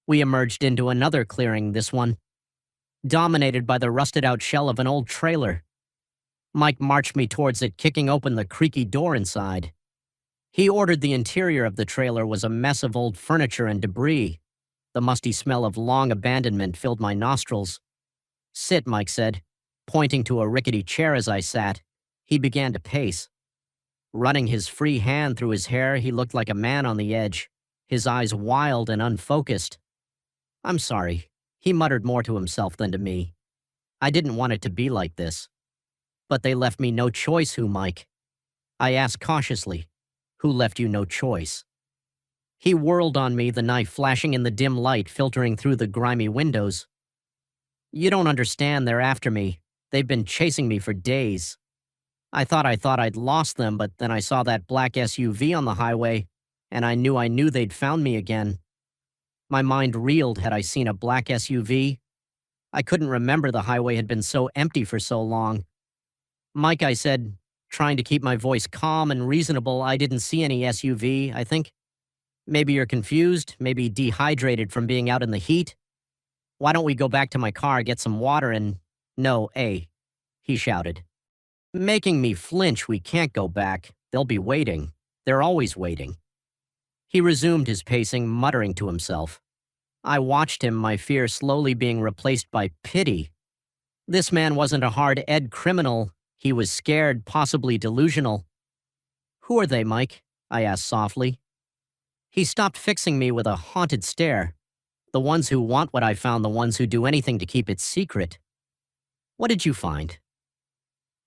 We emerged into another clearing, this one dominated by the rusted-out shell of an old trailer. Mike marched me towards it, kicking open the creaky door inside. He ordered the interior of the trailer was a mess of old furniture and debris. The musty smell of long abandonment filled my nostrils. Sit, Mike said, pointing to a rickety chair as I sat. He began to pace. Running his free hand through his hair, he looked like a man on the edge, his eyes wild and unfocused. I'm sorry, he muttered more to himself than to me. I didn't want it to be like this. But they left me no choice, who, Mike? I asked cautiously. Who left you no choice? He whirled on me, the knife flashing in the dim light filtering through the grimy windows. You don't understand, they're after me. They've been chasing me for days. I thought I'd lost them, but then I saw that black SUV on the highway, and I knew they'd found me again. My mind reeled. Had I seen a black SUV? I couldn't remember the highway had been so empty for so long. Mike, I said, trying to keep my voice calm and reasonable, I didn't see any SUV, I think. Maybe you're confused, maybe dehydrated from being out in the heat. Why don't we go back to my car, get some water, and— No, he shouted, making me flinch. We can't go back. They'll be waiting. They're always waiting. He resumed his pacing, muttering to himself. I watched him, my fear slowly being replaced by pity. This man wasn't a hard-ed criminal. He was scared, possibly delusional. Who are they, Mike? I asked softly. He stopped, fixing me with a haunted stare. The ones who want what I found, the ones who do anything to keep it secret. What did you find?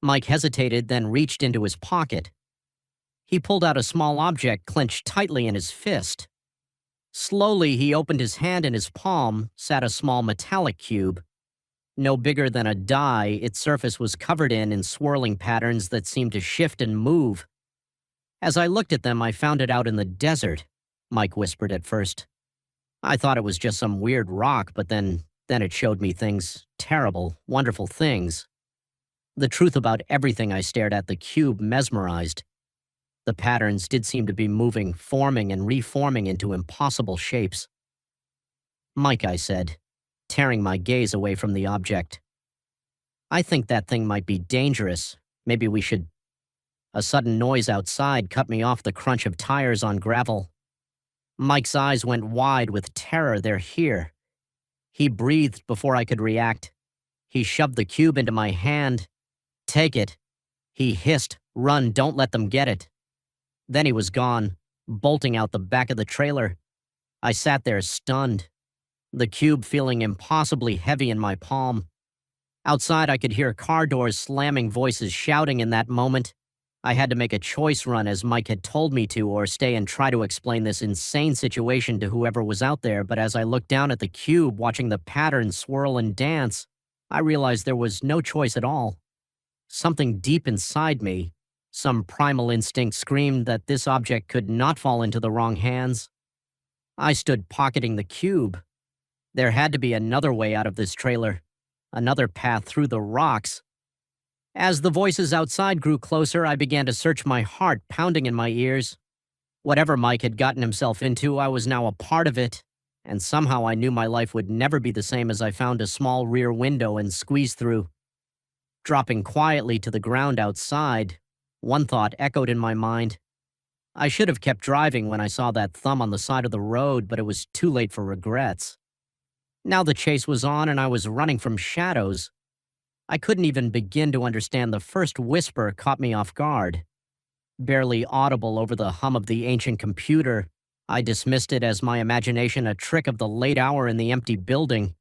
Mike hesitated, then reached into his pocket. He pulled out a small object clenched tightly in his fist. Slowly, he opened his hand. In his palm sat a small metallic cube. No bigger than a die, its surface was covered in swirling patterns that seemed to shift and move. As I looked at them, I found it out in the desert, Mike whispered at first. I thought it was just some weird rock, but then it showed me things, terrible, wonderful things. The truth about everything. I stared at the cube, mesmerized. The patterns did seem to be moving, forming and reforming into impossible shapes. Mike, I said, tearing my gaze away from the object. I think that thing might be dangerous. Maybe we should— A sudden noise outside cut me off, the crunch of tires on gravel. Mike's eyes went wide with terror. They're here. He breathed before I could react. He shoved the cube into my hand. Take it. He hissed. Run, don't let them get it. Then he was gone, bolting out the back of the trailer. I sat there stunned, the cube feeling impossibly heavy in my palm. Outside, I could hear car doors slamming, voices shouting. In that moment, I had to make a choice: run as Mike had told me to, or stay and try to explain this insane situation to whoever was out there. But as I looked down at the cube, watching the pattern swirl and dance, I realized there was no choice at all. Something deep inside me, some primal instinct, screamed that this object could not fall into the wrong hands. I stood pocketing the cube. There had to be another way out of this trailer, another path through the rocks. As the voices outside grew closer, I began to search my heart, pounding in my ears. Whatever Mike had gotten himself into, I was now a part of it, and somehow I knew my life would never be the same as I found a small rear window and squeezed through. Dropping quietly to the ground outside, one thought echoed in my mind. I should have kept driving when I saw that thumb on the side of the road, but it was too late for regrets. Now the chase was on, and I was running from shadows. I couldn't even begin to understand. The first whisper caught me off guard. Barely audible over the hum of the ancient computer, I dismissed it as my imagination, a trick of the late hour in the empty building.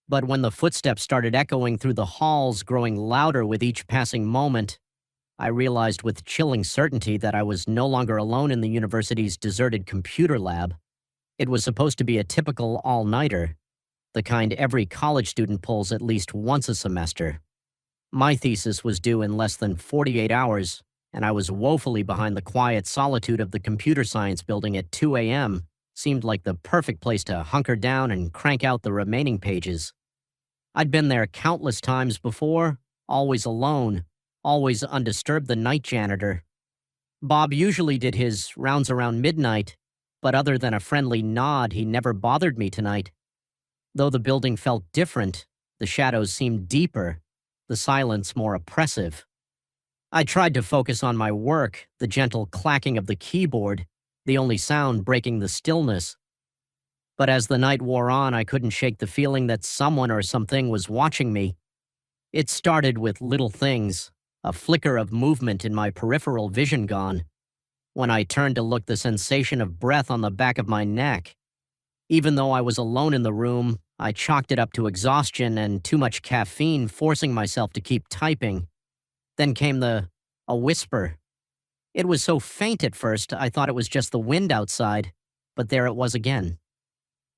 But when the footsteps started echoing through the halls, growing louder with each passing moment, I realized with chilling certainty that I was no longer alone in the university's deserted computer lab. It was supposed to be a typical all-nighter, the kind every college student pulls at least once a semester. My thesis was due in less than 48 hours, and I was woefully behind the quiet solitude of the computer science building at 2 a.m., Seemed like the perfect place to hunker down and crank out the remaining pages. I'd been there countless times before, always alone, always undisturbed the night janitor. Bob usually did his rounds around midnight, but other than a friendly nod, he never bothered me tonight. Though the building felt different, the shadows seemed deeper, the silence more oppressive. I tried to focus on my work, the gentle clacking of the keyboard, the only sound breaking the stillness. But as the night wore on, I couldn't shake the feeling that someone or something was watching me. It started with little things, a flicker of movement in my peripheral vision gone. When I turned to look, the sensation of breath on the back of my neck. Even though I was alone in the room, I chalked it up to exhaustion and too much caffeine, forcing myself to keep typing. Then came a whisper. It was so faint at first, I thought it was just the wind outside, but there it was again.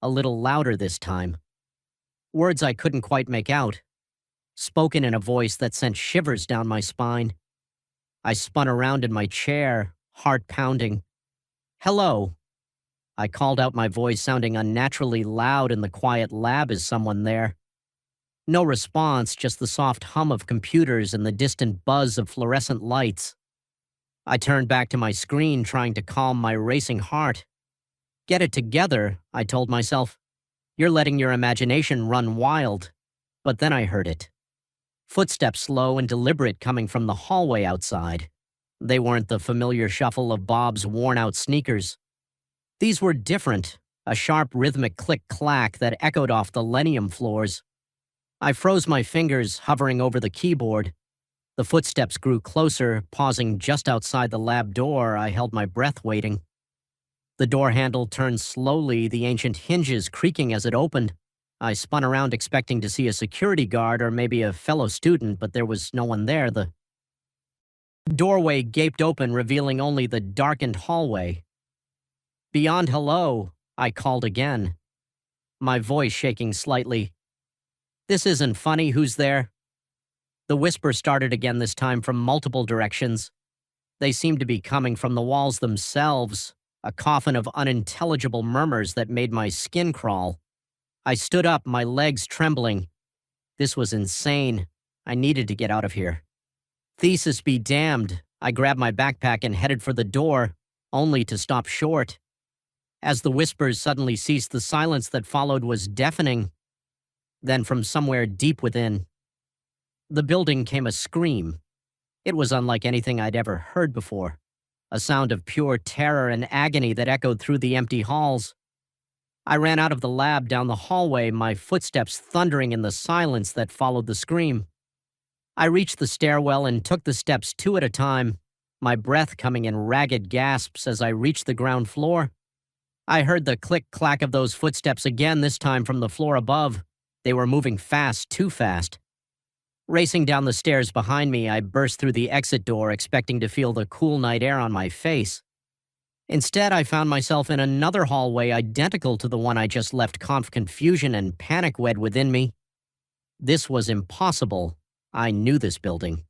A little louder this time. Words I couldn't quite make out, spoken in a voice that sent shivers down my spine. I spun around in my chair, heart pounding. "Hello." I called out, my voice sounding unnaturally loud in the quiet lab. "Is someone there?" No response, just the soft hum of computers and the distant buzz of fluorescent lights. I turned back to my screen, trying to calm my racing heart. "Get it together," I told myself. "You're letting your imagination run wild." But then I heard it. Footsteps slow and deliberate coming from the hallway outside. They weren't the familiar shuffle of Bob's worn-out sneakers. These were different, a sharp rhythmic click-clack that echoed off the linoleum floors. I froze my fingers, hovering over the keyboard. The footsteps grew closer, pausing just outside the lab door. I held my breath, waiting. The door handle turned slowly, the ancient hinges creaking as it opened. I spun around, expecting to see a security guard or maybe a fellow student, but there was no one there. The doorway gaped open, revealing only the darkened hallway. "Beyond hello," I called again, my voice shaking slightly. "This isn't funny. Who's there?" The whisper started again, this time from multiple directions. They seemed to be coming from the walls themselves, a coffin of unintelligible murmurs that made my skin crawl. I stood up, my legs trembling. This was insane. I needed to get out of here. Thesis be damned. I grabbed my backpack and headed for the door, only to stop short. As the whispers suddenly ceased, the silence that followed was deafening. Then from somewhere deep within the building came a scream. It was unlike anything I'd ever heard before, a sound of pure terror and agony that echoed through the empty halls. I ran out of the lab, down the hallway, my footsteps thundering in the silence that followed the scream. I reached the stairwell and took the steps two at a time, my breath coming in ragged gasps as I reached the ground floor. I heard the click-clack of those footsteps again, this time from the floor above. They were moving fast, too fast. Racing down the stairs behind me, I burst through the exit door, expecting to feel the cool night air on my face. Instead, I found myself in another hallway identical to the one I just left, confusion and panic wed within me. This was impossible. I knew this building.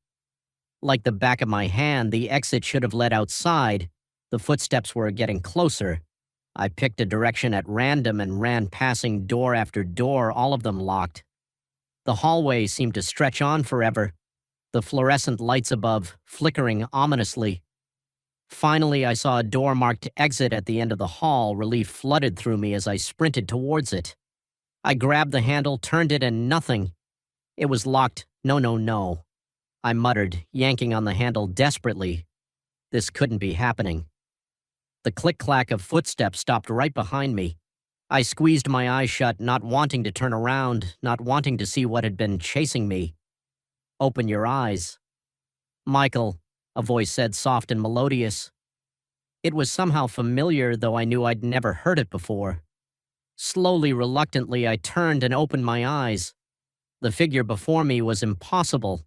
Like the back of my hand, the exit should have led outside. The footsteps were getting closer. I picked a direction at random and ran, passing door after door, all of them locked. The hallway seemed to stretch on forever, the fluorescent lights above flickering ominously. Finally, I saw a door marked exit at the end of the hall. Relief flooded through me as I sprinted towards it. I grabbed the handle, turned it, and nothing. It was locked. No, no, no. I muttered, yanking on the handle desperately. This couldn't be happening. The click-clack of footsteps stopped right behind me. I squeezed my eyes shut, not wanting to turn around, not wanting to see what had been chasing me. "Open your eyes." "Michael," a voice said, soft and melodious. It was somehow familiar, though I knew I'd never heard it before. Slowly, reluctantly, I turned and opened my eyes. The figure before me was impossible.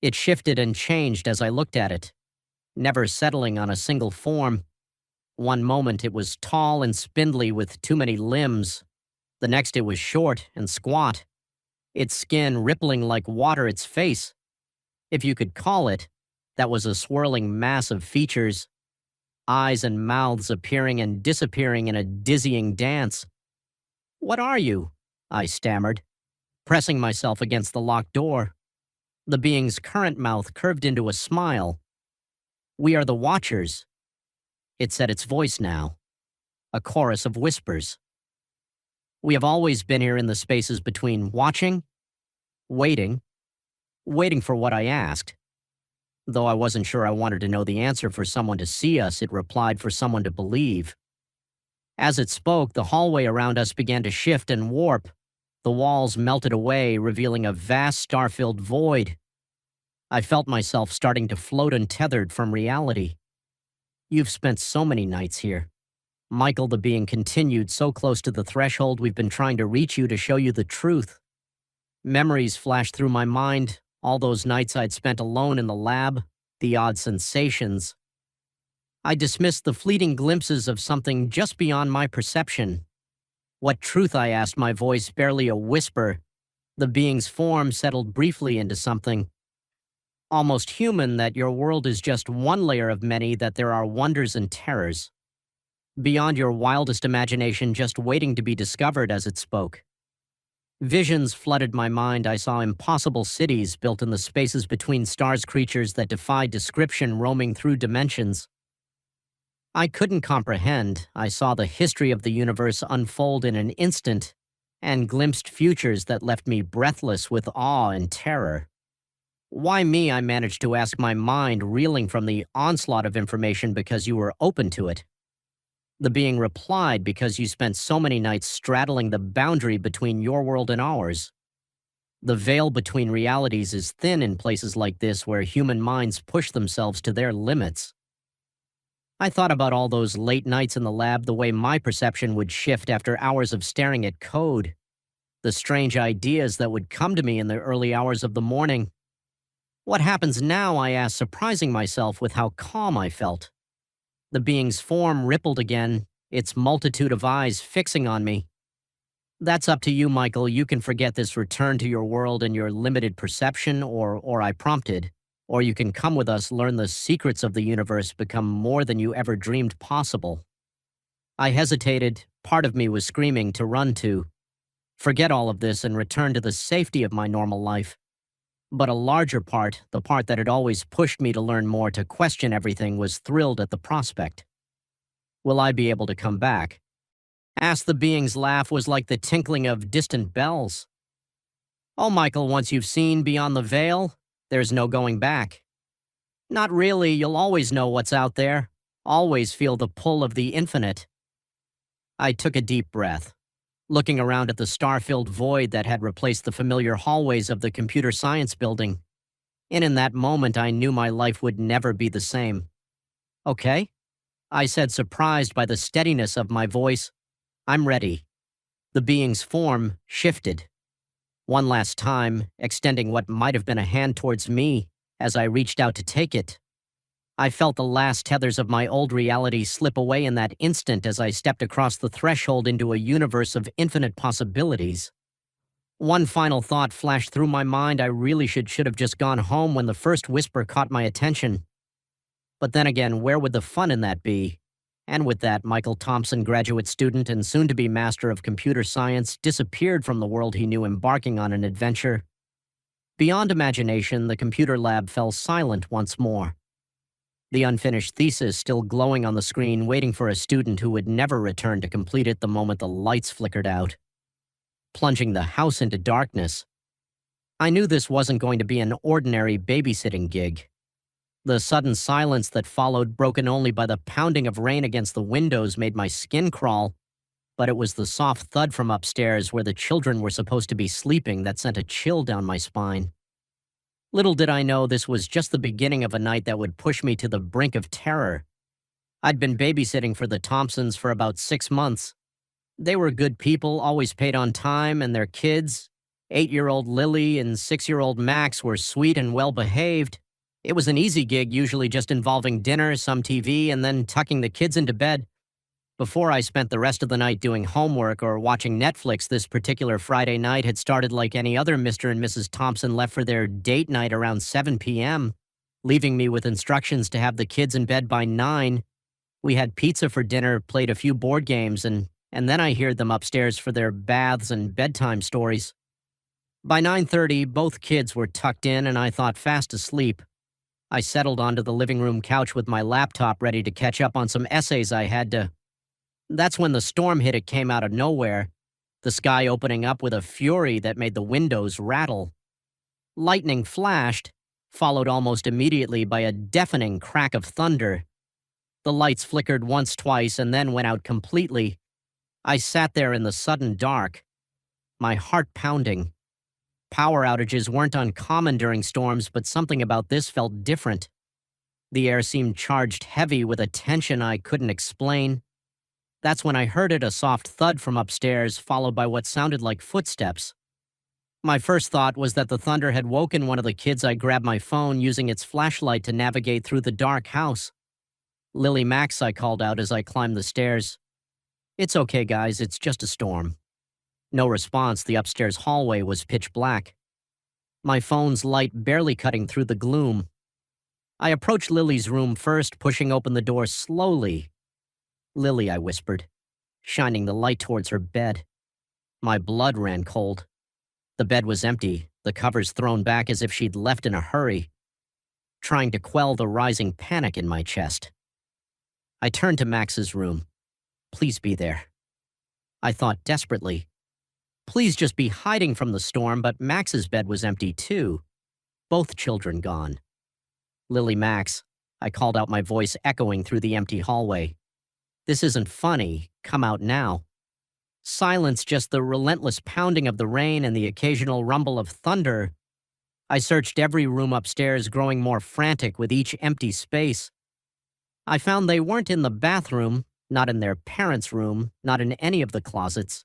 It shifted and changed as I looked at it, never settling on a single form. One moment it was tall and spindly with too many limbs. The next it was short and squat, its skin rippling like water, its face, if you could call it, that was a swirling mass of features. eyes and mouths appearing and disappearing in a dizzying dance. "What are you?" I stammered, pressing myself against the locked door. The being's current mouth curved into a smile. "We are the Watchers." It said its voice now, a chorus of whispers. "We have always been here in the spaces between watching, waiting, waiting for what I asked. Though I wasn't sure I wanted to know the answer for someone to see us, it replied for someone to believe." As it spoke, the hallway around us began to shift and warp. The walls melted away, revealing a vast star-filled void. I felt myself starting to float untethered from reality. "You've spent so many nights here." Michael the being continued, "so close to the threshold we've been trying to reach you to show you the truth." Memories flashed through my mind, all those nights I'd spent alone in the lab, the odd sensations. I dismissed the fleeting glimpses of something just beyond my perception. "What truth?" I asked, my voice barely a whisper. The being's form settled briefly into something almost human, that your world is just one layer of many, that there are wonders and terrors beyond your wildest imagination, just waiting to be discovered. As it spoke, visions flooded my mind. I saw impossible cities built in the spaces between stars, creatures that defied description roaming through dimensions I couldn't comprehend. I saw the history of the universe unfold in an instant and glimpsed futures that left me breathless with awe and terror. "Why me?" I managed to ask, my mind reeling from the onslaught of information. "Because you were open to it." The being replied, "Because you spent so many nights straddling the boundary between your world and ours. The veil between realities is thin in places like this, where human minds push themselves to their limits." I thought about all those late nights in the lab, the way my perception would shift after hours of staring at code, the strange ideas that would come to me in the early hours of the morning. "What happens now?" I asked, surprising myself with how calm I felt. The being's form rippled again, its multitude of eyes fixing on me. "That's up to you, Michael. You can forget this return to your world and your limited perception, or I prompted. Or you can come with us, learn the secrets of the universe, become more than you ever dreamed possible." I hesitated. Part of me was screaming to run to, forget all of this and return to the safety of my normal life. But a larger part, the part that had always pushed me to learn more, to question everything, was thrilled at the prospect. "Will I be able to come back?" Asked. The being's laugh was like the tinkling of distant bells. "Oh, Michael, once you've seen beyond the veil, there's no going back." "Not really. You'll always know what's out there. Always feel the pull of the infinite." I took a deep breath, looking around at the star-filled void that had replaced the familiar hallways of the computer science building. And in that moment, I knew my life would never be the same. "Okay," I said, surprised by the steadiness of my voice. "I'm ready." The being's form shifted. One last time, extending what might have been a hand towards me as I reached out to take it. I felt the last tethers of my old reality slip away in that instant as I stepped across the threshold into a universe of infinite possibilities. One final thought flashed through my mind. I really should have just gone home when the first whisper caught my attention. But then again, where would the fun in that be? And with that, Michael Thompson, graduate student and soon-to-be master of computer science, disappeared from the world he knew, embarking on an adventure. Beyond imagination, the computer lab fell silent once more. The unfinished thesis still glowing on the screen, waiting for a student who would never return to complete it the moment the lights flickered out, plunging the house into darkness. I knew this wasn't going to be an ordinary babysitting gig. The sudden silence that followed, broken only by the pounding of rain against the windows, made my skin crawl, but it was the soft thud from upstairs, where the children were supposed to be sleeping, that sent a chill down my spine. Little did I know this was just the beginning of a night that would push me to the brink of terror. I'd been babysitting for the Thompsons for about 6 months. They were good people, always paid on time, and their kids, 8-year-old Lily and 6-year-old Max, were sweet and well-behaved. It was an easy gig, usually just involving dinner, some TV, and then tucking the kids into bed. Before I spent the rest of the night doing homework or watching Netflix, this particular Friday night had started like any other. Mr. and Mrs. Thompson left for their date night around 7 p.m., leaving me with instructions to have the kids in bed by 9. We had pizza for dinner, played a few board games, and then I heard them upstairs for their baths and bedtime stories. By 9:30, both kids were tucked in and I thought fast asleep. I settled onto the living room couch with my laptop ready to catch up on some essays I had to. That's when the storm hit. It came out of nowhere, the sky opening up with a fury that made the windows rattle. Lightning flashed, followed almost immediately by a deafening crack of thunder. The lights flickered once, twice, and then went out completely. I sat there in the sudden dark, my heart pounding. Power outages weren't uncommon during storms, but something about this felt different. The air seemed charged heavy with a tension I couldn't explain. That's when I heard it, a soft thud from upstairs, followed by what sounded like footsteps. My first thought was that the thunder had woken one of the kids. I grabbed my phone, using its flashlight to navigate through the dark house. "Lily Max," I called out as I climbed the stairs. "It's okay, guys, it's just a storm." No response. The upstairs hallway was pitch black, my phone's light barely cutting through the gloom. I approached Lily's room first, pushing open the door slowly. "Lily," I whispered, shining the light towards her bed. My blood ran cold. The bed was empty, the covers thrown back as if she'd left in a hurry, trying to quell the rising panic in my chest. I turned to Max's room. "Please be there." I thought desperately. Please just be hiding from the storm, but Max's bed was empty too. Both children gone. "Lily Max," I called out, my voice echoing through the empty hallway. "This isn't funny. Come out now." Silence, just the relentless pounding of the rain and the occasional rumble of thunder. I searched every room upstairs, growing more frantic with each empty space. I found they weren't in the bathroom, not in their parents' room, not in any of the closets.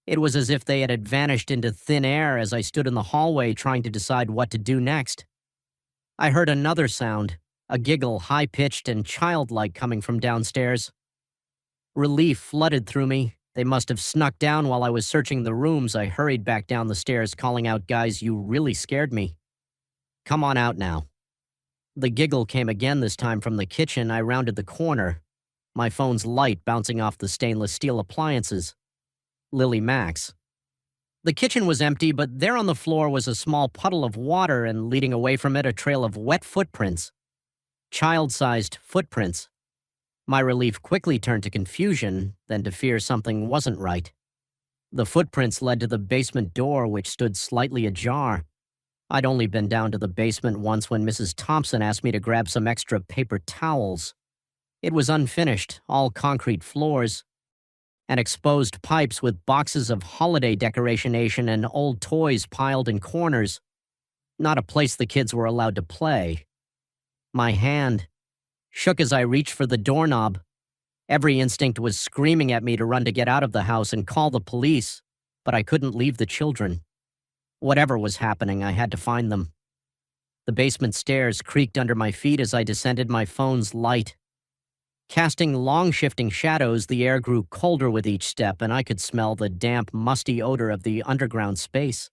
It was as if they had vanished into thin air as I stood in the hallway trying to decide what to do next. I heard another sound, a giggle, high-pitched and childlike, coming from downstairs. Relief flooded through me. They must have snuck down while I was searching the rooms. I hurried back down the stairs, calling out, "Guys, you really scared me. Come on out now." The giggle came again, this time from the kitchen. I rounded the corner, my phone's light bouncing off the stainless steel appliances. Lily Max. The kitchen was empty, but there on the floor was a small puddle of water, and leading away from it, a trail of wet footprints. Child-sized footprints. My relief quickly turned to confusion, then to fear something wasn't right. The footprints led to the basement door, which stood slightly ajar. I'd only been down to the basement once when Mrs. Thompson asked me to grab some extra paper towels. It was unfinished, all concrete floors, and exposed pipes with boxes of holiday decoration and old toys piled in corners. Not a place the kids were allowed to play. My hand shook as I reached for the doorknob. Every instinct was screaming at me to run, to get out of the house and call the police, but I couldn't leave the children. Whatever was happening, I had to find them. The basement stairs creaked under my feet as I descended, my phone's light casting long, shifting shadows. The air grew colder with each step, and I could smell the damp, musty odor of the underground space.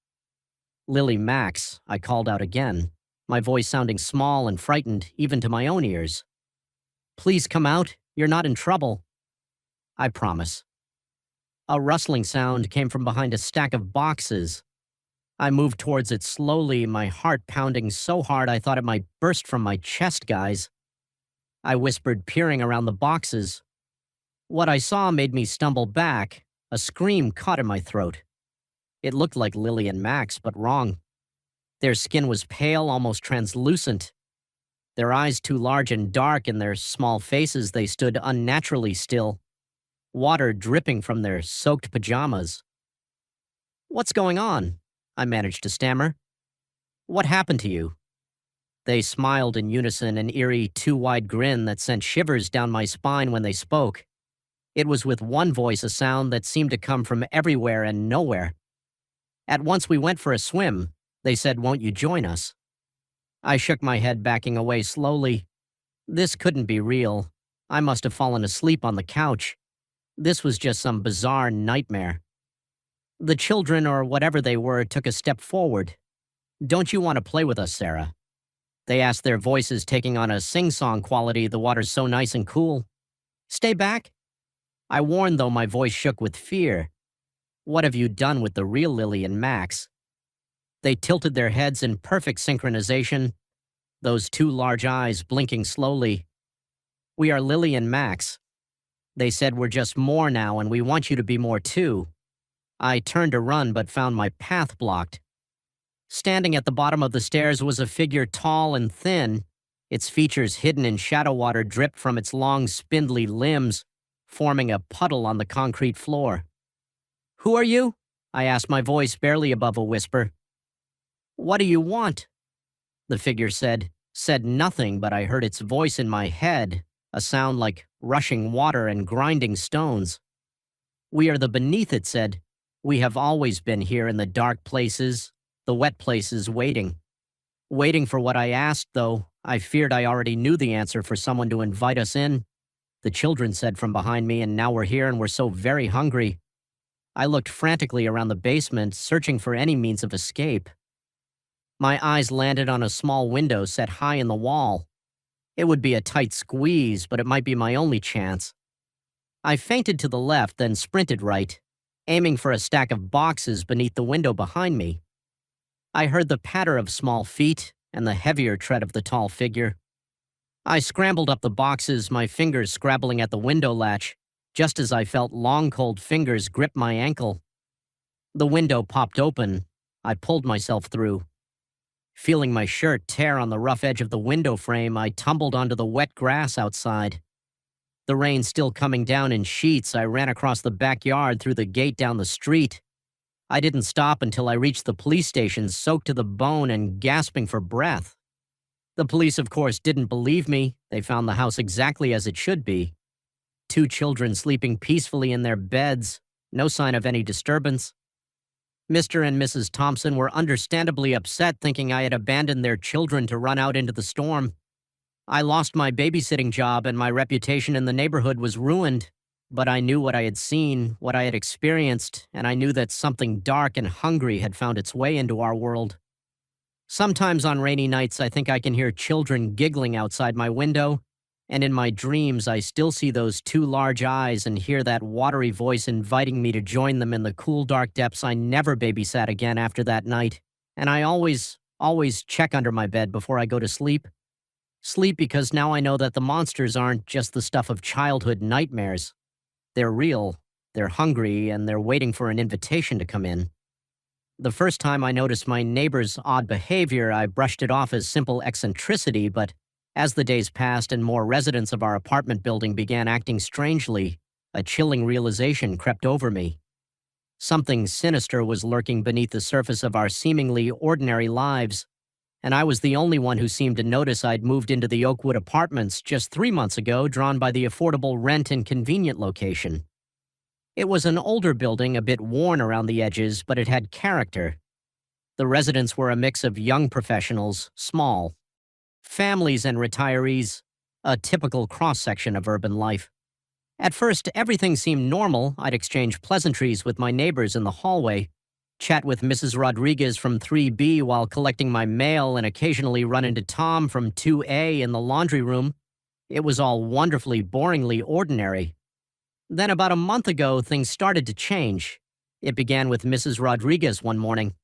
"Lily Max," I called out again, my voice sounding small and frightened, even to my own ears. "Please come out. You're not in trouble." "I promise." A rustling sound came from behind a stack of boxes. I moved towards it slowly, my heart pounding so hard I thought it might burst from my chest. "Guys," I whispered, peering around the boxes. What I saw made me stumble back. A scream caught in my throat. It looked like Lily and Max, but wrong. Their skin was pale, almost translucent. Their eyes too large and dark. In their small faces, they stood unnaturally still, water dripping from their soaked pajamas. "What's going on?" I managed to stammer. "What happened to you?" They smiled in unison, an eerie, too-wide grin that sent shivers down my spine when they spoke. It was with one voice, a sound that seemed to come from everywhere and nowhere. "At once we went for a swim. They said, 'Won't you join us?'" I shook my head, backing away slowly. This couldn't be real. I must have fallen asleep on the couch. This was just some bizarre nightmare. The children, or whatever they were, took a step forward. "Don't you want to play with us, Sarah?" They asked, their voices taking on a sing-song quality. "The water's so nice and cool." Stay back? I warned, though my voice shook with fear. What have you done with the real Lily and Max? They tilted their heads in perfect synchronization, those two large eyes blinking slowly. We are Lily and Max. They said we're just more now and we want you to be more too. I turned to run but found my path blocked. Standing at the bottom of the stairs was a figure tall and thin. Its features hidden in shadow water dripped from its long, spindly limbs, forming a puddle on the concrete floor. "Who are you?" I asked, my voice barely above a whisper. "What do you want?" The figure said nothing, but I heard its voice in my head, a sound like rushing water and grinding stones. "We are the Beneath," it said. "We have always been here in the dark places, the wet places, waiting. Waiting for what I asked, though. I feared I already knew the answer for someone to invite us in," the children said from behind me, "and now we're here and we're so very hungry." I looked frantically around the basement, searching for any means of escape. My eyes landed on a small window set high in the wall. It would be a tight squeeze, but it might be my only chance. I feinted to the left, then sprinted right, aiming for a stack of boxes beneath the window behind me. I heard the patter of small feet and the heavier tread of the tall figure. I scrambled up the boxes, my fingers scrabbling at the window latch, just as I felt long, cold fingers grip my ankle. The window popped open. I pulled myself through. Feeling my shirt tear on the rough edge of the window frame, I tumbled onto the wet grass outside. The rain still coming down in sheets, I ran across the backyard through the gate down the street. I didn't stop until I reached the police station, soaked to the bone and gasping for breath. The police, of course, didn't believe me. They found the house exactly as it should be. 2 children sleeping peacefully in their beds, no sign of any disturbance. Mr. and Mrs. Thompson were understandably upset, thinking I had abandoned their children to run out into the storm. I lost my babysitting job and my reputation in the neighborhood was ruined, but I knew what I had seen, what I had experienced, and I knew that something dark and hungry had found its way into our world. Sometimes on rainy nights, I think I can hear children giggling outside my window, and in my dreams, I still see those 2 large eyes and hear that watery voice inviting me to join them in the cool, dark depths. I never babysat again after that night, and I always check under my bed before I go to sleep. Sleep because now I know that the monsters aren't just the stuff of childhood nightmares. They're real, they're hungry, and they're waiting for an invitation to come in. The first time I noticed my neighbor's odd behavior, I brushed it off as simple eccentricity, but as the days passed and more residents of our apartment building began acting strangely, a chilling realization crept over me. Something sinister was lurking beneath the surface of our seemingly ordinary lives, and I was the only one who seemed to notice. I'd moved into the Oakwood Apartments just 3 months ago, drawn by the affordable rent and convenient location. It was an older building, a bit worn around the edges, but it had character. The residents were a mix of young professionals, small, families and retirees, a typical cross-section of urban life. At first, everything seemed normal. I'd exchange pleasantries with my neighbors in the hallway, chat with Mrs. Rodriguez from 3B while collecting my mail, and occasionally run into Tom from 2A in the laundry room. It was all wonderfully, boringly ordinary. Then about a month ago, things started to change. It began with Mrs. Rodriguez one morning.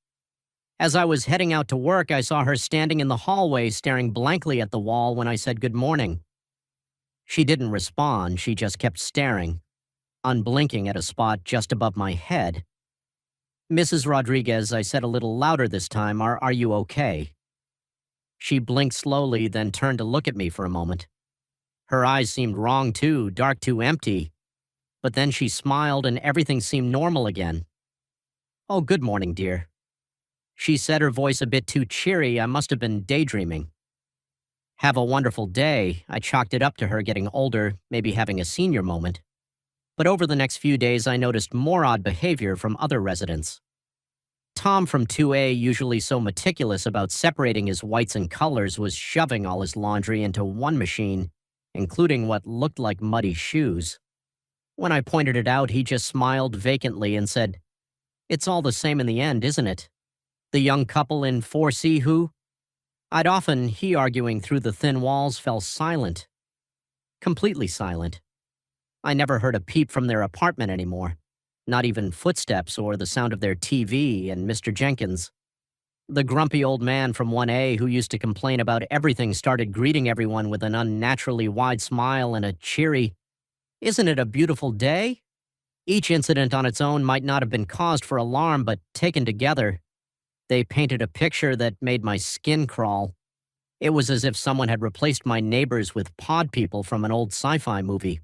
As I was heading out to work, I saw her standing in the hallway staring blankly at the wall when I said good morning. She didn't respond, she just kept staring, unblinking at a spot just above my head. "Mrs. Rodriguez," I said a little louder this time, are you okay?" She blinked slowly, then turned to look at me for a moment. Her eyes seemed wrong too, dark, too empty. But then she smiled and everything seemed normal again. "Oh, good morning, dear," she said, her voice a bit too cheery. I must have been daydreaming. "Have a wonderful day." I chalked it up to her getting older, maybe having a senior moment. But over the next few days, I noticed more odd behavior from other residents. Tom from 2A, usually so meticulous about separating his whites and colors, was shoving all his laundry into one machine, including what looked like muddy shoes. When I pointed it out, he just smiled vacantly and said, "It's all the same in the end, isn't it? The young couple in 4C who?" He arguing through the thin walls, fell silent. Completely silent. I never heard a peep from their apartment anymore. Not even footsteps or the sound of their TV and Mr. Jenkins. The grumpy old man from 1A who used to complain about everything started greeting everyone with an unnaturally wide smile and a cheery, "Isn't it a beautiful day?" Each incident on its own might not have been caused for alarm, but taken together, they painted a picture that made my skin crawl. It was as if someone had replaced my neighbors with pod people from an old sci-fi movie.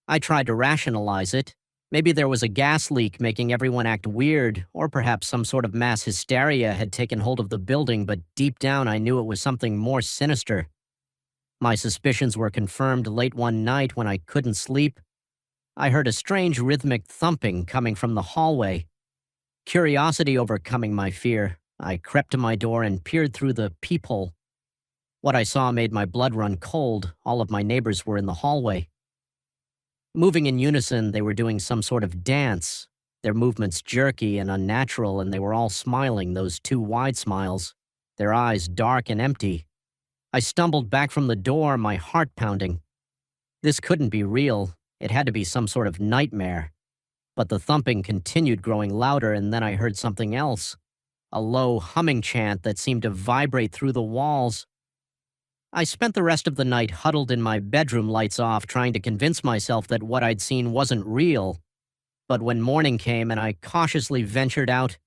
I tried to rationalize it. Maybe there was a gas leak making everyone act weird, or perhaps some sort of mass hysteria had taken hold of the building, but deep down I knew it was something more sinister. My suspicions were confirmed late one night when I couldn't sleep. I heard a strange rhythmic thumping coming from the hallway. Curiosity overcoming my fear, I crept to my door and peered through the peephole. What I saw made my blood run cold. All of my neighbors were in the hallway. Moving in unison, they were doing some sort of dance. Their movements jerky and unnatural, and they were all smiling, those two wide smiles, their eyes dark and empty. I stumbled back from the door, my heart pounding. This couldn't be real. It had to be some sort of nightmare. But the thumping continued, growing louder, and then I heard something else. A low humming chant that seemed to vibrate through the walls. I spent the rest of the night huddled in my bedroom, lights off, trying to convince myself that what I'd seen wasn't real. But when morning came and I cautiously ventured out,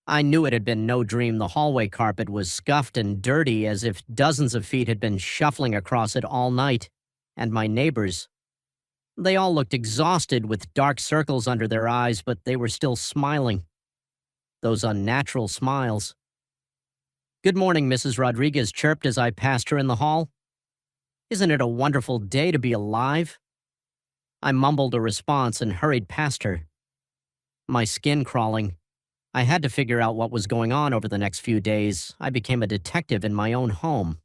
I knew it had been no dream. The hallway carpet was scuffed and dirty, as if dozens of feet had been shuffling across it all night. And my neighbors. They all looked exhausted with dark circles under their eyes, but they were still smiling. Those unnatural smiles. "Good morning," Mrs. Rodriguez chirped as I passed her in the hall. "Isn't it a wonderful day to be alive?" I mumbled a response and hurried past her. My skin crawling. I had to figure out what was going on over the next few days. I became a detective in my own home.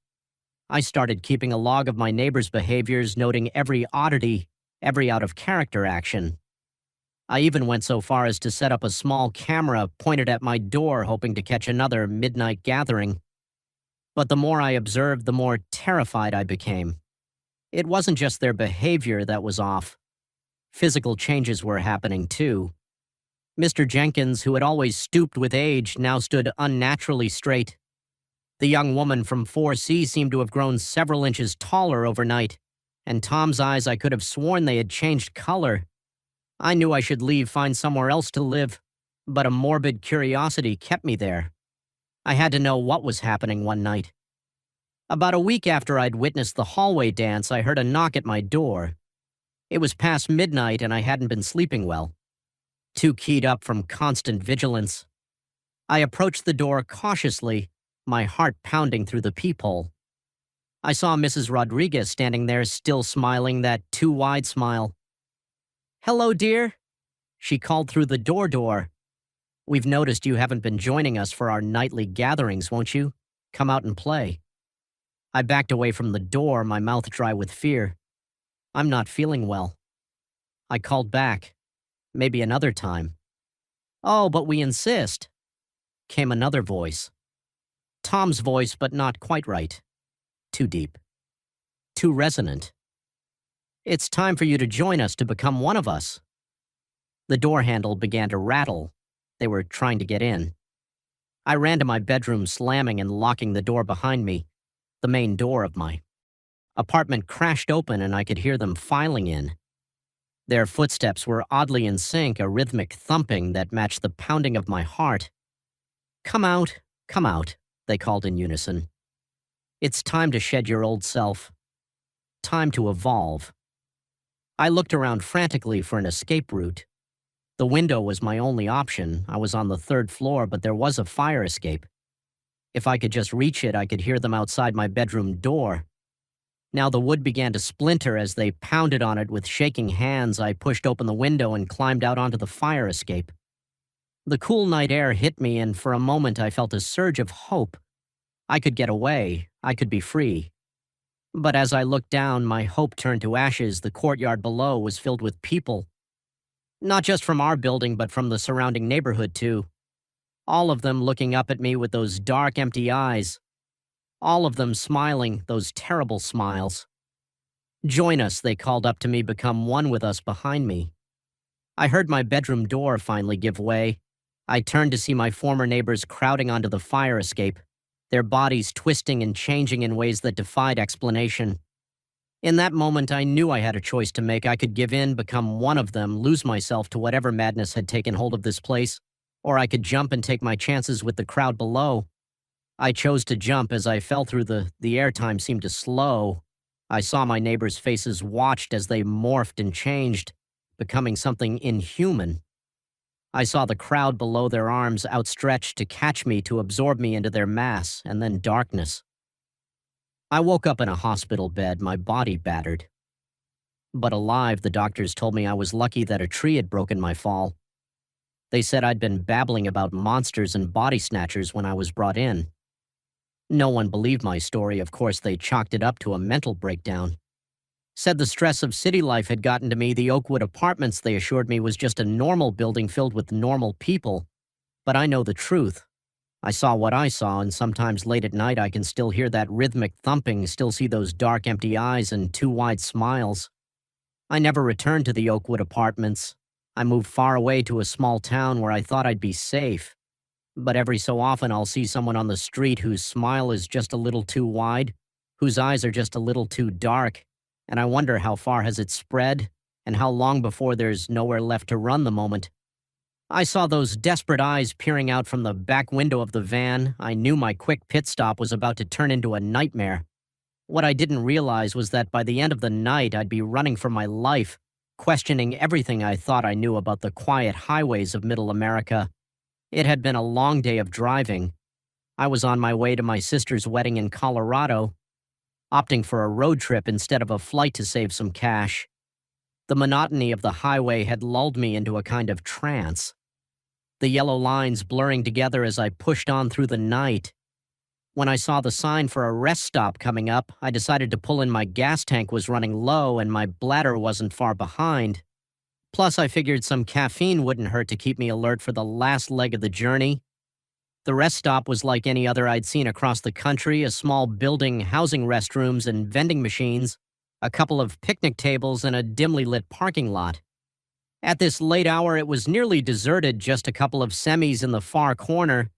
I started keeping a log of my neighbors' behaviors, noting every oddity, every out-of-character action. I even went so far as to set up a small camera pointed at my door, hoping to catch another midnight gathering. But the more I observed, the more terrified I became. It wasn't just their behavior that was off. Physical changes were happening too. Mr. Jenkins, who had always stooped with age, now stood unnaturally straight. The young woman from 4C seemed to have grown several inches taller overnight, and Tom's eyes, I could have sworn they had changed color. I knew I should leave, find somewhere else to live, but a morbid curiosity kept me there. I had to know what was happening one night. About a week after I'd witnessed the hallway dance, I heard a knock at my door. It was past midnight and I hadn't been sleeping well. Too keyed up from constant vigilance. I approached the door cautiously, my heart pounding through the peephole. I saw Mrs. Rodriguez standing there, still smiling, that too wide smile. "Hello, dear," she called through the door. "We've noticed you haven't been joining us for our nightly gatherings, won't you? Come out and play." I backed away from the door, my mouth dry with fear. "I'm not feeling well." I called back. "Maybe another time." "Oh, but we insist," came another voice. Tom's voice, but not quite right. Too deep. Too resonant. "It's time for you to join us, to become one of us." The door handle began to rattle. They were trying to get in. I ran to my bedroom, slamming and locking the door behind me. The main door of my apartment crashed open and I could hear them filing in. Their footsteps were oddly in sync, a rhythmic thumping that matched the pounding of my heart. Come out," they called in unison. "It's time to shed your old self. Time to evolve." I looked around frantically for an escape route. The window was my only option. I was on the 3rd floor, but there was a fire escape. If I could just reach it, I could hear them outside my bedroom door. Now the wood began to splinter as they pounded on it with shaking hands. I pushed open the window and climbed out onto the fire escape. The cool night air hit me, and for a moment I felt a surge of hope. I could get away. I could be free. But as I looked down, my hope turned to ashes. The courtyard below was filled with people. Not just from our building, but from the surrounding neighborhood, too. All of them looking up at me with those dark, empty eyes. All of them smiling, those terrible smiles. "Join us," they called up to me, "become one with us" behind me. I heard my bedroom door finally give way. I turned to see my former neighbors crowding onto the fire escape, their bodies twisting and changing in ways that defied explanation. In that moment, I knew I had a choice to make. I could give in, become one of them, lose myself to whatever madness had taken hold of this place, or I could jump and take my chances with the crowd below. I chose to jump. As I fell through the airtime seemed to slow. I saw my neighbors' faces, watched as they morphed and changed, becoming something inhuman. I saw the crowd below, their arms outstretched to catch me, to absorb me into their mass, and then darkness. I woke up in a hospital bed, my body battered. But alive, the doctors told me I was lucky that a tree had broken my fall. They said I'd been babbling about monsters and body snatchers when I was brought in. No one believed my story. Of course, they chalked it up to a mental breakdown. Said the stress of city life had gotten to me. The Oakwood Apartments, they assured me, was just a normal building filled with normal people. But I know the truth. I saw what I saw, and sometimes late at night I can still hear that rhythmic thumping, still see those dark, empty eyes and two wide smiles. I never returned to the Oakwood Apartments. I moved far away to a small town where I thought I'd be safe. But every so often I'll see someone on the street whose smile is just a little too wide, whose eyes are just a little too dark, and I wonder how far has it spread, and how long before there's nowhere left to run the moment. I saw those desperate eyes peering out from the back window of the van. I knew my quick pit stop was about to turn into a nightmare. What I didn't realize was that by the end of the night I'd be running for my life, questioning everything I thought I knew about the quiet highways of Middle America. It had been a long day of driving. I was on my way to my sister's wedding in Colorado, opting for a road trip instead of a flight to save some cash. The monotony of the highway had lulled me into a kind of trance, the yellow lines blurring together as I pushed on through the night. When I saw the sign for a rest stop coming up, I decided to pull in. My gas tank was running low and my bladder wasn't far behind. Plus, I figured some caffeine wouldn't hurt to keep me alert for the last leg of the journey. The rest stop was like any other I'd seen across the country, a small building housing restrooms and vending machines, a couple of picnic tables, and a dimly lit parking lot. At this late hour, it was nearly deserted, just a couple of semis in the far corner,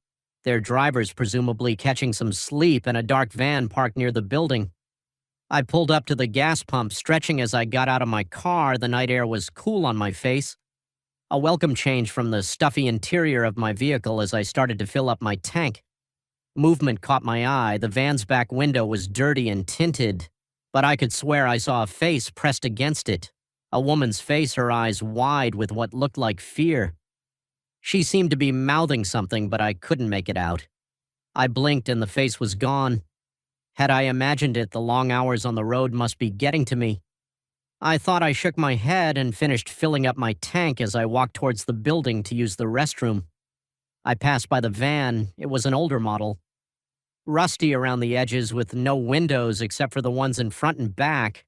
their drivers presumably catching some sleep, and a dark van parked near the building. I pulled up to the gas pump, stretching as I got out of my car. The night air was cool on my face, a welcome change from the stuffy interior of my vehicle as I started to fill up my tank. Movement caught my eye. The van's back window was dirty and tinted, but I could swear I saw a face pressed against it. A woman's face, her eyes wide with what looked like fear. She seemed to be mouthing something, but I couldn't make it out. I blinked and the face was gone. Had I imagined it, the long hours on the road must be getting to me. I thought. I shook my head and finished filling up my tank as I walked towards the building to use the restroom. I passed by the van. It was an older model, rusty around the edges with no windows except for the ones in front and back.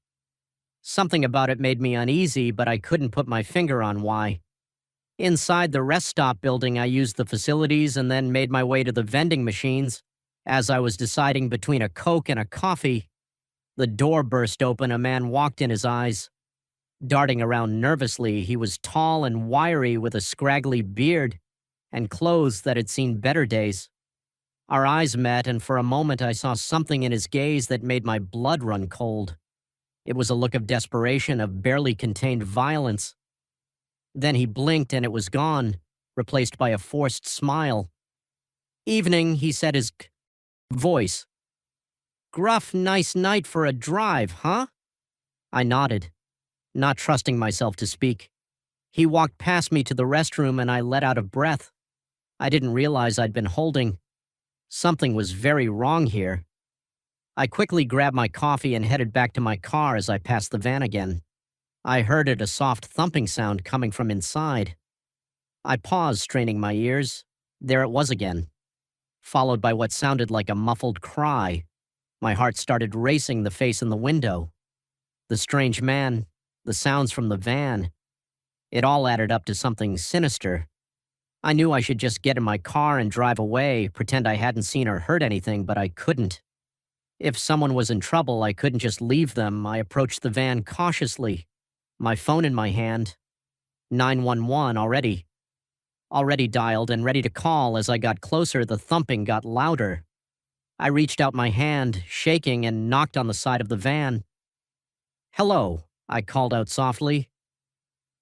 Something about it made me uneasy, but I couldn't put my finger on why. Inside the rest stop building, I used the facilities and then made my way to the vending machines. As I was deciding between a Coke and a coffee, the door burst open. A man walked in, his eyes darting around nervously. He was tall and wiry with a scraggly beard and clothes that had seen better days. Our eyes met, and for a moment I saw something in his gaze that made my blood run cold. It was a look of desperation, of barely contained violence. Then he blinked and it was gone, replaced by a forced smile. "Evening," he said, his voice gruff. "Nice night for a drive, huh?" I nodded, not trusting myself to speak. He walked past me to the restroom and I let out a breath. I didn't realize I'd been holding. Something was very wrong here. I quickly grabbed my coffee and headed back to my car. As I passed the van again, I heard it, a soft thumping sound coming from inside. I paused, straining my ears. There it was again, followed by what sounded like a muffled cry. My heart started racing. The face in the window, the strange man, the sounds from the van. It all added up to something sinister. I knew I should just get in my car and drive away, pretend I hadn't seen or heard anything, but I couldn't. If someone was in trouble, I couldn't just leave them. I approached the van cautiously, my phone in my hand. 911 already dialed and ready to call. As I got closer, the thumping got louder. I reached out my hand, shaking, and knocked on the side of the van. "Hello," I called out softly.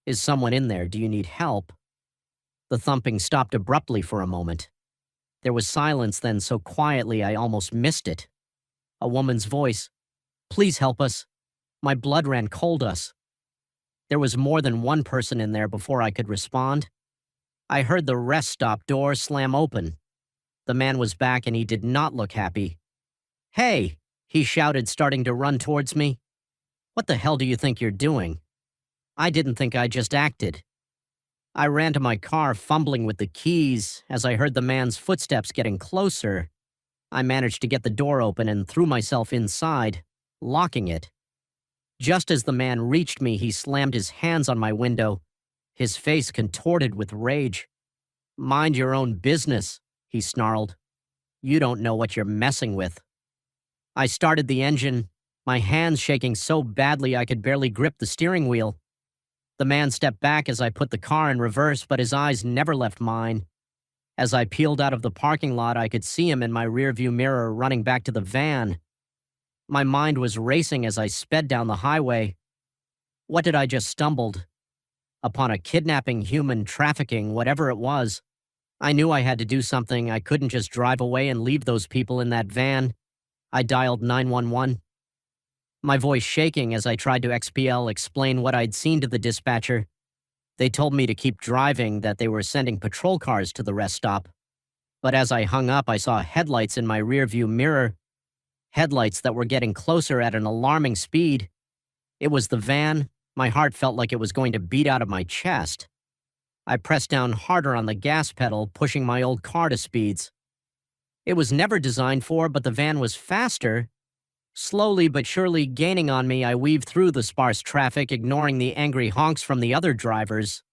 "Is someone in there? Do you need help?" The thumping stopped abruptly for a moment. There was silence then, so quietly I almost missed it. A woman's voice. "Please help us. My blood ran cold us." There was more than one person in there before I could respond. I heard the rest stop door slam open. The man was back and he did not look happy. "Hey!" he shouted, starting to run towards me. "What the hell do you think you're doing?" I didn't think I just acted. I ran to my car, fumbling with the keys. As I heard the man's footsteps getting closer, I managed to get the door open and threw myself inside, locking it. Just as the man reached me, he slammed his hands on my window, his face contorted with rage. "Mind your own business," he snarled. "You don't know what you're messing with." I started the engine, my hands shaking so badly I could barely grip the steering wheel. The man stepped back as I put the car in reverse, but his eyes never left mine. As I peeled out of the parking lot, I could see him in my rearview mirror running back to the van. My mind was racing as I sped down the highway. What did I just stumbled upon? A kidnapping, human trafficking, whatever it was. I knew I had to do something. I couldn't just drive away and leave those people in that van. I dialed 911. My voice shaking as I tried to explain what I'd seen to the dispatcher. They told me to keep driving, that they were sending patrol cars to the rest stop. But as I hung up, I saw headlights in my rearview mirror. Headlights that were getting closer at an alarming speed. It was the van. My heart felt like it was going to beat out of my chest. I pressed down harder on the gas pedal, pushing my old car to speeds. It was never designed for, but the van was faster. Slowly but surely gaining on me, I weaved through the sparse traffic, ignoring the angry honks from the other drivers.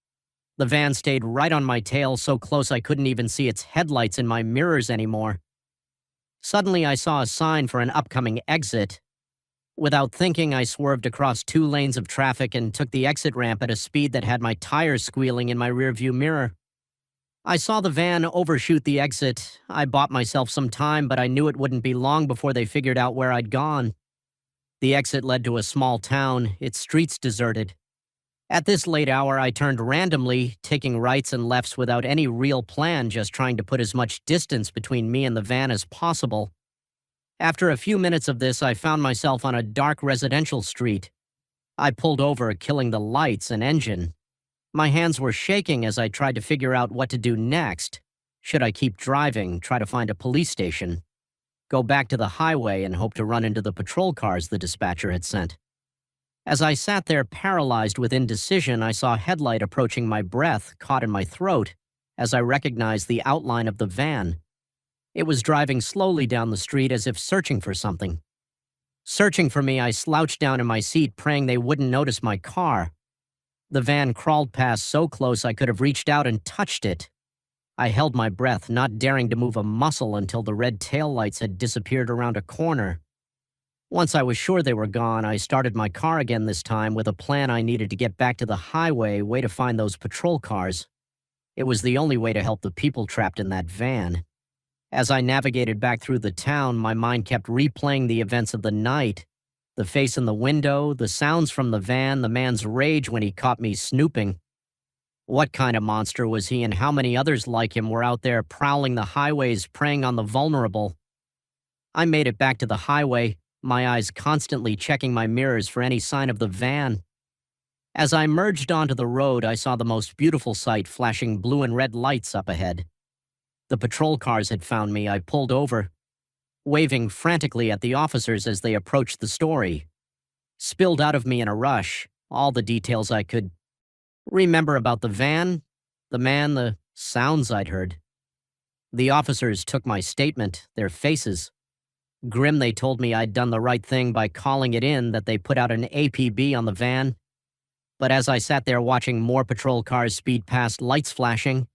The van stayed right on my tail, so close I couldn't even see its headlights in my mirrors anymore. Suddenly, I saw a sign for an upcoming exit. Without thinking, I swerved across 2 lanes of traffic and took the exit ramp at a speed that had my tires squealing in my rearview mirror. I saw the van overshoot the exit. I bought myself some time, but I knew it wouldn't be long before they figured out where I'd gone. The exit led to a small town, its streets deserted. At this late hour, I turned randomly, taking rights and lefts without any real plan, just trying to put as much distance between me and the van as possible. After a few minutes of this, I found myself on a dark residential street. I pulled over, killing the lights and engine. My hands were shaking as I tried to figure out what to do next. Should I keep driving, try to find a police station, go back to the highway and hope to run into the patrol cars the dispatcher had sent? As I sat there paralyzed with indecision, I saw a headlight approaching, my breath caught in my throat as I recognized the outline of the van. It was driving slowly down the street as if searching for something. Searching for me, I slouched down in my seat, praying they wouldn't notice my car. The van crawled past so close I could have reached out and touched it. I held my breath, not daring to move a muscle until the red taillights had disappeared around a corner. Once I was sure they were gone, I started my car again, this time with a plan. I needed to get back to the highway, way to find those patrol cars. It was the only way to help the people trapped in that van. As I navigated back through the town, my mind kept replaying the events of the night. The face in the window, the sounds from the van, the man's rage when he caught me snooping. What kind of monster was he, and how many others like him were out there prowling the highways, preying on the vulnerable? I made it back to the highway, my eyes constantly checking my mirrors for any sign of the van. As I merged onto the road, I saw the most beautiful sight, flashing blue and red lights up ahead. The patrol cars had found me. I pulled over, waving frantically at the officers as they approached the story. Spilled out of me in a rush, all the details I could remember about the van, the man, the sounds I'd heard. The officers took my statement, their faces grim. They told me I'd done the right thing by calling it in, that they put out an APB on the van. But as I sat there watching more patrol cars speed past, lights flashing,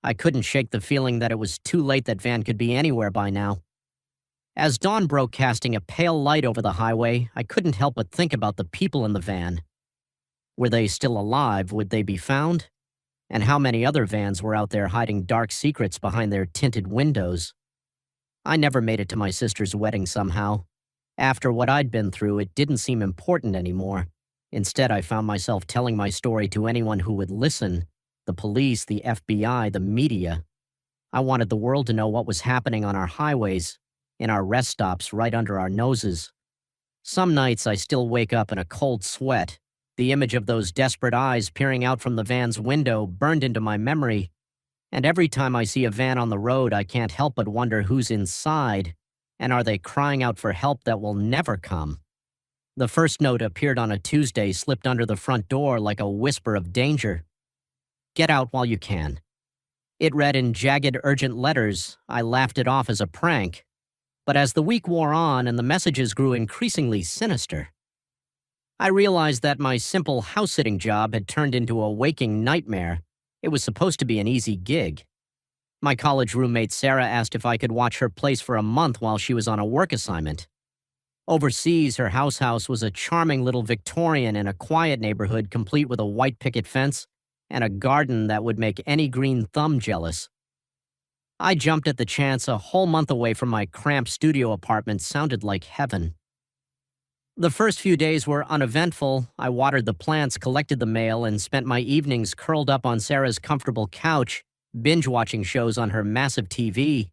I couldn't shake the feeling that it was too late. That van could be anywhere by now. As dawn broke, casting a pale light over the highway, I couldn't help but think about the people in the van. Were they still alive? Would they be found? And how many other vans were out there hiding dark secrets behind their tinted windows? I never made it to my sister's wedding somehow. After what I'd been through, it didn't seem important anymore. Instead, I found myself telling my story to anyone who would listen: the police, the FBI, the media. I wanted the world to know what was happening on our highways, in our rest stops right under our noses. Some nights I still wake up in a cold sweat. The image of those desperate eyes peering out from the van's window burned into my memory, and every time I see a van on the road, I can't help but wonder who's inside, and are they crying out for help that will never come? The first note appeared on a Tuesday, slipped under the front door like a whisper of danger. Get out while you can. It read in jagged, urgent letters. I laughed it off as a prank. But as the week wore on and the messages grew increasingly sinister, I realized that my simple house-sitting job had turned into a waking nightmare. It was supposed to be an easy gig. My college roommate Sarah asked if I could watch her place for a month while she was on a work assignment. Overseas, her house was a charming little Victorian in a quiet neighborhood complete with a white picket fence and a garden that would make any green thumb jealous. I jumped at the chance. A whole month away from my cramped studio apartment sounded like heaven. The first few days were uneventful. I watered the plants, collected the mail, and spent my evenings curled up on Sarah's comfortable couch, binge-watching shows on her massive TV.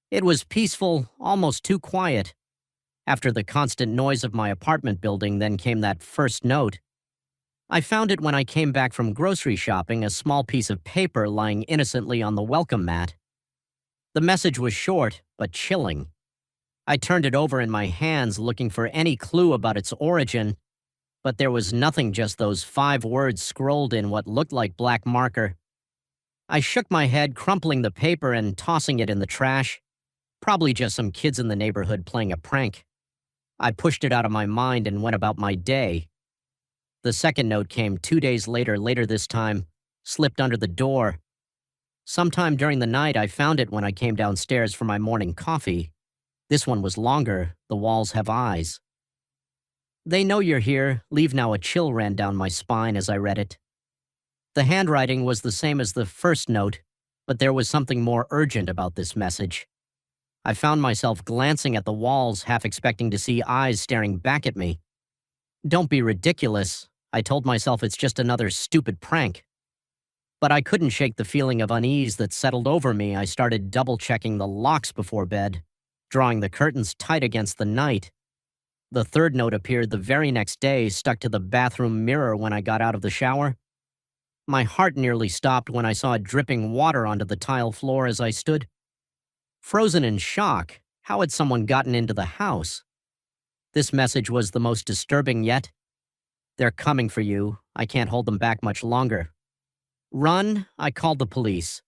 It was peaceful, almost too quiet. After the constant noise of my apartment building, then came that first note. I found it when I came back from grocery shopping, a small piece of paper lying innocently on the welcome mat. The message was short, but chilling. I turned it over in my hands, looking for any clue about its origin, but there was nothing, just those 5 words scrolled in what looked like black marker. I shook my head, crumpling the paper and tossing it in the trash. Probably just some kids in the neighborhood playing a prank. I pushed it out of my mind and went about my day. The second note came 2 days later this time, slipped under the door. Sometime during the night, I found it when I came downstairs for my morning coffee. This one was longer. The walls have eyes. They know you're here. Leave now. A chill ran down my spine as I read it. The handwriting was the same as the first note, but there was something more urgent about this message. I found myself glancing at the walls, half expecting to see eyes staring back at me. Don't be ridiculous. I told myself it's just another stupid prank. But I couldn't shake the feeling of unease that settled over me. I started double-checking the locks before bed, drawing the curtains tight against the night. The third note appeared the very next day, stuck to the bathroom mirror when I got out of the shower. My heart nearly stopped when I saw it dripping water onto the tile floor as I stood. Frozen in shock, how had someone gotten into the house? This message was the most disturbing yet. They're coming for you. I can't hold them back much longer. Run, I called the police.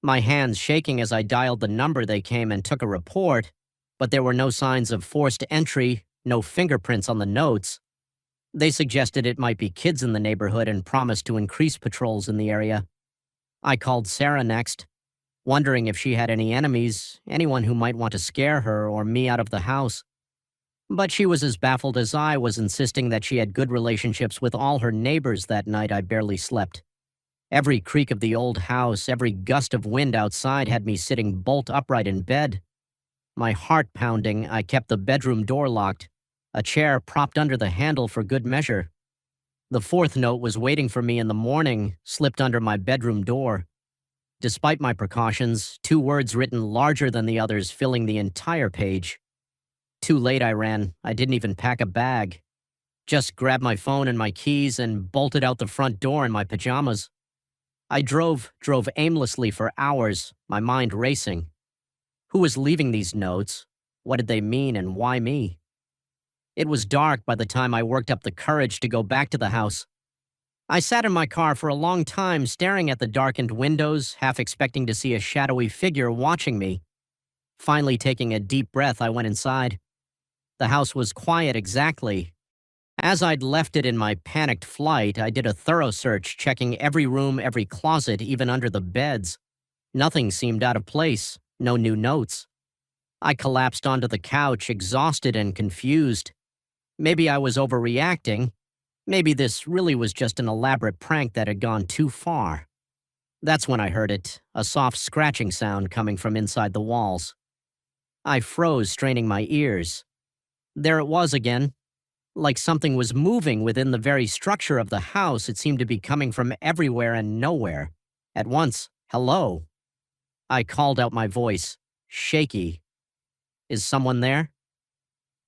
My hands shaking as I dialed the number. They came and took a report, but there were no signs of forced entry, no fingerprints on the notes. They suggested it might be kids in the neighborhood and promised to increase patrols in the area. I called Sarah next, wondering if she had any enemies, anyone who might want to scare her or me out of the house. But she was as baffled as I was, insisting that she had good relationships with all her neighbors. That night I barely slept. Every creak of the old house, every gust of wind outside had me sitting bolt upright in bed. My heart pounding, I kept the bedroom door locked, a chair propped under the handle for good measure. The fourth note was waiting for me in the morning, slipped under my bedroom door. Despite my precautions, 2 words written larger than the others filling the entire page. Too late I ran. I didn't even pack a bag. Just grabbed my phone and my keys and bolted out the front door in my pajamas. I drove aimlessly for hours, my mind racing. Who was leaving these notes? What did they mean, and why me? It was dark by the time I worked up the courage to go back to the house. I sat in my car for a long time, staring at the darkened windows, half expecting to see a shadowy figure watching me. Finally, taking a deep breath, I went inside. The house was quiet exactly. As I'd left it in my panicked flight, I did a thorough search, checking every room, every closet, even under the beds. Nothing seemed out of place, no new notes. I collapsed onto the couch, exhausted and confused. Maybe I was overreacting. Maybe this really was just an elaborate prank that had gone too far. That's when I heard it, a soft scratching sound coming from inside the walls. I froze, straining my ears. There it was again. Like something was moving within the very structure of the house. It seemed to be coming from everywhere and nowhere. At once, hello. I called out, my voice, shaky. Is someone there?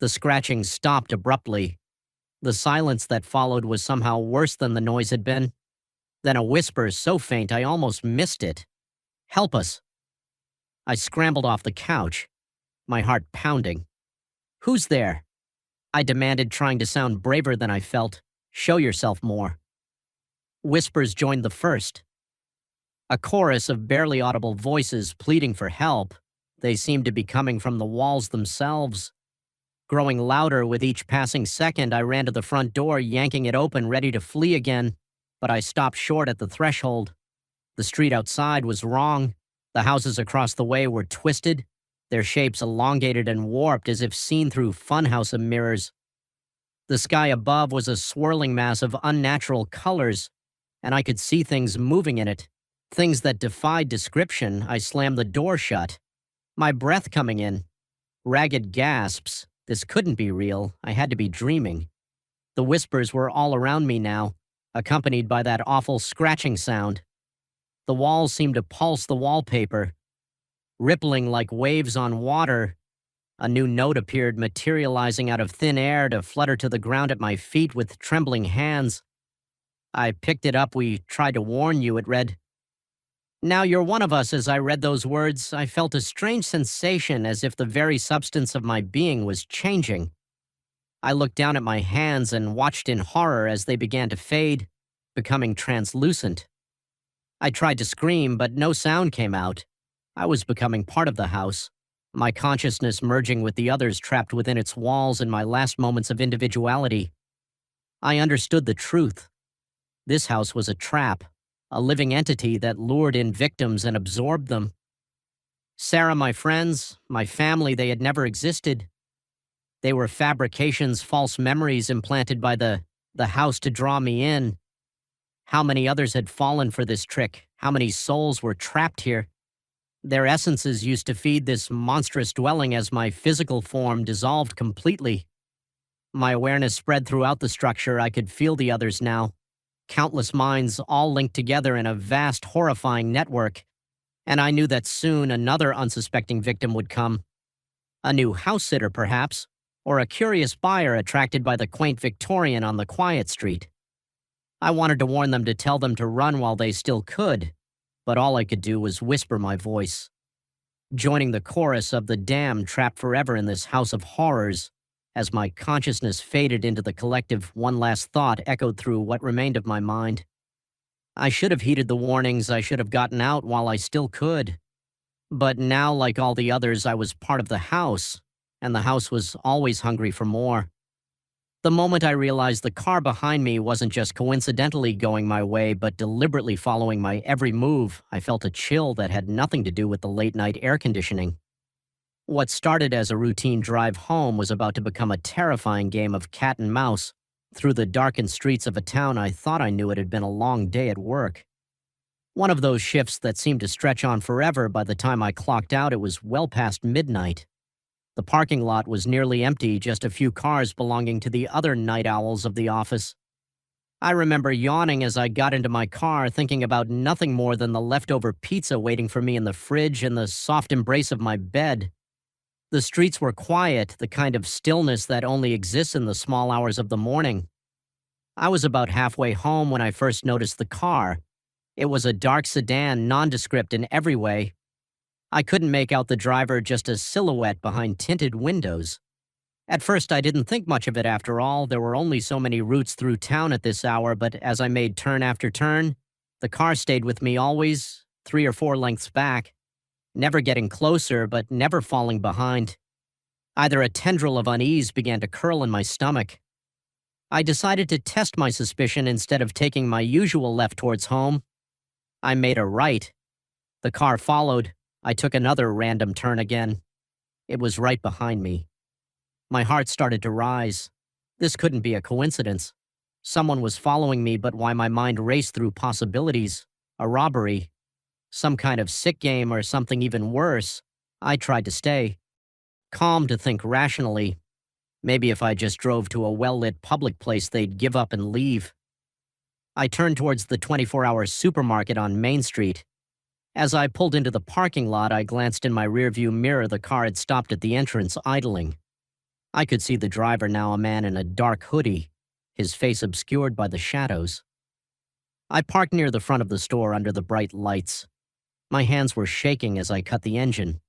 The scratching stopped abruptly. The silence that followed was somehow worse than the noise had been. Then a whisper so faint I almost missed it. Help us. I scrambled off the couch, my heart pounding. Who's there? I demanded, trying to sound braver than I felt. Show yourself more. Whispers joined the first. A chorus of barely audible voices pleading for help. They seemed to be coming from the walls themselves. Growing louder with each passing second, I ran to the front door, yanking it open, ready to flee again. But I stopped short at the threshold. The street outside was wrong. The houses across the way were twisted, their shapes elongated and warped as if seen through funhouse mirrors. The sky above was a swirling mass of unnatural colors, and I could see things moving in it, things that defied description. I slammed the door shut, my breath coming in. Ragged gasps. This couldn't be real. I had to be dreaming. The whispers were all around me now, accompanied by that awful scratching sound. The walls seemed to pulse the wallpaper. Rippling like waves on water, a new note appeared, materializing out of thin air to flutter to the ground at my feet with trembling hands. I picked it up. We tried to warn you, it read. Now you're one of us. As I read those words, I felt a strange sensation, as if the very substance of my being was changing. I looked down at my hands and watched in horror as they began to fade, becoming translucent. I tried to scream, but no sound came out. I was becoming part of the house, my consciousness merging with the others trapped within its walls in my last moments of individuality. I understood the truth. This house was a trap, a living entity that lured in victims and absorbed them. Sarah, my friends, my family, they had never existed. They were fabrications, false memories implanted by the house to draw me in. How many others had fallen for this trick? How many souls were trapped here? Their essences used to feed this monstrous dwelling as my physical form dissolved completely. My awareness spread throughout the structure. I could feel the others now. Countless minds all linked together in a vast, horrifying network. And I knew that soon another unsuspecting victim would come. A new house sitter, perhaps, or a curious buyer attracted by the quaint Victorian on the quiet street. I wanted to warn them, to tell them to run while they still could, but all I could do was whisper my voice, joining the chorus of the damned trapped forever in this house of horrors. As my consciousness faded into the collective, one last thought echoed through what remained of my mind. I should have heeded the warnings. I should have gotten out while I still could. But now, like all the others, I was part of the house, and the house was always hungry for more. The moment I realized the car behind me wasn't just coincidentally going my way, but deliberately following my every move, I felt a chill that had nothing to do with the late-night air conditioning. What started as a routine drive home was about to become a terrifying game of cat and mouse through the darkened streets of a town I thought I knew. It had been a long day at work. One of those shifts that seemed to stretch on forever. By the time I clocked out, it was well past midnight. The parking lot was nearly empty, just a few cars belonging to the other night owls of the office. I remember yawning as I got into my car, thinking about nothing more than the leftover pizza waiting for me in the fridge and the soft embrace of my bed. The streets were quiet, the kind of stillness that only exists in the small hours of the morning. I was about halfway home when I first noticed the car. It was a dark sedan, nondescript in every way. I couldn't make out the driver, just a silhouette behind tinted windows. At first, I didn't think much of it. After all, there were only so many routes through town at this hour, but as I made turn after turn, the car stayed with me always, 3 or 4 lengths back, never getting closer, but never falling behind. Either a tendril of unease began to curl in my stomach. I decided to test my suspicion. Instead of taking my usual left towards home, I made a right. The car followed. I took another random turn again. It was right behind me. My heart started to rise. This couldn't be a coincidence. Someone was following me, but why my mind raced through possibilities. A robbery, some kind of sick game, or something even worse. I tried to stay calm, to think rationally. Maybe if I just drove to a well-lit public place, they'd give up and leave. I turned towards the 24-hour supermarket on Main Street. As I pulled into the parking lot, I glanced in my rearview mirror. The car had stopped at the entrance, idling. I could see the driver, now a man in a dark hoodie, his face obscured by the shadows. I parked near the front of the store under the bright lights. My hands were shaking as I cut the engine.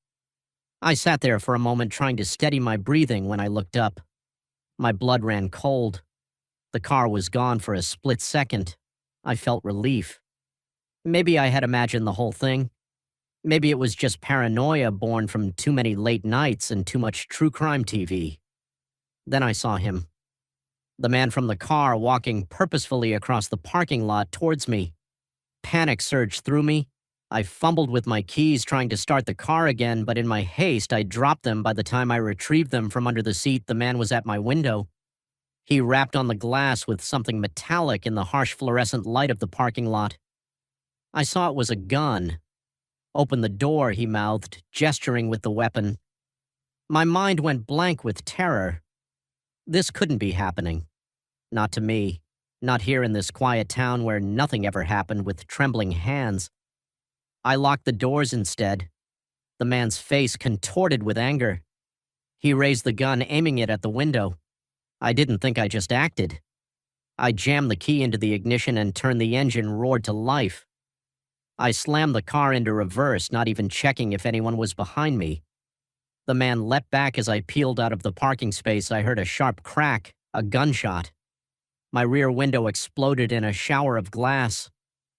I sat there for a moment trying to steady my breathing. When I looked up, my blood ran cold. The car was gone for a split second. I felt relief. Maybe I had imagined the whole thing. Maybe it was just paranoia born from too many late nights and too much true crime TV. Then I saw him. The man from the car, walking purposefully across the parking lot towards me. Panic surged through me. I fumbled with my keys trying to start the car again, but in my haste, I dropped them. By the time I retrieved them from under the seat, the man was at my window. He rapped on the glass with something metallic in the harsh fluorescent light of the parking lot. I saw it was a gun. "Open the door," he mouthed, gesturing with the weapon. My mind went blank with terror. This couldn't be happening. Not to me. Not here in this quiet town where nothing ever happened. With trembling hands, I locked the doors instead. The man's face contorted with anger. He raised the gun, aiming it at the window. I didn't think, I just acted. I jammed the key into the ignition and turned the engine, roared to life. I slammed the car into reverse, not even checking if anyone was behind me. The man leapt back. As I peeled out of the parking space, I heard a sharp crack, a gunshot. My rear window exploded in a shower of glass.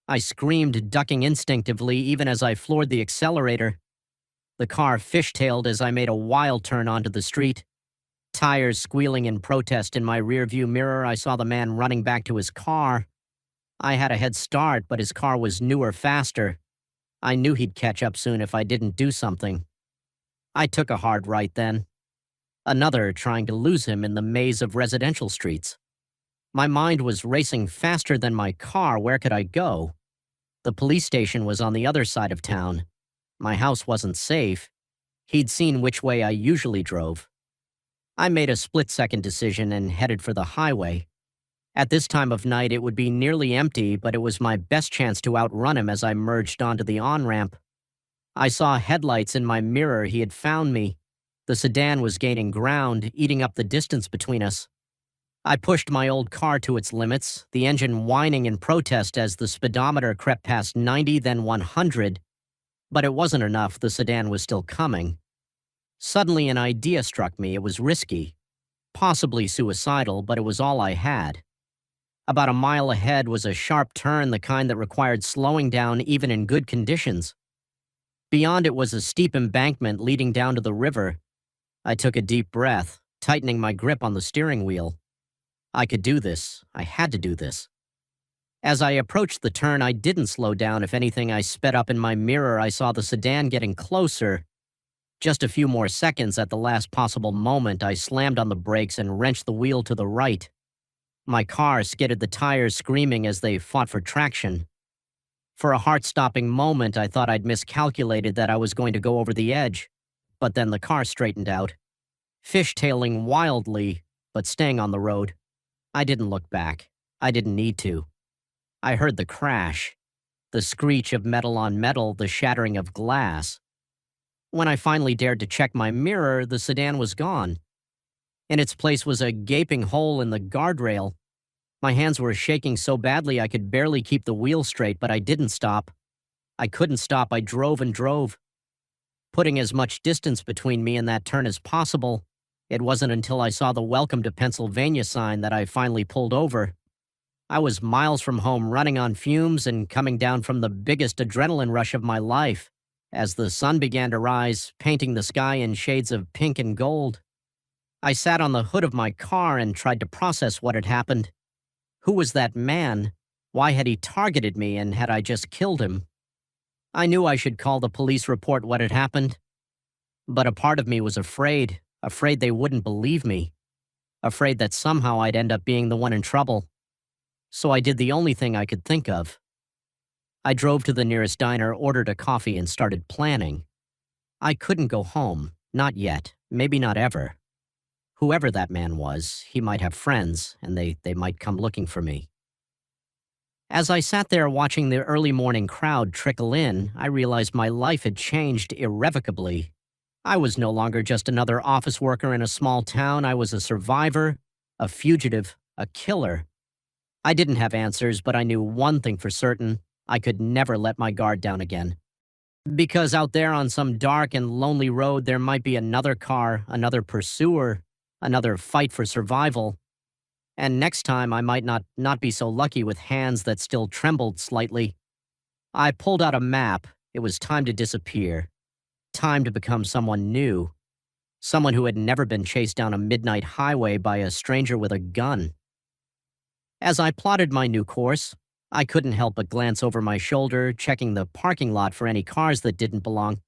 I screamed, ducking instinctively even as I floored the accelerator. The car fishtailed as I made a wild turn onto the street. Tires squealing in protest. In my rearview mirror, I saw the man running back to his car. I had a head start, but his car was newer, faster. I knew he'd catch up soon if I didn't do something. I took a hard right then. Another, trying to lose him in the maze of residential streets. My mind was racing faster than my car. Where could I go? The police station was on the other side of town. My house wasn't safe. He'd seen which way I usually drove. I made a split-second decision and headed for the highway. At this time of night, it would be nearly empty, but it was my best chance to outrun him. As I merged onto the on-ramp, I saw headlights in my mirror. He had found me. The sedan was gaining ground, eating up the distance between us. I pushed my old car to its limits, the engine whining in protest as the speedometer crept past 90, then 100. But it wasn't enough. The sedan was still coming. Suddenly, an idea struck me. It was risky, possibly suicidal, but it was all I had. About a mile ahead was a sharp turn, the kind that required slowing down even in good conditions. Beyond it was a steep embankment leading down to the river. I took a deep breath, tightening my grip on the steering wheel. I could do this. I had to do this. As I approached the turn, I didn't slow down. If anything, I sped up. In my mirror, I saw the sedan getting closer. Just a few more seconds. At the last possible moment, I slammed on the brakes and wrenched the wheel to the right. My car skidded, the tires screaming as they fought for traction. For a heart-stopping moment, I thought I'd miscalculated, that I was going to go over the edge. But then the car straightened out, fishtailing wildly, but staying on the road. I didn't look back. I didn't need to. I heard the crash, the screech of metal on metal, the shattering of glass. When I finally dared to check my mirror, the sedan was gone. In its place was a gaping hole in the guardrail. My hands were shaking so badly I could barely keep the wheel straight, but I didn't stop. I couldn't stop. I drove and drove, putting as much distance between me and that turn as possible. It wasn't until I saw the "Welcome to Pennsylvania" sign that I finally pulled over. I was miles from home, running on fumes and coming down from the biggest adrenaline rush of my life. As the sun began to rise, painting the sky in shades of pink and gold, I sat on the hood of my car and tried to process what had happened. Who was that man? Why had he targeted me, and had I just killed him? I knew I should call the police, report what had happened. But a part of me was afraid they wouldn't believe me, afraid that somehow I'd end up being the one in trouble. So I did the only thing I could think of. I drove to the nearest diner, ordered a coffee, and started planning. I couldn't go home. Not yet. Maybe not ever. Whoever that man was, he might have friends, and they might come looking for me. As I sat there watching the early morning crowd trickle in, I realized my life had changed irrevocably. I was no longer just another office worker in a small town. I was a survivor, a fugitive, a killer. I didn't have answers, but I knew one thing for certain. I could never let my guard down again. Because out there on some dark and lonely road, there might be another car, another pursuer, another fight for survival. And next time, I might not be so lucky with hands that still trembled slightly. I pulled out a map. It was time to disappear. Time to become someone new. Someone who had never been chased down a midnight highway by a stranger with a gun. As I plotted my new course, I couldn't help but glance over my shoulder, checking the parking lot for any cars that didn't belong.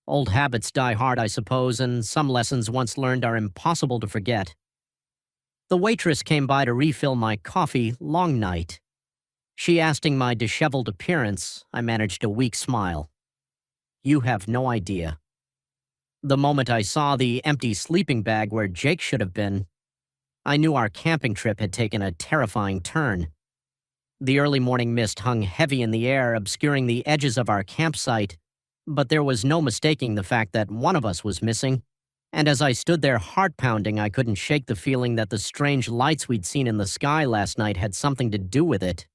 Old habits die hard, I suppose, and some lessons once learned are impossible to forget. The waitress came by to refill my coffee, long night. She asking my disheveled appearance, I managed a weak smile. You have no idea. The moment I saw the empty sleeping bag where Jake should have been, I knew our camping trip had taken a terrifying turn. The early morning mist hung heavy in the air, obscuring the edges of our campsite, but there was no mistaking the fact that one of us was missing. And as I stood there heart-pounding, I couldn't shake the feeling that the strange lights we'd seen in the sky last night had something to do with it.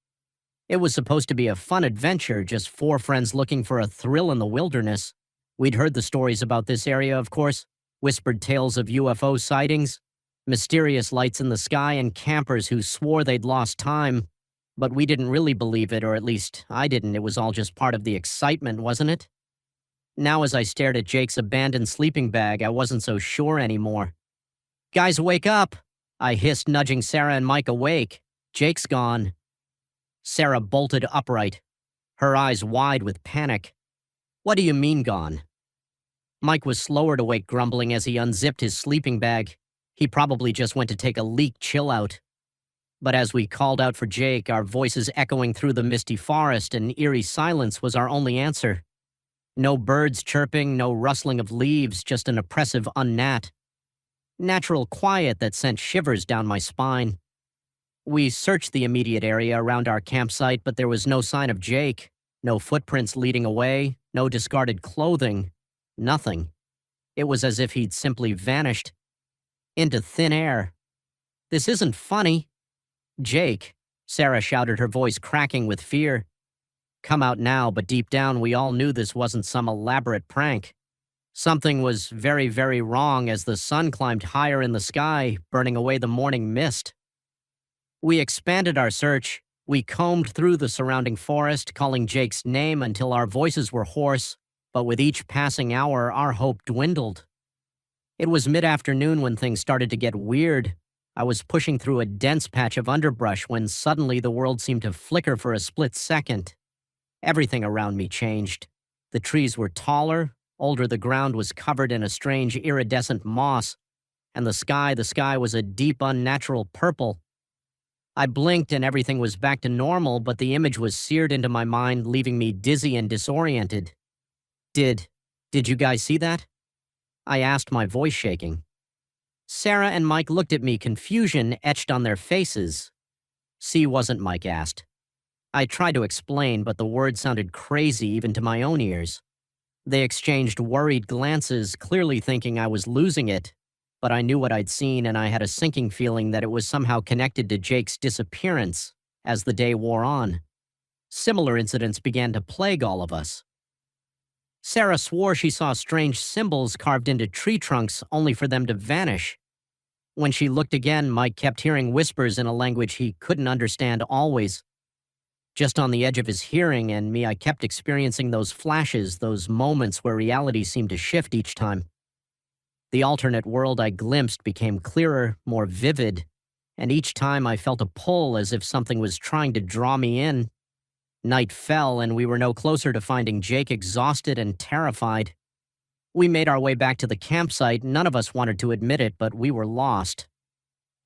It was supposed to be a fun adventure, just four friends looking for a thrill in the wilderness. We'd heard the stories about this area, of course, whispered tales of UFO sightings, mysterious lights in the sky, and campers who swore they'd lost time. But we didn't really believe it, or at least I didn't. It was all just part of the excitement, wasn't it? Now as I stared at Jake's abandoned sleeping bag, I wasn't so sure anymore. Guys, wake up! I hissed, nudging Sarah and Mike awake. Jake's gone. Sarah bolted upright, her eyes wide with panic. What do you mean gone? Mike was slower to wake, grumbling as he unzipped his sleeping bag. He probably just went to take a leak chill out. But as we called out for Jake, our voices echoing through the misty forest, and eerie silence was our only answer. No birds chirping, no rustling of leaves, just an oppressive natural quiet that sent shivers down my spine. We searched the immediate area around our campsite, but there was no sign of Jake, no footprints leading away, no discarded clothing, nothing. It was as if he'd simply vanished into thin air. This isn't funny. Jake, Sarah shouted, her voice cracking with fear. Come out now, but deep down we all knew this wasn't some elaborate prank. Something was very, very wrong as the sun climbed higher in the sky, burning away the morning mist. We expanded our search. We combed through the surrounding forest, calling Jake's name until our voices were hoarse, but with each passing hour, our hope dwindled. It was mid-afternoon when things started to get weird. I was pushing through a dense patch of underbrush when suddenly the world seemed to flicker for a split second. Everything around me changed. The trees were taller, older, the ground was covered in a strange iridescent moss, and the sky was a deep, unnatural purple. I blinked and everything was back to normal, but the image was seared into my mind, leaving me dizzy and disoriented. Did you guys see that? I asked, my voice shaking. Sarah and Mike looked at me, confusion etched on their faces. See, wasn't, Mike asked. I tried to explain, but the words sounded crazy even to my own ears. They exchanged worried glances, clearly thinking I was losing it, but I knew what I'd seen, and I had a sinking feeling that it was somehow connected to Jake's disappearance as the day wore on. Similar incidents began to plague all of us. Sarah swore she saw strange symbols carved into tree trunks only for them to vanish. When she looked again, Mike kept hearing whispers in a language he couldn't understand always. Just on the edge of his hearing, and me, I kept experiencing those flashes, those moments where reality seemed to shift each time. The alternate world I glimpsed became clearer, more vivid, and each time I felt a pull as if something was trying to draw me in. Night fell, and we were no closer to finding Jake, exhausted and terrified. We made our way back to the campsite. None of us wanted to admit it, but we were lost.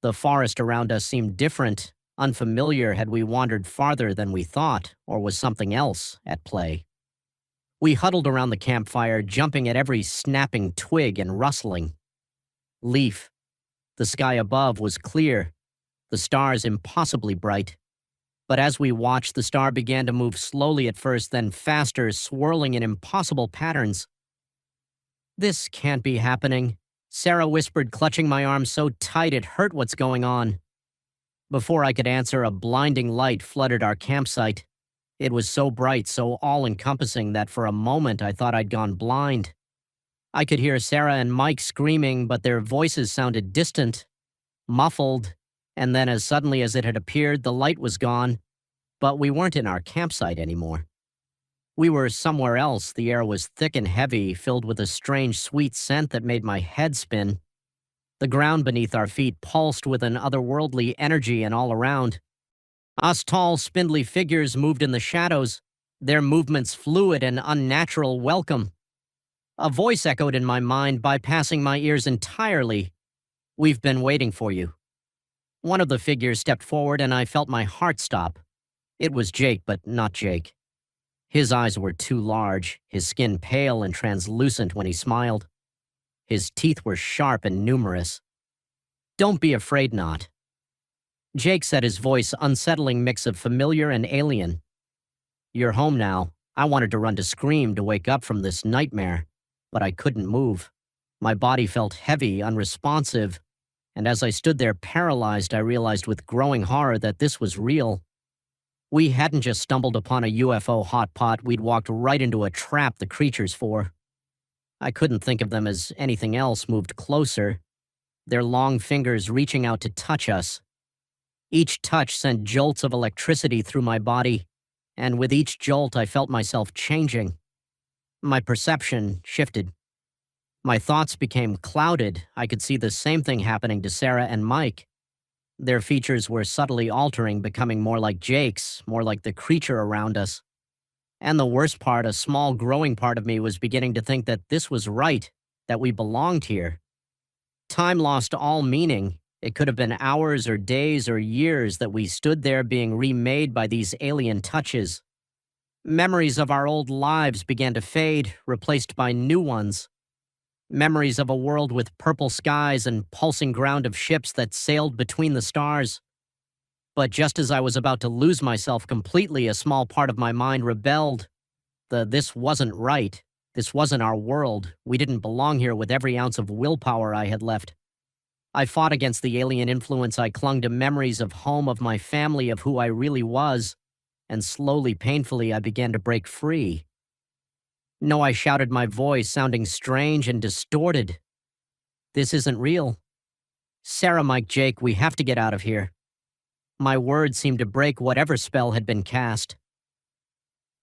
The forest around us seemed different, unfamiliar. Had we wandered farther than we thought, or was something else at play? We huddled around the campfire, jumping at every snapping twig and rustling leaf. The sky above was clear, the stars impossibly bright. But as we watched, the star began to move slowly at first, then faster, swirling in impossible patterns. "This can't be happening," Sarah whispered, clutching my arm so tight it hurt. "What's going on?" Before I could answer, a blinding light flooded our campsite. It was so bright, so all-encompassing that for a moment I thought I'd gone blind. I could hear Sarah and Mike screaming, but their voices sounded distant, muffled, and then as suddenly as it had appeared, the light was gone, but we weren't in our campsite anymore. We were somewhere else. The air was thick and heavy, filled with a strange sweet scent that made my head spin. The ground beneath our feet pulsed with an otherworldly energy, and all around us, tall, spindly figures moved in the shadows, their movements fluid and unnatural. "Welcome." A voice echoed in my mind, bypassing my ears entirely. "We've been waiting for you." One of the figures stepped forward, and I felt my heart stop. It was Jake, but not Jake. His eyes were too large, his skin pale and translucent when he smiled. His teeth were sharp and numerous. "Don't be afraid, not." Jake said, his voice unsettling mix of familiar and alien. "You're home now." I wanted to run, to scream, to wake up from this nightmare, but I couldn't move. My body felt heavy, unresponsive, and as I stood there paralyzed, I realized with growing horror that this was real. We hadn't just stumbled upon a UFO hot pot, we'd walked right into a trap the creatures four. I couldn't think of them as anything else, moved closer, their long fingers reaching out to touch us. Each touch sent jolts of electricity through my body, and with each jolt I felt myself changing. My perception shifted. My thoughts became clouded. I could see the same thing happening to Sarah and Mike. Their features were subtly altering, becoming more like Jake's, more like the creature around us. And the worst part, a small growing part of me was beginning to think that this was right, that we belonged here. Time lost all meaning. It could have been hours or days or years that we stood there being remade by these alien touches. Memories of our old lives began to fade, replaced by new ones. Memories of a world with purple skies and pulsing ground of ships that sailed between the stars. But just as I was about to lose myself completely, a small part of my mind rebelled. This wasn't right. This wasn't our world. We didn't belong here with every ounce of willpower I had left. I fought against the alien influence. I clung to memories of home, of my family, of who I really was. And slowly, painfully, I began to break free. "No," I shouted, my voice sounding strange and distorted. "This isn't real. Sarah, Mike, Jake, we have to get out of here." My words seemed to break whatever spell had been cast.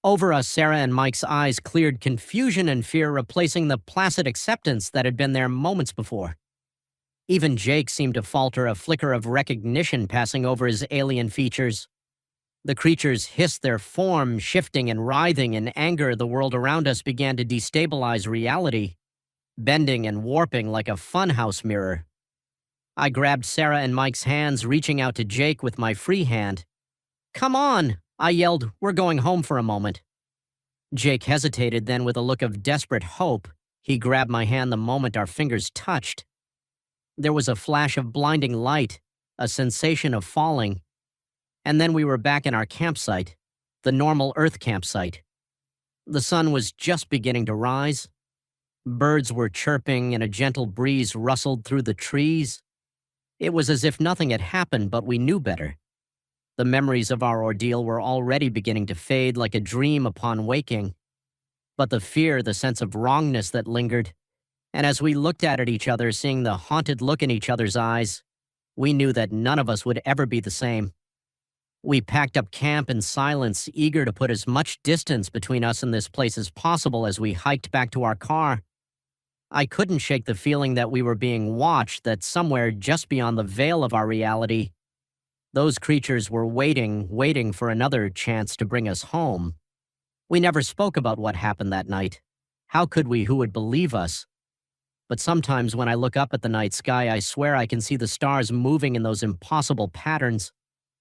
Over us, Sarah and Mike's eyes cleared, confusion and fear replacing the placid acceptance that had been there moments before. Even Jake seemed to falter, a flicker of recognition passing over his alien features. The creatures hissed, their form shifting and writhing in anger. The world around us began to destabilize reality, bending and warping like a funhouse mirror. I grabbed Sarah and Mike's hands, reaching out to Jake with my free hand. "Come on," I yelled. "We're going home for a moment." Jake hesitated, then with a look of desperate hope, he grabbed my hand the moment our fingers touched. There was a flash of blinding light, a sensation of falling, and then we were back in our campsite, the normal Earth campsite. The sun was just beginning to rise. Birds were chirping, and a gentle breeze rustled through the trees. It was as if nothing had happened, but we knew better. The memories of our ordeal were already beginning to fade like a dream upon waking. But the fear, the sense of wrongness that lingered, and as we looked at each other, seeing the haunted look in each other's eyes, we knew that none of us would ever be the same. We packed up camp in silence, eager to put as much distance between us and this place as possible as we hiked back to our car. I couldn't shake the feeling that we were being watched, that somewhere just beyond the veil of our reality, those creatures were waiting for another chance to bring us home. We never spoke about what happened that night, How could we? Who would believe us? But sometimes when I look up at the night sky, I swear I can see the stars moving in those impossible patterns.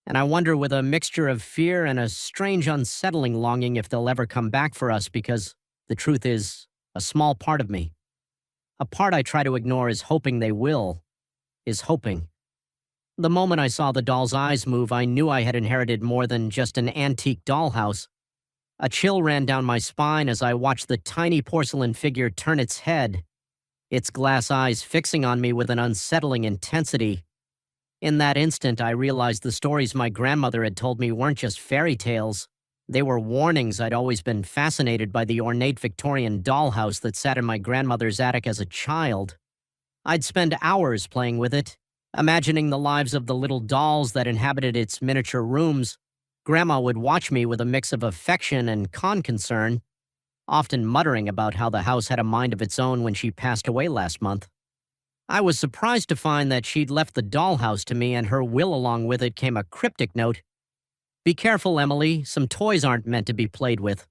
And I wonder, with a mixture of fear and a strange unsettling longing, if they'll ever come back for us, because the truth is, a small part of me, a part I try to ignore, is hoping they will, is hoping. The moment I saw the doll's eyes move, I knew I had inherited more than just an antique dollhouse. A chill ran down my spine as I watched the tiny porcelain figure turn its head, its glass eyes fixing on me with an unsettling intensity. In that instant, I realized the stories my grandmother had told me weren't just fairy tales. They were warnings. I'd always been fascinated by the ornate Victorian dollhouse that sat in my grandmother's attic as a child. I'd spend hours playing with it, imagining the lives of the little dolls that inhabited its miniature rooms. Grandma would watch me with a mix of affection and concern, often muttering about how the house had a mind of its own when she passed away last month. I was surprised to find that she'd left the dollhouse to me, and her will along with it came a cryptic note. "Be careful, Emily, some toys aren't meant to be played with."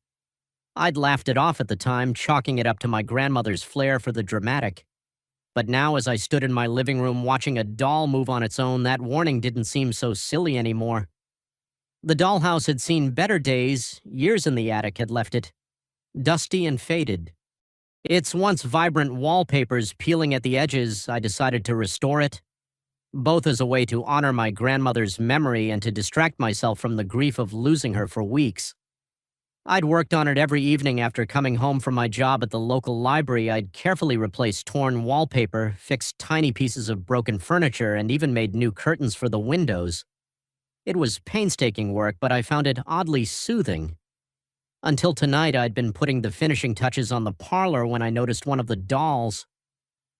I'd laughed it off at the time, chalking it up to my grandmother's flair for the dramatic. But now, as I stood in my living room watching a doll move on its own, that warning didn't seem so silly anymore. The dollhouse had seen better days. Years in the attic had left it dusty and faded. Its once vibrant wallpapers peeling at the edges. I decided to restore it, both as a way to honor my grandmother's memory and to distract myself from the grief of losing her for weeks. I'd worked on it every evening after coming home from my job at the local library. I'd carefully replaced torn wallpaper, fixed tiny pieces of broken furniture, and even made new curtains for the windows. It was painstaking work, but I found it oddly soothing. Until tonight, I'd been putting the finishing touches on the parlor when I noticed one of the dolls.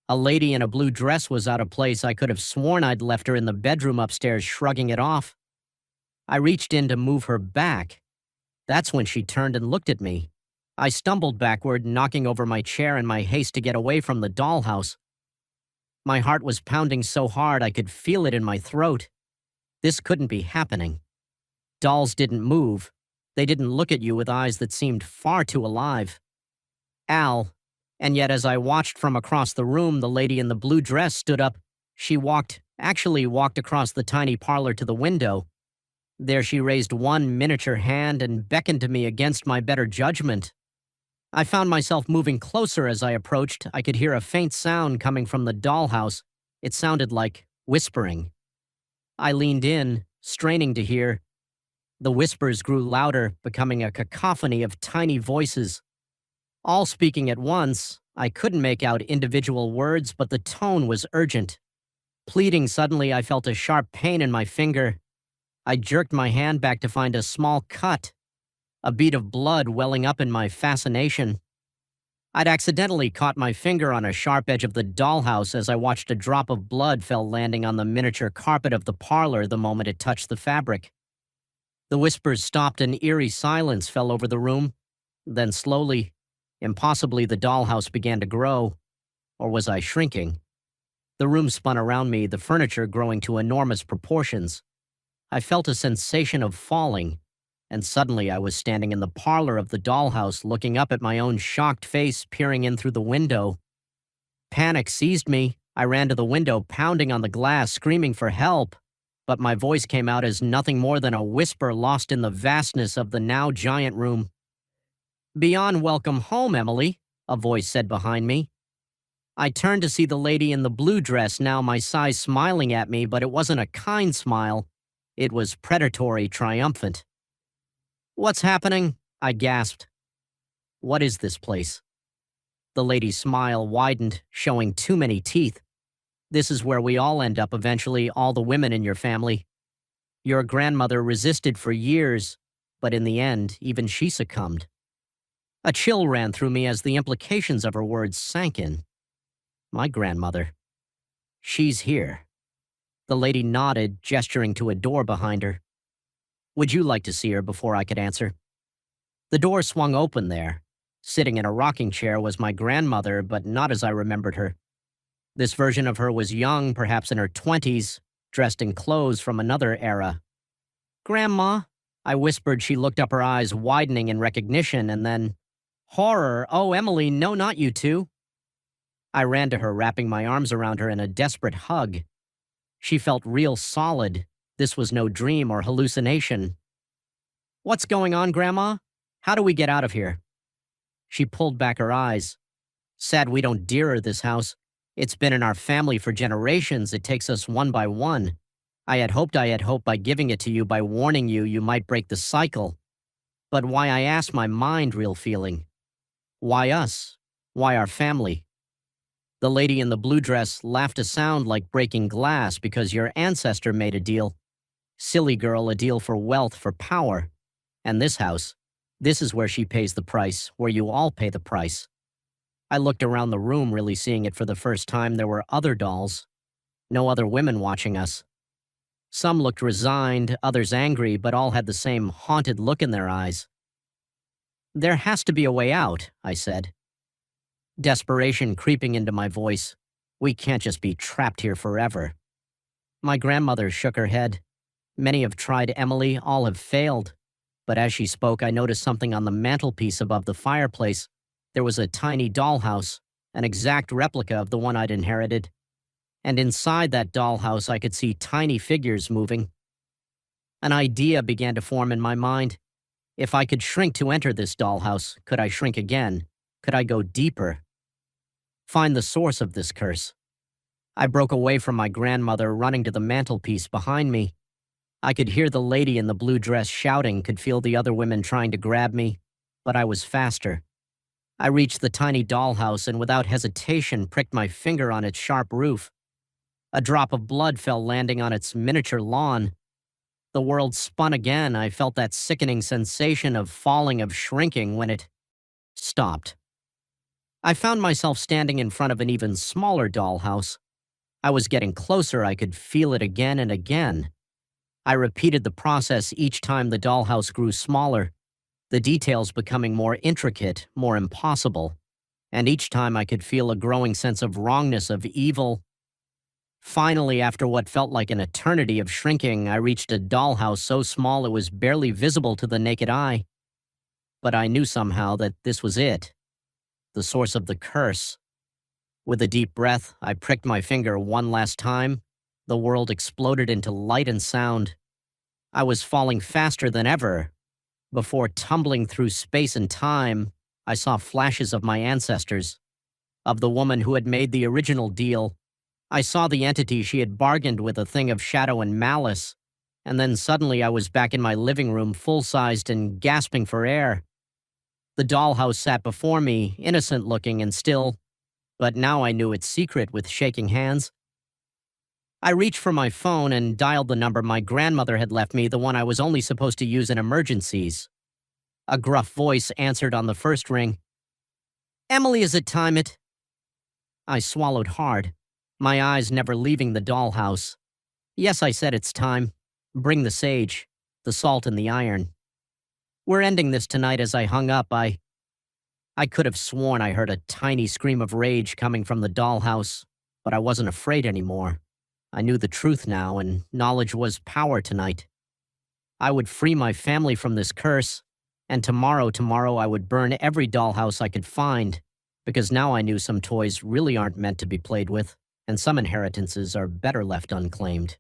A lady in a blue dress was out of place. I could have sworn I'd left her in the bedroom upstairs, shrugging it off. I reached in to move her back. That's when she turned and looked at me. I stumbled backward, knocking over my chair in my haste to get away from the dollhouse. My heart was pounding so hard I could feel it in my throat. This couldn't be happening. Dolls didn't move. They didn't look at you with eyes that seemed far too alive. Al. And yet, as I watched from across the room, the lady in the blue dress stood up. She actually walked across the tiny parlor to the window. There she raised one miniature hand and beckoned to me against my better judgment. I found myself moving closer as I approached. I could hear a faint sound coming from the dollhouse. It sounded like whispering. I leaned in, straining to hear. The whispers grew louder, becoming a cacophony of tiny voices, all speaking at once. I couldn't make out individual words, but the tone was urgent. Pleading. Suddenly, I felt a sharp pain in my finger. I jerked my hand back to find a small cut, a bead of blood welling up in my fascination. I'd accidentally caught my finger on a sharp edge of the dollhouse as I watched a drop of blood fell landing on the miniature carpet of the parlor the moment it touched the fabric. The whispers stopped and eerie silence fell over the room. Then slowly, impossibly, the dollhouse began to grow. Or was I shrinking? The room spun around me, the furniture growing to enormous proportions. I felt a sensation of falling, and suddenly I was standing in the parlor of the dollhouse, looking up at my own shocked face peering in through the window. Panic seized me. I ran to the window, pounding on the glass, screaming for help. But my voice came out as nothing more than a whisper lost in the vastness of the now giant room. "Beyond welcome home, Emily," a voice said behind me. I turned to see the lady in the blue dress, now my size, smiling at me, but it wasn't a kind smile. It was predatory, triumphant. "What's happening?" I gasped. "What is this place?" The lady's smile widened, showing too many teeth. "This is where we all end up eventually, all the women in your family. Your grandmother resisted for years, but in the end, even she succumbed." A chill ran through me as the implications of her words sank in. My grandmother. She's here. The lady nodded, gesturing to a door behind her. "Would you like to see her?" Before I could answer, the door swung open there. Sitting in a rocking chair was my grandmother, but not as I remembered her. This version of her was young, perhaps in her 20s, dressed in clothes from another era. "Grandma," I whispered. She looked up, her eyes widening in recognition, and then, Horror. Oh, Emily, no, not you two. I ran to her, wrapping my arms around her in a desperate hug. She felt real solid. This was no dream or hallucination. What's going on, Grandma? How do we get out of here? She pulled back her eyes. Sad we don't dear her this house. It's been in our family for generations. It takes us one by one. I had hoped by giving it to you, by warning you, you might break the cycle. But why, I asked, my mind real feeling. Why us? Why our family? The lady in the blue dress laughed a sound like breaking glass because your ancestor made a deal. Silly girl, a deal for wealth, for power. And this house, this is where she pays the price, where you all pay the price. I looked around the room, really seeing it for the first time. There were other dolls. No other women watching us. Some looked resigned, others angry, but all had the same haunted look in their eyes. There has to be a way out, I said. Desperation creeping into my voice. We can't just be trapped here forever. My grandmother shook her head. Many have tried, Emily, all have failed. But as she spoke, I noticed something on the mantelpiece above the fireplace. There was a tiny dollhouse, an exact replica of the one I'd inherited. And inside that dollhouse, I could see tiny figures moving. An idea began to form in my mind. If I could shrink to enter this dollhouse, could I shrink again? Could I go deeper? Find the source of this curse. I broke away from my grandmother, running to the mantelpiece behind me. I could hear the lady in the blue dress shouting, could feel the other women trying to grab me, but I was faster. I reached the tiny dollhouse and without hesitation pricked my finger on its sharp roof. A drop of blood fell, landing on its miniature lawn. The world spun again. I felt that sickening sensation of falling, of shrinking, when it stopped. I found myself standing in front of an even smaller dollhouse. I was getting closer. I could feel it again and again. I repeated the process each time the dollhouse grew smaller, the details becoming more intricate, more impossible. And each time I could feel a growing sense of wrongness, of evil. Finally, after what felt like an eternity of shrinking, I reached a dollhouse so small it was barely visible to the naked eye. But I knew somehow that this was it, the source of the curse. With a deep breath, I pricked my finger one last time. The world exploded into light and sound. I was falling faster than ever. Before tumbling through space and time, I saw flashes of my ancestors, of the woman who had made the original deal. I saw the entity she had bargained with, a thing of shadow and malice. And then suddenly I was back in my living room, full-sized and gasping for air. The dollhouse sat before me, innocent-looking and still, but now I knew its secret with shaking hands. I reached for my phone and dialed the number my grandmother had left me, the one I was only supposed to use in emergencies. A gruff voice answered on the first ring. "Emily, is it time it?" I swallowed hard, my eyes never leaving the dollhouse. "Yes," I said, "it's time. Bring the sage, the salt and the iron. We're ending this tonight." As I hung up, I could have sworn I heard a tiny scream of rage coming from the dollhouse, but I wasn't afraid anymore. I knew the truth now, and knowledge was power tonight. I would free my family from this curse, and tomorrow I would burn every dollhouse I could find, because now I knew some toys really aren't meant to be played with, and some inheritances are better left unclaimed.